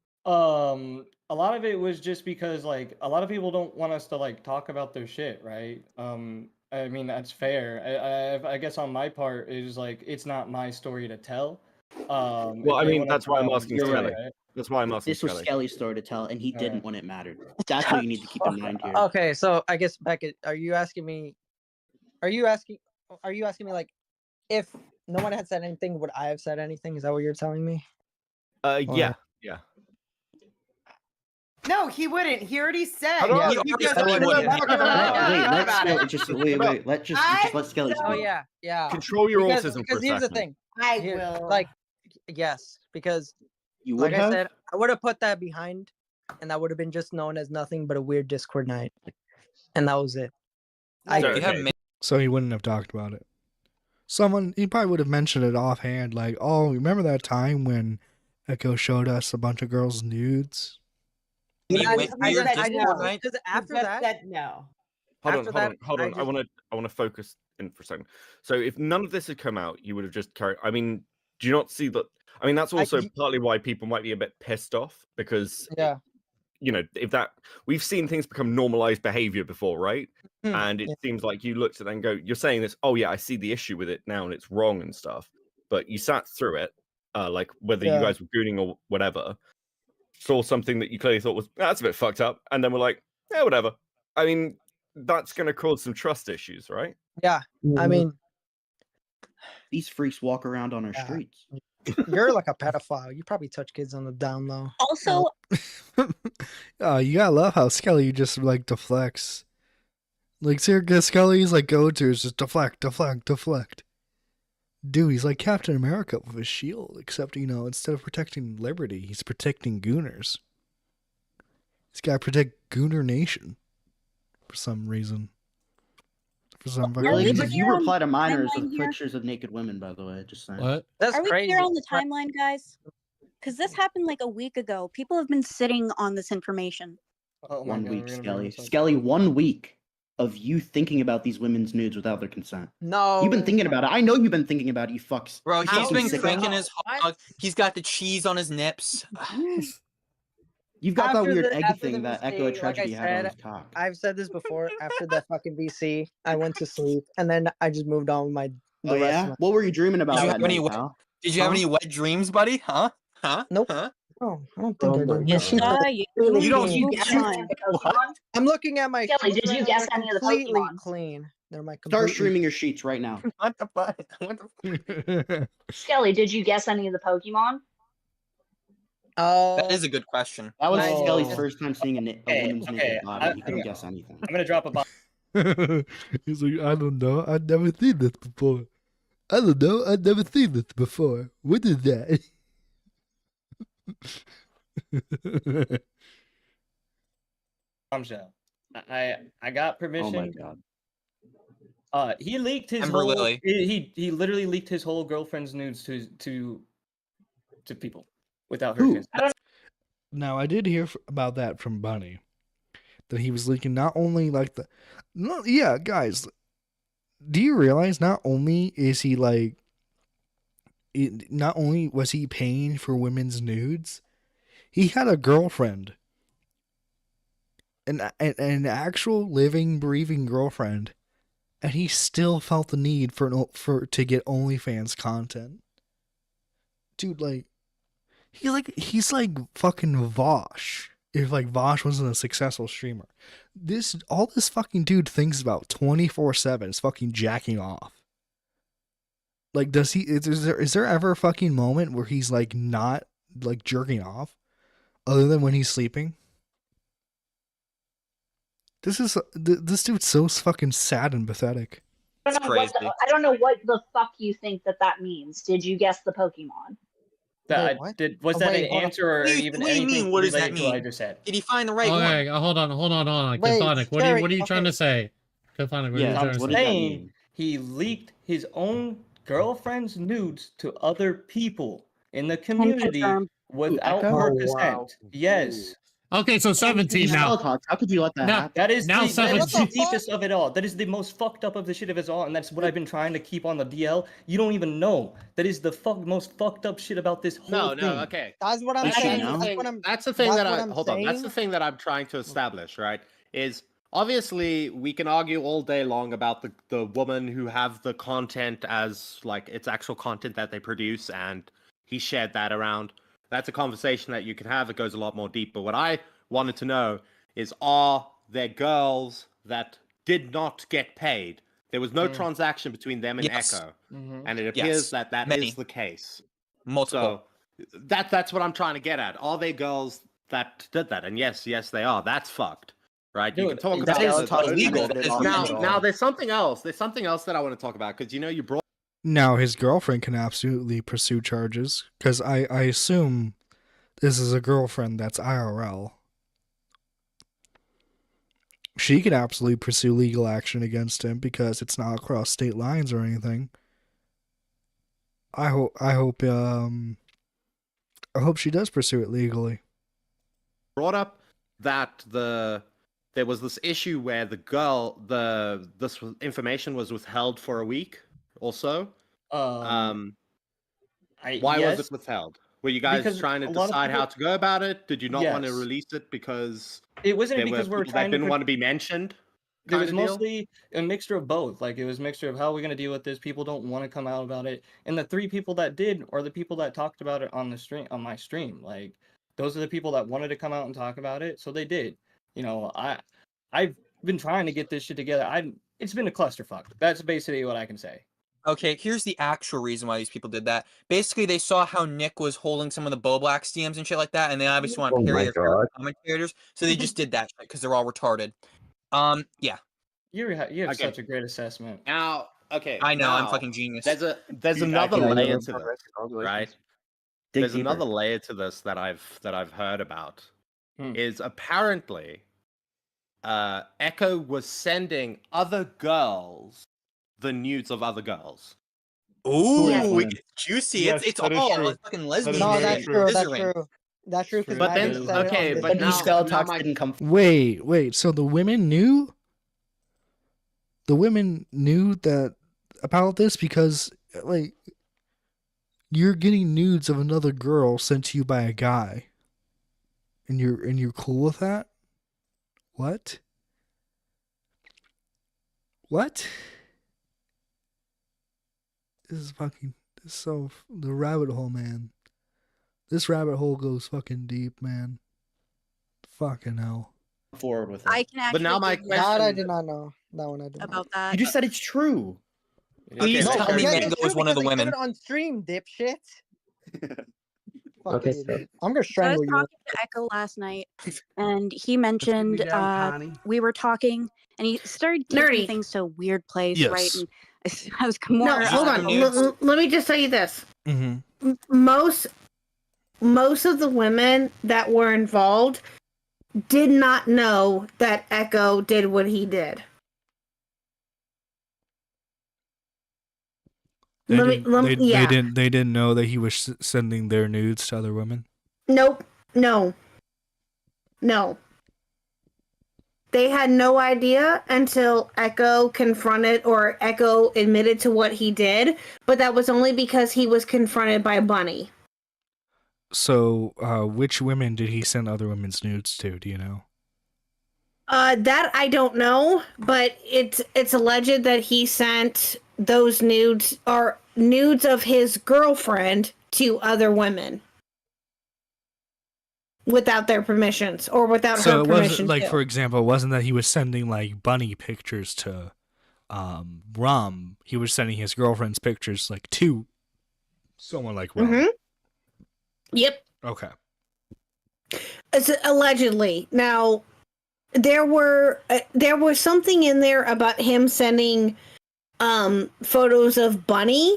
A lot of it was just because like a lot of people don't want us to like talk about their shit, right? I mean that's fair. I guess on my part it is like it's not my story to tell. Well, I mean that's why I'm asking Skelly. That's why I'm asking This was Skelly. Skelly's story to tell, and he didn't when it mattered. That's what you need to keep in mind here. Okay, so I guess Beckett, are you asking me like if no one had said anything, would I have said anything? Is that what you're telling me? Yeah. No, he wouldn't. He already said. Yeah, You he just already don't wouldn't. know about it. Let Skelly Oh speak. yeah. Control your because, autism because for a here's the second. thing. I Here- will. Like, yes, because You like would I have? said, I would have put that behind, and that would have been just known as nothing but a weird Discord night, and that was it. So he wouldn't have talked about it. He probably would have mentioned it offhand, like, oh, remember that time when Echo showed us a bunch of girls' nudes? Because after that, said no. Hold After on. that, I want to focus in for a second. So if none of this had come out, you would have just carried. I mean, do you not see that? I mean, that's also partly why people might be a bit pissed off because if that we've seen things become normalized behavior before, right? And it seems like you looked at it and go, you're saying this, oh yeah, I see the issue with it now and it's wrong and stuff. But you sat through it, like whether you guys were gooning or whatever, saw something that you clearly thought was that's a bit fucked up, and then we're like, yeah, whatever. I mean, that's gonna cause some trust issues, right? Yeah, I mean, these freaks walk around on our streets. you're like a pedophile. You probably touch kids on the down low. Also, You gotta love how Skelly just like deflects. Like Skelly's like go-to is just deflect. Dude, he's like Captain America with his shield, except instead of protecting liberty, he's protecting gooners. He's gotta protect Gooner Nation for some reason. For some fucking Really? reason. Because you reply to minors timeline with here? pictures of naked women, by the way. Just saying. What? That's Are we crazy. clear on the timeline, guys? Because this happened like a week ago. People have been sitting on this information. Oh my 1 God, week, we're gonna Skelly. bring this up. Skelly, 1 week of you thinking about these women's nudes without their consent. No. You've been thinking about it. I know you've been thinking about it, you fucks. Bro, he's Fucking been sicko. cranking his hog. He's got the cheese on his nips. You've got that After weird the- egg after thing the that VC, Echo like I Tragedy had on said, his cock. I've said this before. After that fucking VC, I went to sleep, and then I just moved on with my. Oh the rest yeah? of my- What were you dreaming about Did you that have any night, wet, pal? did you have Huh? any wet dreams, buddy? Huh? Nope. Huh? Oh, I don't think I did. Yes, My sheets are you completely You don't- clean. you- I'm looking at my Skelly, sheets did you right now, guess they're any of the completely Pokemon? clean. They're my Start completely. streaming your sheets right now. What the fuck? What the Skelly, did you guess any of the Pokemon? That is a good question. That was Oh. Skelly's first time seeing a woman's naked body. I'm He couldn't guess anything. gonna drop a bomb. He's like, I don't know. I've never seen this before. I don't know. I've never seen this before. What is that? Bombshell. I got permission. Oh my god. He leaked his Amber whole. Lily. He literally leaked his whole girlfriend's nudes to people without her Who? consent. Now, I did hear about that from Bunny. That he was leaking not only like the. No, yeah, guys. Do you realize not only is he like. Not only was he paying for women's nudes, he had a girlfriend. An actual living, breathing girlfriend. And he still felt the need to get OnlyFans content. Dude, like. He's like fucking Vosh. If like Vosh wasn't a successful streamer. All this fucking dude thinks about 24/7 is fucking jacking off. Like, is there ever a fucking moment where he's like not like jerking off? Other than when he's sleeping? This dude's so fucking sad and pathetic. I don't know what the fuck you think that means. Did you guess the Pokemon? Was that an answer or even What do you anything mean? What does related that to what I mean? just said? Did he find the right one? Okay, hold on. Wait, Cathonic, what are you trying to say? Cathonic, what are you trying to what say? does that Saying mean? he leaked his own girlfriend's nudes to other people in the community without Echo? her Oh, consent. wow. Yes. Okay, so 17 now. How could you let that happen? That is Now the 17. deepest of it all. That is the most fucked up of the shit of it all, and that's what I've been trying to keep on the DL. You don't even know. That is the most fucked up shit about this whole thing. Okay. That's what I'm That's saying. the That's thing- what I'm. That's the thing that's that what I I'm hold on. That's the saying. thing that I'm trying to establish, right? Is obviously we can argue all day long about the woman who have the content as like it's actual content that they produce, and he shared that around. That's a conversation that you can have. It goes a lot more deep. But what I wanted to know is, are there girls that did not get paid? There was no transaction between them and Yes. Echo, Mhm. and it Yes. appears that is Many. the case. Multiple. So that's what I'm trying to get at. Are there girls that did that? And yes, they are. That's fucked, right? You can Dude, talk that about is illegal. That is now. illegal. Now there's something else. There's something else that I want to talk about because you brought. Now his girlfriend can absolutely pursue charges because I assume this is a girlfriend that's IRL. She could absolutely pursue legal action against him because it's not across state lines or anything. I hope she does pursue it legally. Brought up that there was this issue where this information was withheld for a week or so. Why was it withheld? Were you guys Because trying to a lot of decide how people- to go about it? Did you not want to Yes. release it because It wasn't there because were we were people trying that to didn't want to be mentioned? There was kinda deal? mostly a mixture of both. Like, it was a mixture of how are we going to deal with this? People don't want to come out about it. And the 3 people that did are the people that talked about it on my stream. Like, those are the people that wanted to come out and talk about it. So they did. I've been trying to get this shit together. It's been a clusterfuck. That's basically what I can say. Okay, here's the actual reason why these people did that. Basically, they saw how Nick was holding some of the Bo Blacks DMs and shit like that, and they obviously want to Oh parry my their favorite God. commentators, so they just did that because they're all retarded. Yeah. You have Okay. such a great assessment. Now, okay. I know, I'm now, fucking genius. There's another layer to this, right? Dig There's deeper. another layer to this that I've heard about. Is apparently Echo was sending other girls the nudes of other girls. Ooh, Yes. it gets juicy. Yes, it's that is all true. fucking That lesbian. is No, very that's true. true. That's Scissoring. true. That's true. Because But then, okay, but now my didn't come. Wait, so the women knew? The women knew that about this because, like, you're getting nudes of another girl sent to you by a guy, and you're cool with that? What? This is so the rabbit hole, man. This rabbit hole goes fucking deep, man. Fucking hell. Forward with it. I can actually. But now my give you- question. That I did not know. That one I did not. about that. You just said it's true. Please No, tell me yeah, Mango it's was true one of the because I said women. it on stream, dipshit. Okay, Fucking so idiot. I'm gonna So I was strangle you. talking to Echo last night, and he mentioned we were talking, and he started taking Nerdy. things to a weird place, right? Yes. And I was more. No, hold on. Let me just tell you this. Mm-hmm. Most of the women that were involved did not know that Echo did what he did. They Yeah. didn't know that he was sending their nudes to other women. Nope. No. They had no idea until Echo confronted or Echo admitted to what he did, but that was only because he was confronted by Bunny. So, which women did he send other women's nudes to? Do you know? That I don't know, but it's alleged that he sent those nudes or nudes of his girlfriend to other women without their permissions or without So her it permission. wasn't like, too. for example, it wasn't that he was sending like bunny pictures to Rum. He was sending his girlfriend's pictures like to someone like Rum. Mm-hmm. Yep. Okay. It's allegedly. Now, there was something in there about him sending photos of Bunny,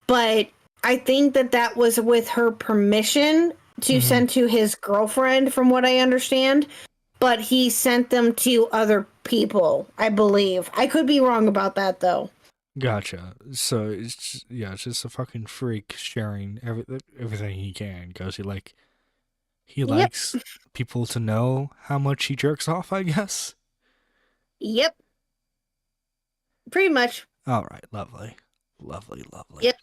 but I think that was with her permission to send to his girlfriend, from what I understand. But he sent them to other people, I believe. I could be wrong about that, though. Gotcha. So it's just a fucking freak sharing everything he can because he likes people to know how much he jerks off, I guess. Yep. Pretty much. All right, lovely. Yep.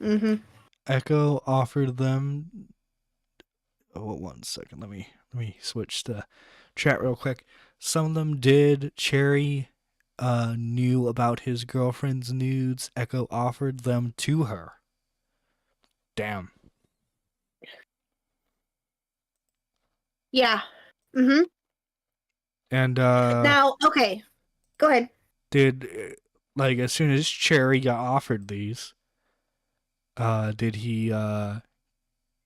Mm-hmm. Echo offered them. Oh, 1 second. Let me switch the chat real quick. Some of them did. Cherry knew about his girlfriend's nudes. Echo offered them to her. Damn. Yeah. Mm-hmm. And Now, okay. Go ahead. did like as soon as Cherry got offered these, did he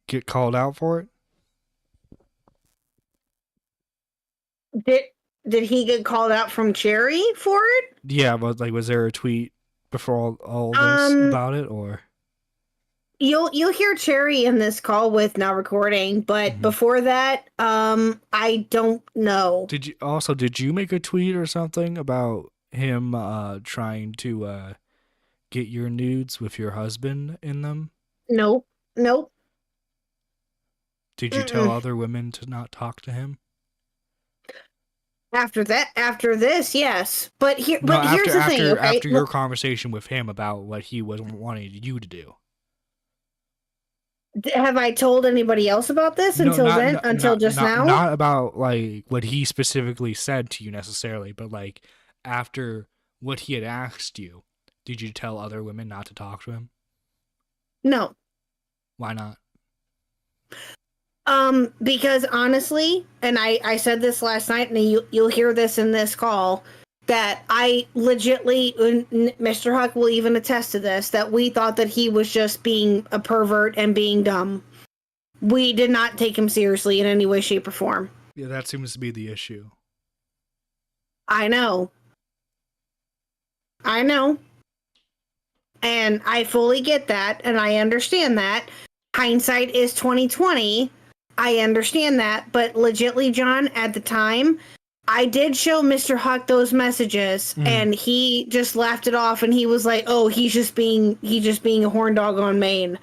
get called out for it? Did he get called out from Cherry for it? Yeah, but was there a tweet before all this about it, or? You'll hear Cherry in this call with now recording, but before that, I don't know. Did you make a tweet or something about him trying to get your nudes with your husband in them? Nope. Did you tell other women to not talk to him? After this, yes. But here's the thing, okay? After your conversation with him about what he was wanting you to do. Have I told anybody else about this until just now? Not about like what he specifically said to you necessarily, but like after what he had asked you, did you tell other women not to talk to him? No. Why not? Because honestly, and I said this last night, and you'll hear this in this call, that I legitly, Mr. Huck will even attest to this, that we thought that he was just being a pervert and being dumb. We did not take him seriously in any way, shape, or form. Yeah, that seems to be the issue. I know. And I fully get that, and I understand that. Hindsight is 2020. I understand that, but legitly, John, at the time, I did show Mr. Huck those messages, and he just laughed it off, and he was like, "Oh, he's just being a horn dog on Maine."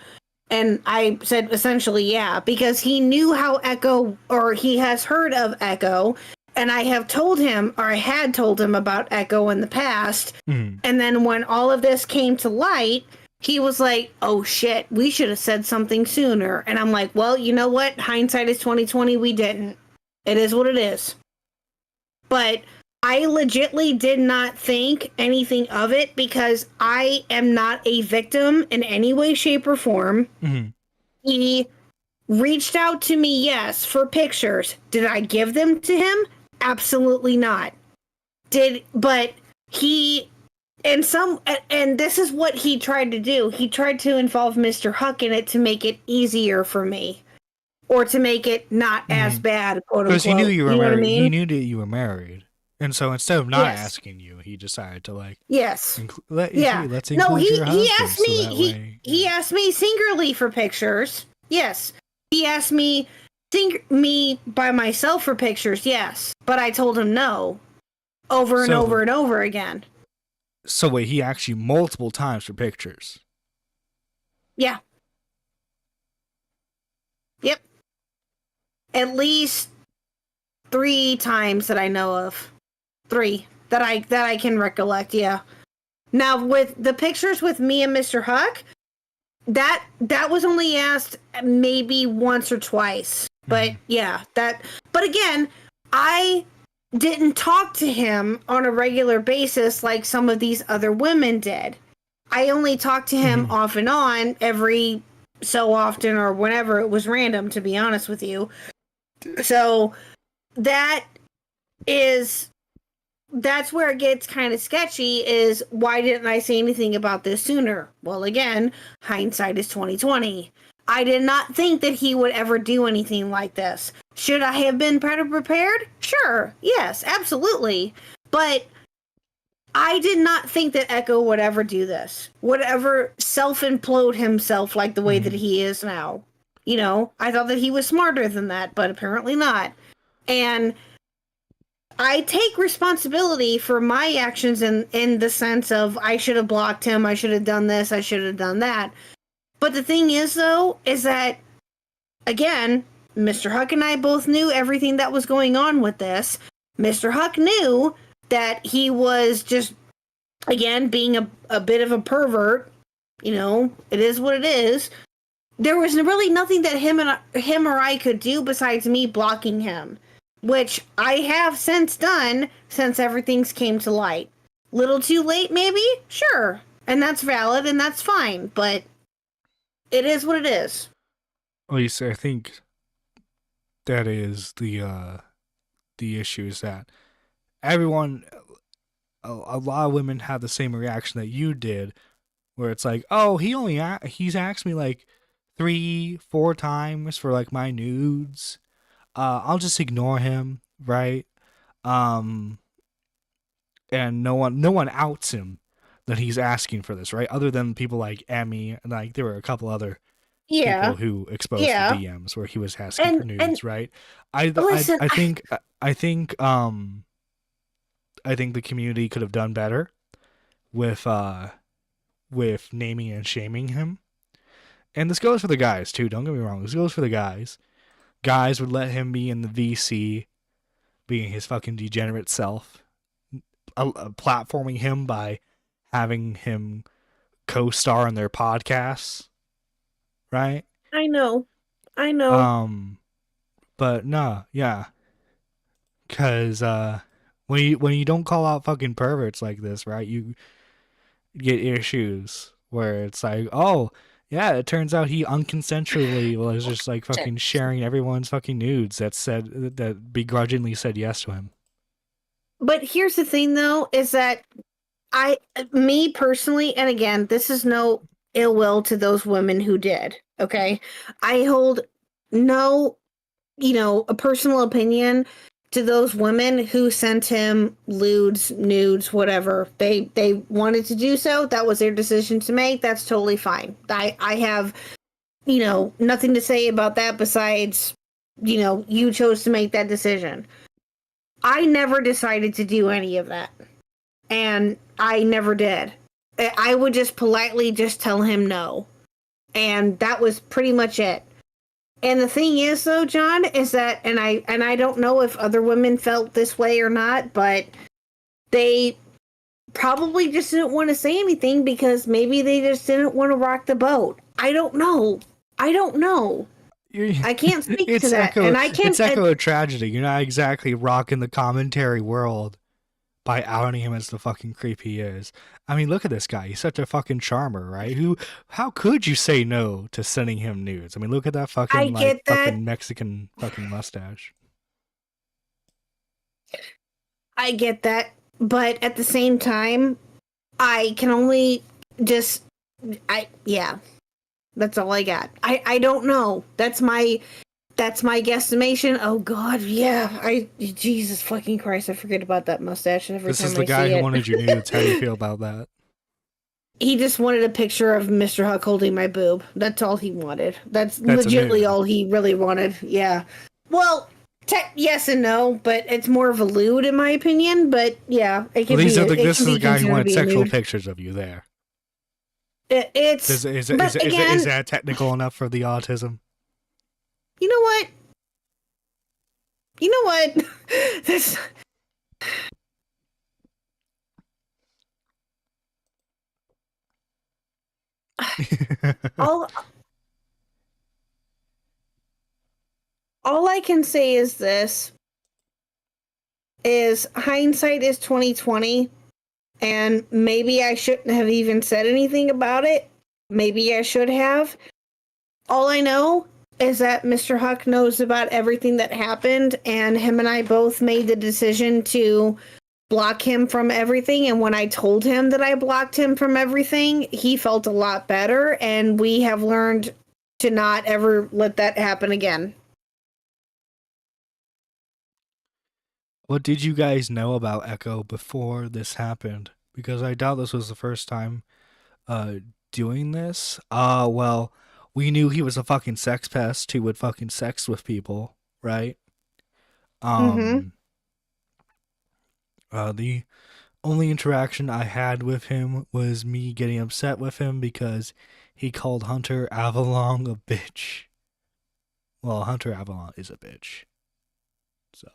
And I said, essentially, yeah, because he knew how Echo, or he has heard of Echo, and I have told him, or I had told him about Echo in the past. And then when all of this came to light, he was like, "Oh shit, we should have said something sooner." And I'm like, "Well, you know what? Hindsight is 2020. We didn't. It is what it is." But I legitly did not think anything of it because I am not a victim in any way, shape, or form. He reached out to me, yes, for pictures. Did I give them to him? Absolutely not. But he and this is what he tried to do. He tried to involve Mr. Huck in it to make it easier for me, or to make it not as bad, quote unquote. Because he knew you were know married. what I mean? He knew that you were married, and so instead of not Yes. asking you, he decided to like. Yes. Hey, let's include No, he your husband, asked me. So that way, he asked me singularly for pictures. Yes. He asked me me by myself for pictures. Yes, but I told him no, over and So- over and over again. So wait, he asked you multiple times for pictures. Yeah. Yep. At least 3 times that I know of. 3 that I can recollect. Yeah. Now with the pictures with me and Mr. Huck, that was only asked maybe once or twice. But yeah, but again, I didn't talk to him on a regular basis like some of these other women did. I only talked to him off and on every so often, or whenever it was random, to be honest with you. So that's where it gets kind of sketchy, is why didn't I say anything about this sooner? Well, again, hindsight is 2020. I did not think that he would ever do anything like this. Should I have been better prepared? Sure. Yes, absolutely. But I did not think that Echo would ever do this. Would ever self-implode himself like the way that he is now. You know, I thought that he was smarter than that, but apparently not. And I take responsibility for my actions in the sense of I should have blocked him, I should have done this, I should have done that. But the thing is, though, is that, again, Mr. Huck and I both knew everything that was going on with this. Mr. Huck knew that he was just, again, being a bit of a pervert. You know, it is what it is. There was really nothing that him or I could do besides me blocking him, which I have since done since everything's came to light. Little too late, maybe? Sure. And that's valid and that's fine, but it is what it is. At least I think that is the issue, is that everyone, a lot of women have the same reaction that you did, where it's like, oh, he's asked me like 3-4 times for like my nudes. I'll just ignore him, right? And no one outs him that he's asking for this, right? Other than people like Emmy, and like there were a couple other people who exposed the DMs where he was asking for nudes, right? I think the community could have done better with naming and shaming him. And this goes for the guys too, don't get me wrong. This goes for the guys. Guys would let him be in the VC, being his fucking degenerate self, platforming him by having him co-star in their podcasts, right? I know. But no, yeah, because when you don't call out fucking perverts like this, right, you get issues where it's like, oh yeah, it turns out he unconsensually was just like fucking sharing everyone's fucking nudes that begrudgingly said yes to him. But here's the thing, though, is that me personally, and again, this is no ill will to those women who did, okay? I hold no, a personal opinion to those women who sent him lewds, nudes, whatever. They wanted to do so. That was their decision to make. That's totally fine. I have, nothing to say about that besides, you chose to make that decision. I never decided to do any of that. And I never did. I would just politely just tell him no. And that was pretty much it. And the thing is, though, John, is that, and I don't know if other women felt this way or not, but they probably just didn't want to say anything because maybe they just didn't want to rock the boat. I don't know. I can't speak to that. And I can't. It's echo of tragedy. You're not exactly rocking the commentary world by outing him as the fucking creep he is. I mean, look at this guy. He's such a fucking charmer, right? How could you say no to sending him nudes? I mean, look at that fucking fucking Mexican fucking mustache. I get that, but at the same time, I can only just yeah. That's all I got. I don't know. That's my guesstimation. Oh God, yeah. Jesus fucking Christ, I forget about that mustache every This time is the I guy see who it. wanted your nudes. How do you feel about that? He just wanted a picture of Mr. Huck holding my boob. That's all he wanted. That's That's a legitimately nude. all he really wanted. Yeah. Well, yes and no, but it's more of a lewd in my opinion. But yeah, it can Well, be. this is the guy who considered to wanted be a sexual nude. pictures of you there. It's. But again, Is that technical enough for the autism? you know what? You know what? This. all I can say is this: is hindsight is 2020, and maybe I shouldn't have even said anything about it. Maybe I should have. All I know is that Mr. Huck knows about everything that happened, and him and I both made the decision to block him from everything. And when I told him that I blocked him from everything, he felt a lot better, and we have learned to not ever let that happen again. What did you guys know about Echo before this happened? Because I doubt this was the first time doing this. Well, we knew he was a fucking sex pest who would fucking sex with people, right? The only interaction I had with him was me getting upset with him because he called Hunter Avalon a bitch. Well, Hunter Avalon is a bitch. So.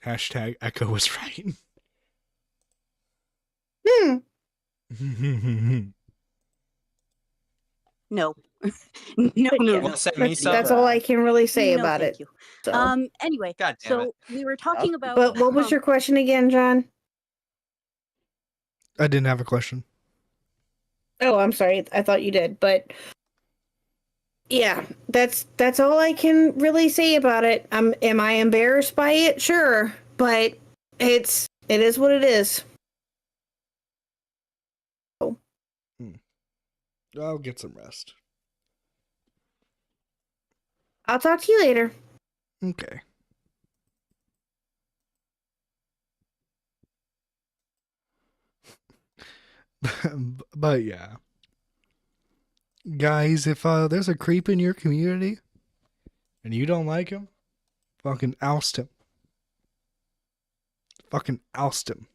Hashtag Echo was right. No. No. Wanna set Misa? That's all I can really say No, about thank it. you. So. Anyway, God damn it. so we were talking about. But what was your question again, John? I didn't have a question. Oh, I'm sorry. I thought you did, but yeah, that's all I can really say about it. Am I embarrassed by it? Sure, but it is what it is. I'll get some rest. I'll talk to you later. Okay. But yeah. Guys, if there's a creep in your community and you don't like him, fucking oust him. Fucking oust him.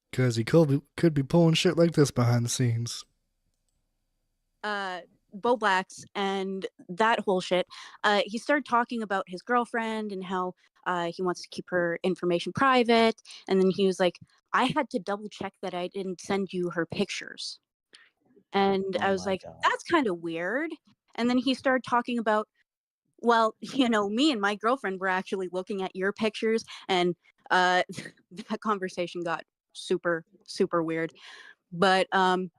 Because he could be pulling shit like this behind the scenes. Bo Blacks and that whole shit. He started talking about his girlfriend and how he wants to keep her information private. And then he was like, I had to double check that I didn't send you her pictures. And I was like, that's kind of weird. And then he started talking about, well, me and my girlfriend were actually looking at your pictures. And that conversation got super, super weird. But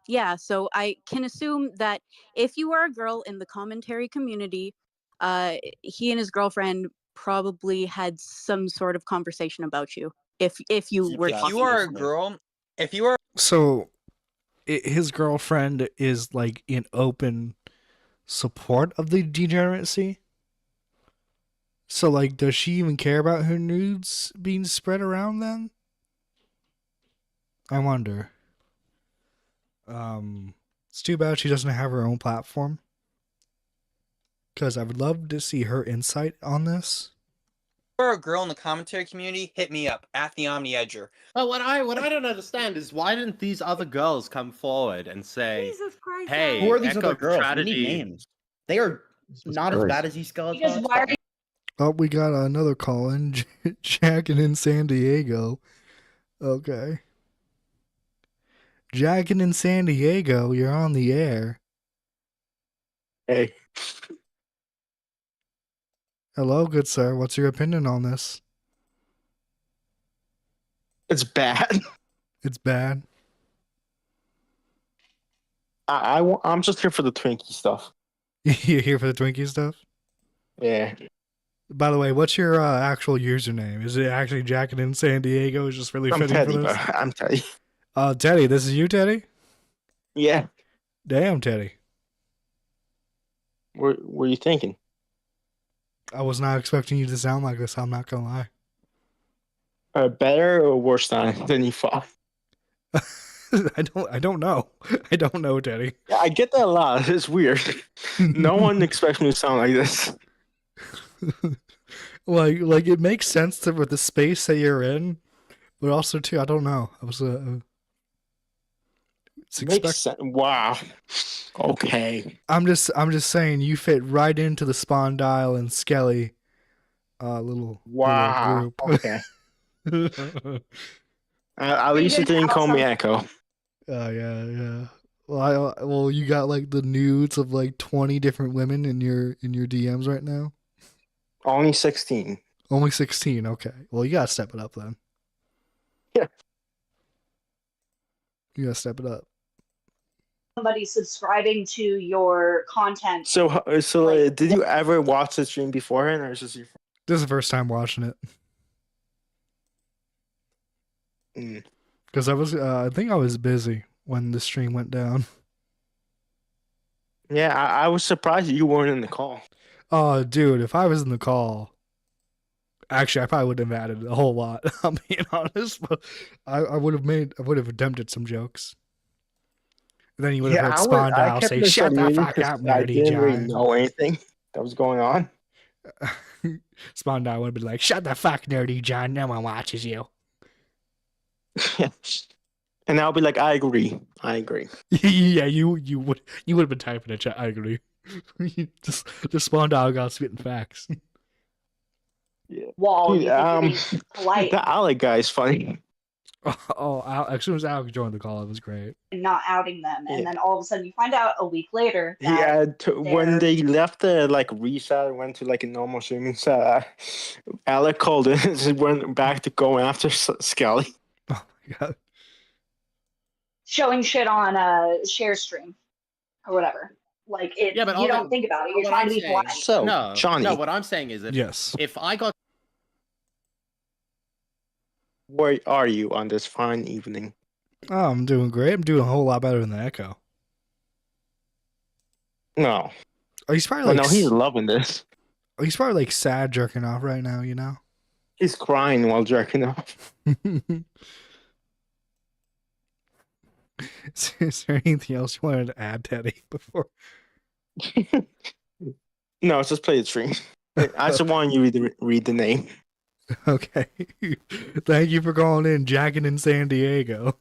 yeah, so I can assume that if you are a girl in the commentary community, he and his girlfriend probably had some sort of conversation about you. If you were If you are a girl, if you are So, his girlfriend is like in open support of the degeneracy? So, like, does she even care about her nudes being spread around then? I wonder. It's too bad she doesn't have her own platform. Because I would love to see her insight on this. If you are a girl in the commentary community, hit me up at the Omni Edger. But what I don't understand is why didn't these other girls come forward and say, Jesus Christ, "Hey, Who are these Echo other girls? We strategy." need names. They are not as bad as these skeletons. Oh, we got another call in. Jackin in San Diego. Okay. Jackin in San Diego, you're on the air. Hey. Hello, good sir. What's your opinion on this? It's bad. It's bad. I'm just here for the Twinkie stuff. You here for the Twinkie stuff? Yeah. By the way, what's your actual username? Is it actually Jacket in San Diego? Is just really I'm fitting Teddy, for this? bro. I'm Teddy. Teddy, this is you, Teddy? Yeah. Damn, Teddy. What were you thinking? I was not expecting you to sound like this. I'm not gonna lie. Better or worse than you thought? I don't know. I don't know, Teddy. Yeah, I get that a lot. It's weird. No one expects me to sound like this. like it makes sense with the space that you're in, but also too, I don't know. I was Makes sense. Wow. Okay. I'm just saying you fit right into the Spondyle and Skelly little Wow. group. Okay. At least you didn't call me Echo. Oh yeah. Well, you got like the nudes of like 20 different women in your DMs right now. Only 16. Only 16. Okay. Well, you gotta step it up then. Yeah. You gotta step it up. Somebody subscribing to your content. So did you ever watch the stream beforehand, or is this your? This is the first time watching it. Because I was, I think I was busy when the stream went down. Yeah, I was surprised you weren't in the call. Oh, dude, if I was in the call, actually, I probably would have added a whole lot. I'm being honest, but I would have attempted some jokes. Then you would have heard Spondyle say, "Shut the fuck up, nerdy I didn't really John." know anything that was going on. Spondyle would have been like, "Shut the fuck, nerdy John. No one watches you." And I'll be like, I agree. Yeah, you would have been typing in chat. I agree. just Spondyle got spitting facts. Yeah. Wall, Dude, you think you're being polite the Alec guy is funny. As soon as Alec joined the call, it was great. and not outing them, and then all of a sudden you find out a week later that Yeah, when they left the reset and went to a normal streaming set, Alec called it and went back to go after Skelly. Oh my god. showing shit on a share stream or whatever. Like it, Yeah, but you don't think about it. You're trying to be polite. So, no, Johnny. no. What I'm saying is, Yes. if I got Where are you on this fine evening? Oh, I'm doing great. I'm doing a whole lot better than the Echo. No. Oh, he's probably no, he's loving this. He's probably like sad jerking off right now, you know? He's crying while jerking off. Is there anything else you wanted to add, Teddy, before? No, it's just play the stream. I just want you to read the name. Okay. Thank you for calling in, Jackin' in San Diego.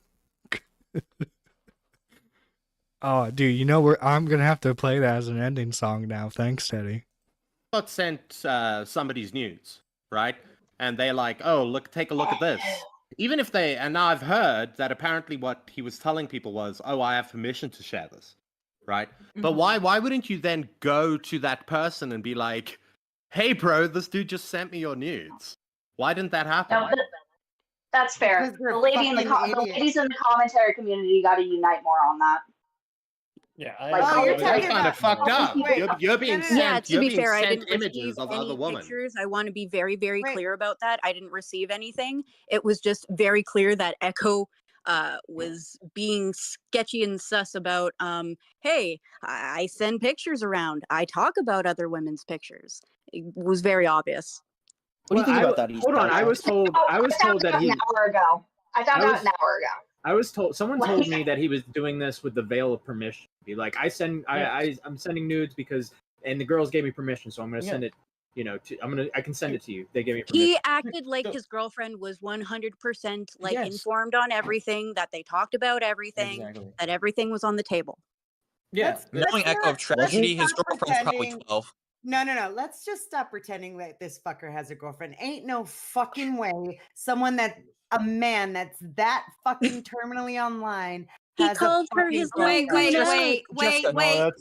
Oh, dude, you know I'm gonna have to play that as an ending song now. Thanks, Teddy. got sent somebody's nudes, right? And they're like, "Oh, look, take a look at this." Even if they, and now I've heard that apparently what he was telling people was, "Oh, I have permission to share this," right? But why wouldn't you then go to that person and be like, "Hey, bro, this dude just sent me your nudes"? Why didn't that happen? No, that's fair. The ladies in the commentary community got to unite more on that. Yeah, you're kind of fucked up. You're being sent. Yeah, to you're be being fair, I sent didn't images receive of any other women. pictures. I want to be very, very clear about that. I didn't receive anything. It was just very clear that Echo was being sketchy and sus about, hey, I send pictures around. I talk about other women's pictures. It was very obvious. What do you think about that? Hold on, I was told that he. An hour ago. I found out an hour ago. I was told someone told me that he was doing this with the veil of permission. Be like, I'm sending nudes because, and the girls gave me permission, so I'm gonna send it. You know, I can send it to you. They gave me permission. He acted like his girlfriend was 100% informed on everything, that they talked about everything, that everything was on the table. Yeah, knowing Echo of Tragedy, his girlfriend's probably 12. No. Let's just stop pretending that this fucker has a girlfriend. Ain't no fucking way a man that's that fucking terminally online. He called her his Wait,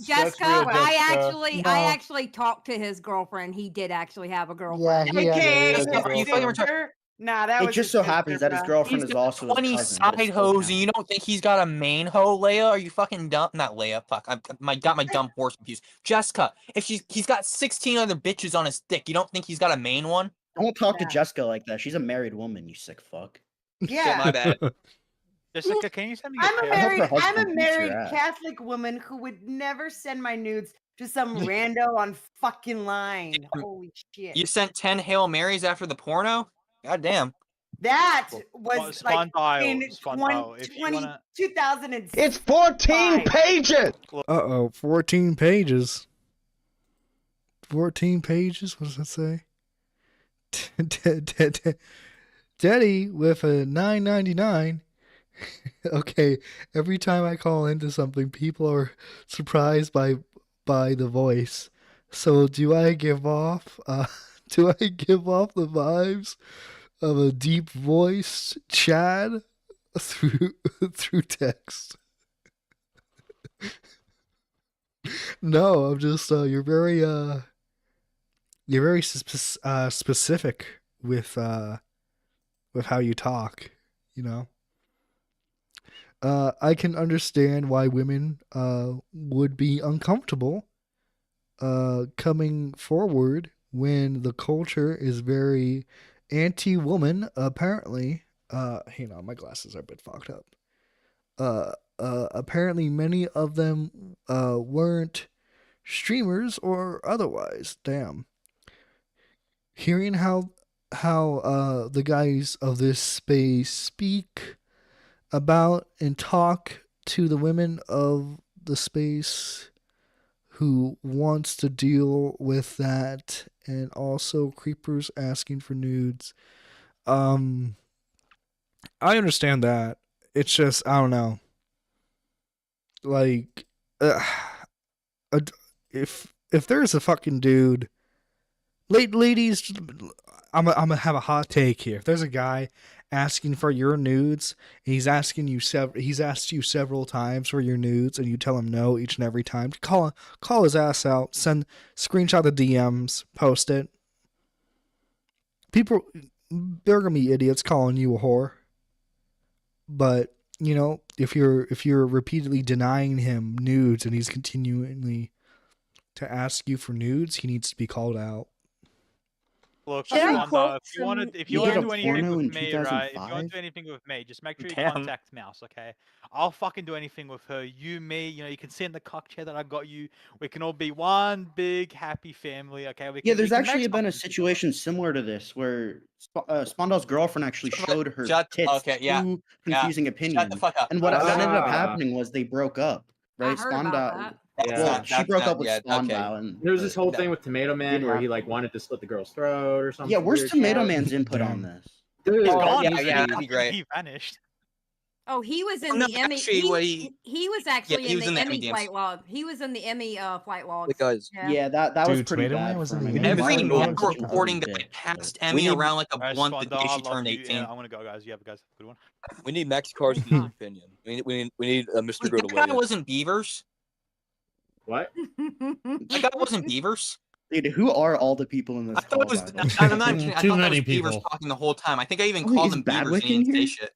Jessica. I actually talked to his girlfriend. He did actually have a girlfriend. Yeah, You thought you were Nah, that It was just his so sister, happens that his bruh. girlfriend He's is got also his 20 cousin. but it side still hoes, counts. and you don't think he's got a main hoe, Leia? Are you fucking dumb? Not Leia. Fuck, got my dumb horse confused. Jessica, if he's got 16 other bitches on his dick, you don't think he's got a main one? Don't talk to Jessica like that. She's a married woman, you sick fuck. Shit, my bad. Jessica, can you send me a I'm a picture? married, her husband I'm a beats your married ass. Catholic woman who would never send my nudes to some rando on fucking line. Holy shit. You sent 10 Hail Marys after the porno? God damn. That was like in Spondyle, if you wanna... 2006. It's 14 pages. Uh-oh, 14 pages. 14 pages? What does that say? Daddy with a $9.99. Okay, every time I call into something, people are surprised by the voice. So do I give off the vibes of a deep voiced Chad through text? No, I'm just you're very specific with how you talk, you know. I can understand why women would be uncomfortable coming forward when the culture is very anti-woman, apparently. Hang on, my glasses are a bit fucked up. Apparently many of them weren't streamers or otherwise. Damn. Hearing how the guys of this space speak about and talk to the women of the space who wants to deal with that, and also creepers asking for nudes. I understand that. It's just, I don't know. Like, if there's a fucking dude, ladies, I'm gonna have a hot take here. If there's a guy asking for your nudes, and he's asked you several times for your nudes, and you tell him no each and every time, call his ass out, screenshot the DMs, post it. People, they're gonna be idiots calling you a whore. But you know, if you're repeatedly denying him nudes and he's continually to ask you for nudes, he needs to be called out. Look, Yeah. Spondyle, if you want to do anything porno in with me, right? If you 2005? want to do anything with me, just make sure you Damn. contact Mouse, okay? I'll fucking do anything with her. You, me, you know, you can sit in the cock chair that I got you. We can all be one big happy family, okay? Yeah, there's we can actually make been a something. situation similar to this where Spondal's girlfriend actually showed her tits okay, yeah, to confusing opinion. Shut the fuck up. And what ended up Ah. happening was they broke up, right? heard about that. Well, she broke up with okay. Spondal, and There was this whole thing with Tomato Man didn't where he happen. like wanted to slit the girl's throat or something. yeah. Where's weird Tomato shit. Man's input on this? Dude, He's that gone. needs to Yeah, be- that'd be great. He vanished. Oh, he was in no, the Emmy. actually, what he- He was actually he was in the Emmy DMs. flight log. He was in the Emmy flight logs. guys. Yeah, that was Dude, pretty Tomato bad Man was for in him. the I mean, Emmy why Every would you month want to reporting dick? that passed We Emmy need- around like a Alright, month the Spondyle, day I she love turned you. 18. Yeah, I'm gonna go, guys. You have guys. Good one. We need Max Carson's opinion. We need Mr. Grow That to guy weigh in. wasn't Beavers. What? That guy wasn't Beavers. Dude, who are all the people in this I thought call? it was. by the way? I'm not kidding. I Too thought that many was Beavers people. talking the whole time. I think I even Oh, called is him Beavers Badwick and he in didn't say here? shit.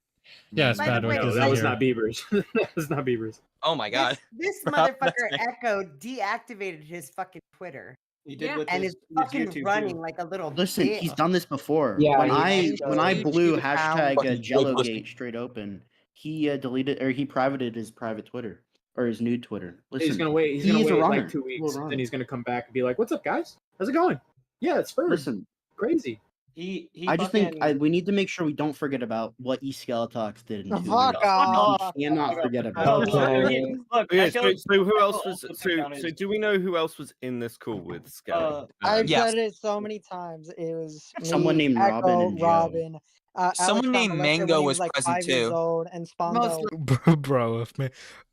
Yes, By the Badwick way, No, is that in was here. not Beavers. That was not Beavers. Oh my god. This That's motherfucker me. Echo deactivated his fucking Twitter. He did Yeah. with And his, is his fucking YouTube running too. like a little Listen, bitch. he's done this before. Yeah, when he I has when I a blew YouTube account. hashtag Fucking Jellogate straight open, he deleted or he privated his private Twitter or his nude Twitter. Listen, He's gonna wait. He's he's gonna a wait runner. like 2 He's a weeks, runner. then he's gonna come back and be like, "What's up, guys? How's it going? Yeah, it's Ferg. Listen, Crazy." He I just think fucking- we need to make sure we don't forget about what Skeletalks did in 2 Fuck weeks. off. We cannot forget about No, it. no, I mean, look, Okay, Echo- so who else Echo was also took down so his- do we know who else was in this call with Skelly? I've Yes. said it so many times. It was Someone me, named Echo, Robin and Joe. Robin. Someone Alex named Convalescent Mango when he was like present 5 years too. old, and Spondo. Bro, if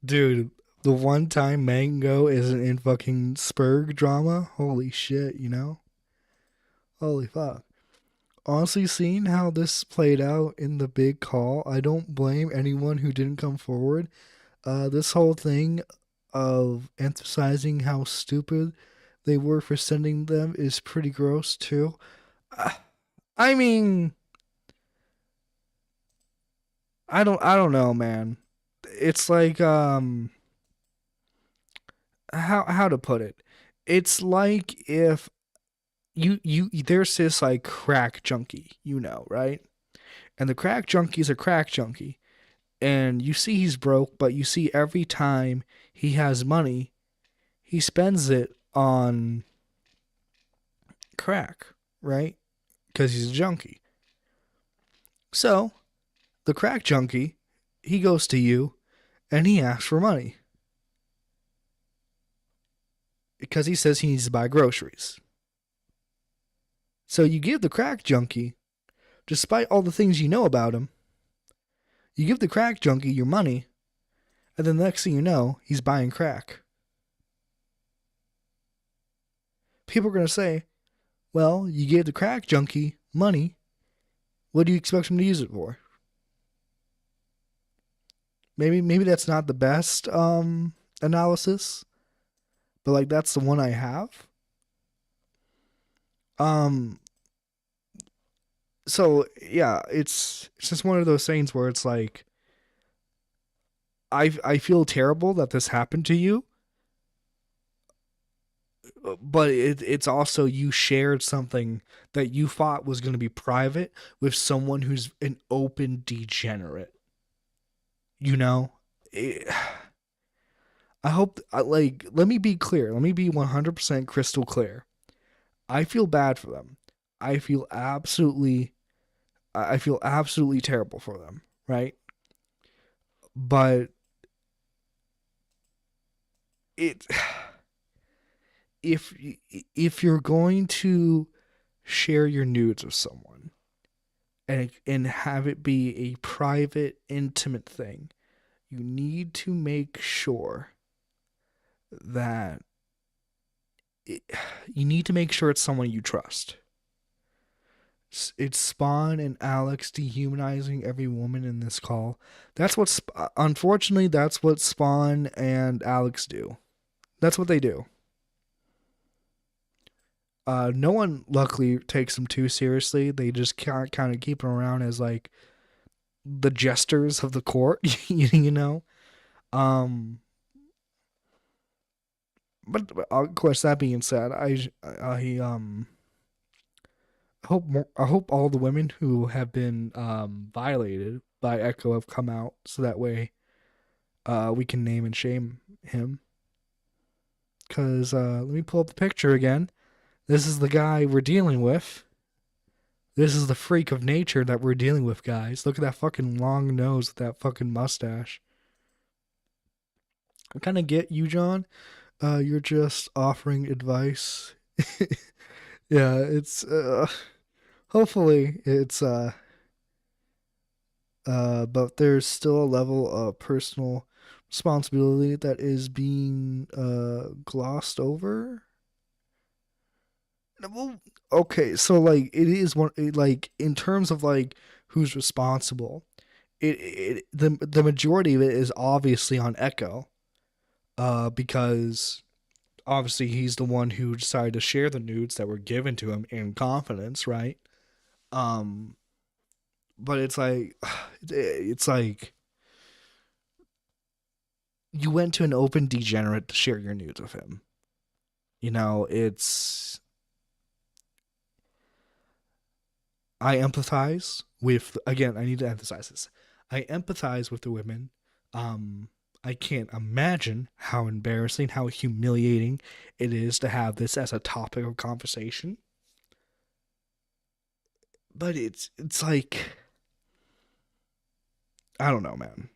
dude, the one time Mango isn't in fucking Spurg drama, holy shit, you know? Holy fuck. Honestly, seeing how this played out in the big call, I don't blame anyone who didn't come forward. This whole thing of emphasizing how stupid they were for sending them is pretty gross too. I mean, I don't know, man. It's like how to put it? It's like if you there's this like crack junkie, right? And the crack junkie's a crack junkie. And you see he's broke, but you see every time he has money, he spends it on crack, right? Because he's a junkie. So, the crack junkie, he goes to you and he asks for money. Because he says he needs to buy groceries. So you give the crack junkie, despite all the things you know about him, you give the crack junkie your money, and then the next thing you know, he's buying crack. People are going to say, well, you gave the crack junkie money. What do you expect him to use it for? Maybe that's not the best analysis, but like that's the one I have. So yeah, it's just one of those things where it's like I feel terrible that this happened to you, but it's also you shared something that you thought was going to be private with someone who's an open degenerate. I hope, let me be clear. Let me be 100% crystal clear. I feel bad for them. I feel absolutely terrible for them, right? But if you're going to share your nudes with someone and have it be a private, intimate thing, you need to make sure that it's someone you trust. It's Spawn and Alex dehumanizing every woman in this call. Unfortunately, that's what Spawn and Alex do. That's what they do. No one, luckily, takes them too seriously. They just kind of keep them around as, like, the jesters of the court, But of course, that being said, I hope all the women who have been violated by Echo have come out, so that way we can name and shame him. Because let me pull up the picture again. This is the guy we're dealing with. This is the freak of nature that we're dealing with, guys. Look at that fucking long nose with that fucking mustache. I kind of get you, John. You're just offering advice. Yeah, it's hopefully it's but there's still a level of personal responsibility that is being glossed over. Well, okay, so like it is one, like in terms of like who's responsible, the majority of it is obviously on Echo, because obviously he's the one who decided to share the nudes that were given to him in confidence, right? But it's like you went to an open degenerate to share your nudes with him. I empathize with, again, I need to emphasize this. I empathize with the women. I can't imagine how embarrassing, how humiliating it is to have this as a topic of conversation. But it's like, I don't know, man.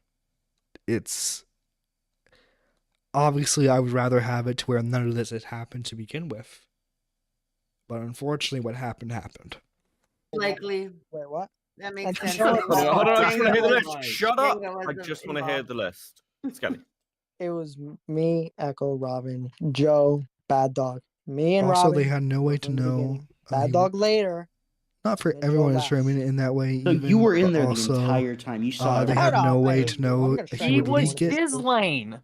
It's obviously I would rather have it to where none of this had happened to begin with. But unfortunately, what happened happened. Likely. Wait, what? That makes sense. Hold on, I just want to hear the list. Right. Shut up. Django I wasn't just want to hear the list. Skelly. It was me, Echo, Robin, Joe, Bad Dog. Me and Also, Robin. they had no way to from the know. beginning. Bad Dog later. Not for and then everyone Joe in last. streaming in that way. So even, you were in but there also, the entire time. You saw they it. had Hold no on, way wait, to know I'm gonna if show you you would what leak it. it his lane.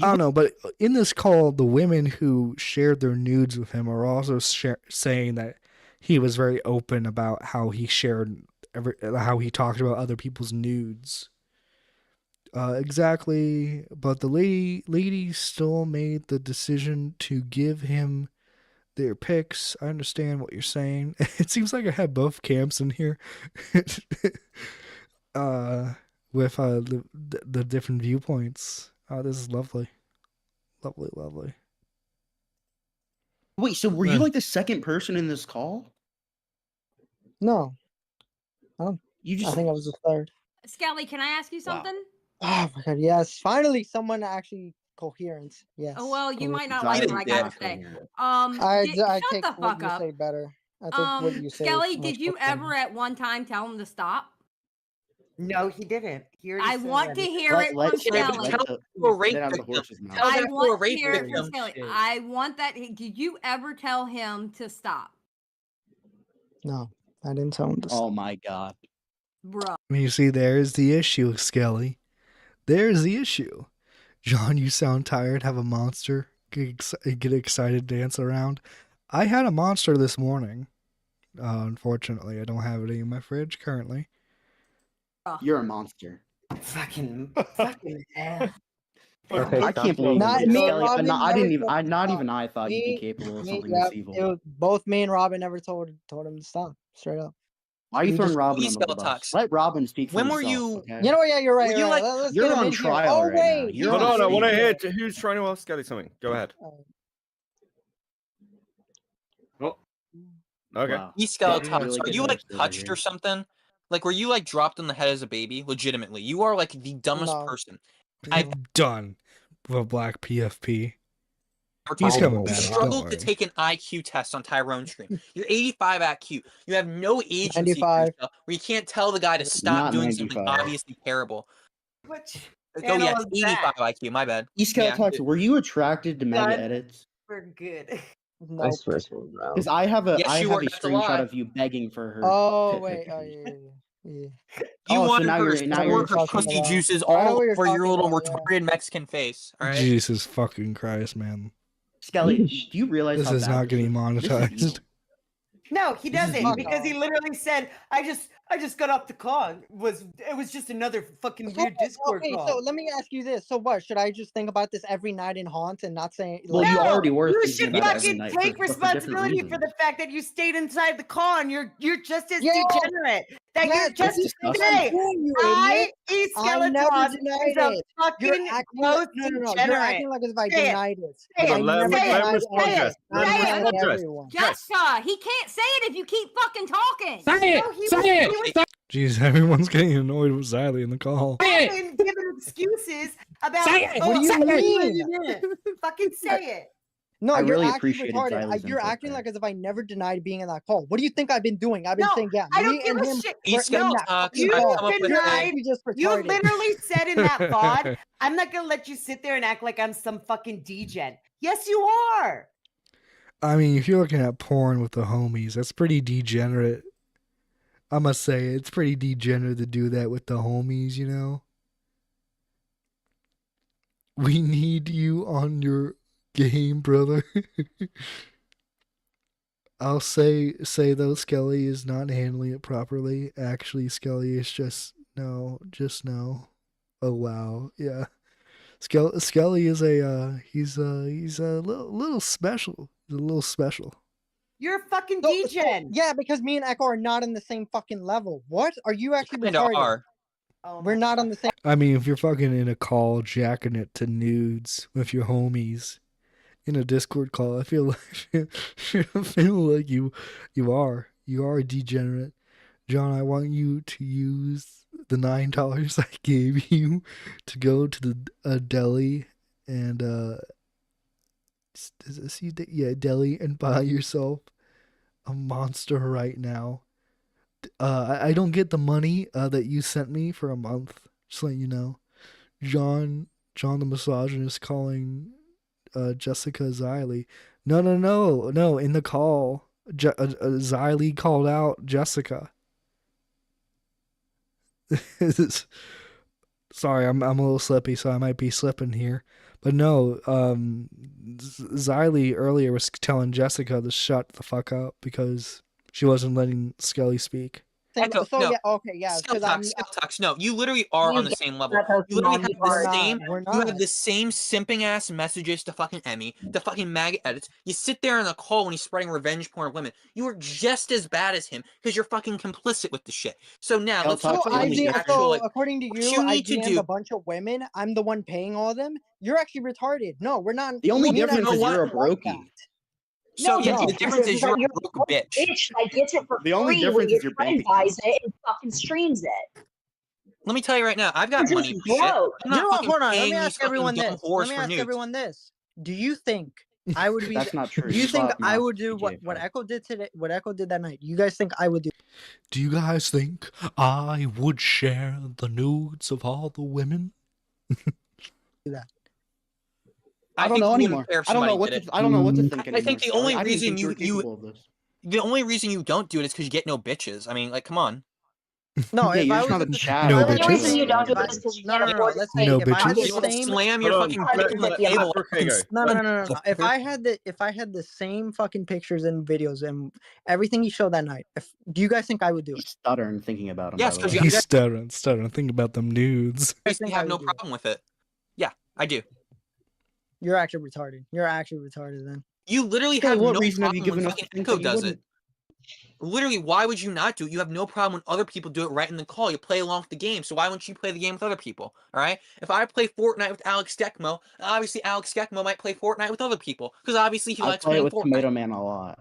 I don't know, but in this call, the women who shared their nudes with him are also saying that he was very open about how he shared how he talked about other people's nudes. Exactly, but the lady still made the decision to give him their pics. I understand what you're saying. It seems like I have both camps in here. With the different viewpoints. This is lovely. Lovely. Wait, so were you like the second person in this call? No. I just think I was the third. Skelly, can I ask you something? Oh my god, yes. Finally someone actually coherent. Yes. Oh, well, you might not coherent. like what I gotta say. I Shut take the what fuck you up. say better. I think what you say. Skelly, is much did you more funny. ever at one time tell him to stop? No, he didn't. He already I said want that. to hear it from Skelly. I want to hear it from Skelly. I want that. Did you ever tell him to stop? No, I didn't tell him to stop. Oh my god. Bro. You see, there's the issue, Skelly. There's the issue. John, you sound tired. Have a monster. Get excited, dance around. I had a monster this morning. Unfortunately, I don't have it in my fridge currently. You're a monster. Fucking I Okay, can't believe Not you, me and Skelly. Robin I never didn't even. told- Not even I thought you'd be me- capable of me- something yeah, this evil. it was both me and Robin never told him to stop. Straight up. Why are you We throwing just- Robin Please under the bus? Let Robin speak for When were himself. you- Okay? You know what? Yeah, you're right. Were You're you right. like- Let's You're get him on in here. trial Oh right now. wait, You're Hold on on, I want to trial. hear who's trying to ask Skelly something. Go ahead. Oh. Okay. Wow. Skeleton, Really are good you like host over touched here. or something? Like, were you like dropped on the head as a baby? Legitimately, you are like the dumbest No. person. I'm done with a black PFP. We're He's talking- coming You back. Don't struggled to worry. take an IQ test on Tyrone Stream. You're 85 IQ. You have no agency for 95. yourself where you can't tell the guy to stop Not doing something 95. obviously terrible. Which Oh channel yeah, is it's 85 IQ. My bad. Skeleton, were you attracted to mega Done. edits? We're good. Nope. Because I have a Yes, you were. That's a screenshot lie. of you begging for her. Oh tit wait. pictures. You Oh, so wanted now her you're- to now squirt you're her talking pussy about- juices I know all what you're over your talking little about, yeah. retarded Mexican face. All right. Jesus fucking Christ, man. Skelly, do you realize This how is bad not this getting is? This is monetized. evil. No, he This is doesn't evil. because he literally said, "I just got off the call. It was just another fucking weird Discord Okay, call." so let me ask you this. So what? Should I just think about this every night in Haunt and not say Well, like, you already were You thinking should about it every fucking night take but for different responsibility for reasons. the fact that you stayed inside the car and you're just as Yeah. degenerate. That Yeah, you're just that's as what I'm hey, doing, you I idiot. eat I never skeleton denied is a it. fucking gross No. You're degenerate. acting like as if I Say it. denied it. Say I it. never Say it. denied respond, anything. Jess. I'm Let him telling respond, Jess. everyone. Jessica, he can't say it if you keep fucking talking. Say it. No, he Say was- it. he was- Say Jeez, everyone's getting annoyed with Xylee in the call. it. Fucking giving excuses about Say it. What do you Say it. mean? Fucking say it. No, I you're really acting appreciated retarded. Xylee's You're input acting there. like as if I never denied being in that call. What do you think I've been doing? I've been No, saying, yeah, I don't me give and a him shit. were in No, that fucking You call. come up with You're a- actually just You retarded. literally said in that VOD, I'm not gonna let you sit there and act like I'm some fucking degen. Yes, you are. I mean, if you're looking at porn with the homies, that's pretty degenerate. I must say, it's pretty degenerate to do that with the homies, you know? We need you on your game, brother. I'll say though, Skelly is not handling it properly. Actually, Skelly is just no. Oh wow, yeah. Skelly is he's a little special. He's a little special. You're a fucking So- degen. Yeah, because me and Echo are not on the same fucking level. What? Are you actually Kinda retarded? are. Oh We're my not God. on the same. I mean, if you're fucking in a call jacking it to nudes with your homies in a Discord call, I feel like you are a degenerate. John, I want you to use the $9 I gave you to go to the deli and deli and buy yourself a monster right now. I don't get the money that you sent me for a month. Just letting you know. John the misogynist calling Jessica Xylee. No. In the call, Xylee called out Jessica. Sorry, I'm a little slippy, so I might be slipping here. But no, Xylee earlier was telling Jessica to shut the fuck up because she wasn't letting Skelly speak. think Echo, so. no. Yeah, okay, yeah, Skill because I'm. talks. No, you literally are You on the get same level. that those You literally non have the hard. same. We're You have not. the same simping ass messages to fucking Emmy, to fucking MAGA edits. You sit there in a call when he's spreading revenge porn of women. You are just as bad as him because you're fucking complicit with the shit. So now let's So talk about I the DM, actual. so Like, according to what you, you I need to DM'd a do. bunch of women. I'm the one paying all of them. You're actually retarded. No, we're not. The only me and difference Echo is you're a aren't like that. brokey. So No, yeah, the the difference difference is is that you're you're a broke a bitch. bitch that gets it for The only free when difference your is your friend bank buys account. it and fucking streams it. Let me tell you right now, I've You're got just money for shit. broke. I'm You not know what? fucking Hold on. Let me paying these ask fucking everyone dumb this. whores Let me for ask nudes. everyone this. Do you think I would be? That's not true. Do you You think bought I Mouse would do what GTA5. Echo did today? What Echo did that night? You guys think I would do? Do you guys think I would share the nudes of all the women? That? I don't think know you wouldn't anymore. care if I don't know somebody what did to. it. I don't know what to think I anymore. think the Sally. only I didn't reason think you were you capable of this. the only reason you don't do it is because you get no bitches. I mean, like, come on. No, Yeah, if you're I just was not at a the chat. No The only reason bitches. you don't do if I, it is because you no, can't no, no, no. afford to Let's pay say No if I had bitches? the You want to same. slam your Hold on, fucking let- bitch on the let table. Africa go. No. If I had the same fucking pictures and videos and everything he showed that night, do you guys think I would do He's it? stuttering thinking about him. Yes, by the because way. you He's stuttering. Think about them nudes. I obviously think I have no would do it. problem with it. Yeah, I do. You're actually retarded. You're actually retarded then. You literally Okay, have what no reason have you problem when given us to fucking think Echo that you does wouldn't? it. Literally, why would you not do it? You have no problem when other people do it right in the call. You play along with the game, so why wouldn't you play the game with other people? All right? If I play Fortnite with Alex Skekmo, obviously Alex Skekmo might play Fortnite with other people because obviously he I likes play it playing with Fortnite. Tomato Man a lot.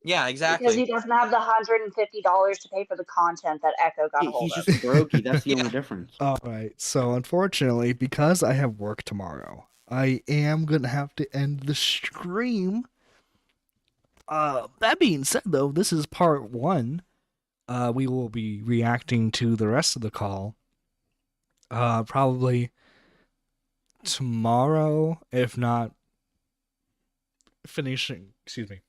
Yeah, Because exactly. he doesn't have the $150 to pay for the content that Echo got a hold He's of. just brokey. That's the only difference. All right. So unfortunately, because I have work tomorrow, I am gonna have to end the stream. That being said, though, this is part 1. We will be reacting to the rest of the call. Probably tomorrow, if not finishing. Excuse me.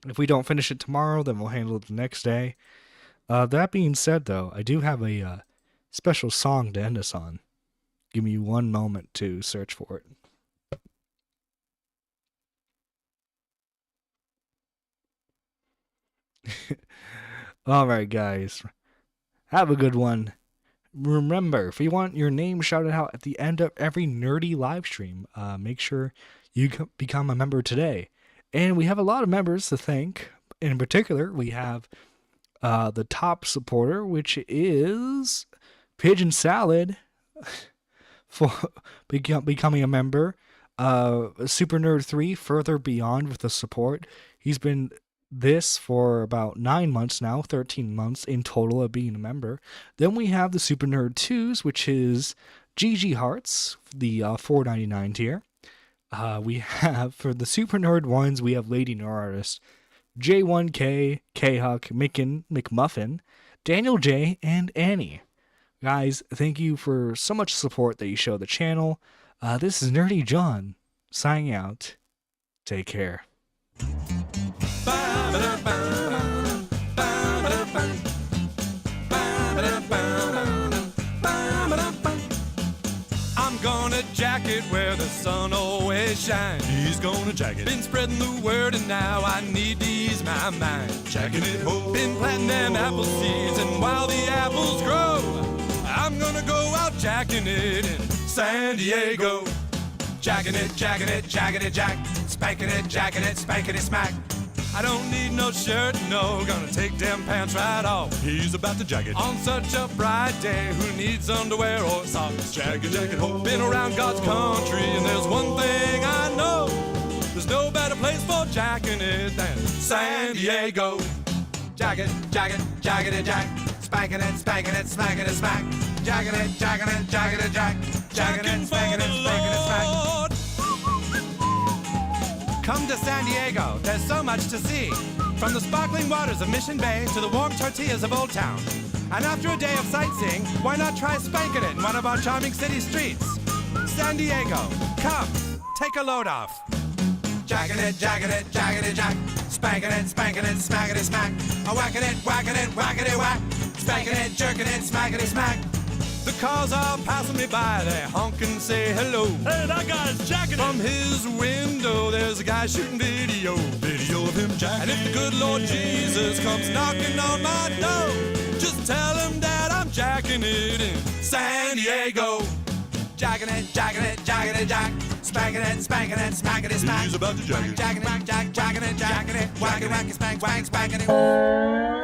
If we don't finish it tomorrow, then we'll handle it the next day. That being said, though, I do have a special song to end us on. Give me one moment to search for it. Alright, guys. Have a good one. Remember, if you want your name shouted out at the end of every nerdy live stream, make sure you become a member today. And we have a lot of members to thank. In particular, we have the top supporter, which is Pigeon Salad, for becoming a member. Super Nerd 3, Further Beyond with the support. He's been this for about 9 months now, 13 months in total of being a member. Then we have the Super Nerd 2s, which is GG Hearts, the $4.99 tier. We have, for the Super Nerd 1s, we have Lady Nerd Artist, J1K, K-Huck, Micken, McMuffin, Daniel J, and Annie. Guys, thank you for so much support that you show the channel. This is Nerdy John, signing out. Take care. I'm gonna jack it where the sun always shines. He's gonna jack it. Been spreading the word and now I need to ease my mind. Jacking it home. Been planting them apple seeds and while the apples grow, I'm gonna go out jacking it in San Diego. Jacking it, jacking it, jacking it, jack. Spanking it, jacking it, spanking it, smack. I don't need no shirt, no, gonna take them pants right off. He's about to jack it. On such a bright day, who needs underwear or socks? Jack it, jack it, ho. Been around God's country, and there's one thing I know. There's no better place for jacking it than San Diego. Jack it, jack it, jack it, jack. Spanking it, spanking it, smacking it, smack. Jacking it, jacking it, jacking it, jack. Jacking it, spanking it, spanking it, smack. Come to San Diego, there's so much to see. From the sparkling waters of Mission Bay to the warm tortillas of Old Town. And after a day of sightseeing, why not try spanking it in one of our charming city streets? San Diego, come, take a load off. Jacking it, jacking it, jacking it, jack. Spanking it, smacking it, smack. A whacking it, whacking it, whacking it, whack. Spanking it, jerking it, smacking it, smack. The cars are passing me by, they honk and say hello. Hey, that guy's jacking it. From his window, there's a guy shooting video. Video of him jacking. And if the good Lord Jesus comes knocking on my door, Tell him that I'm jacking it in San Diego. Jacking it, jacking it, jacking it, jack. Spanking it, spanking it, smacking it, smack. He's about to jack it. Jacking it, jacking it, jacking it. Whacking, whacking, spank, spank, spanking it.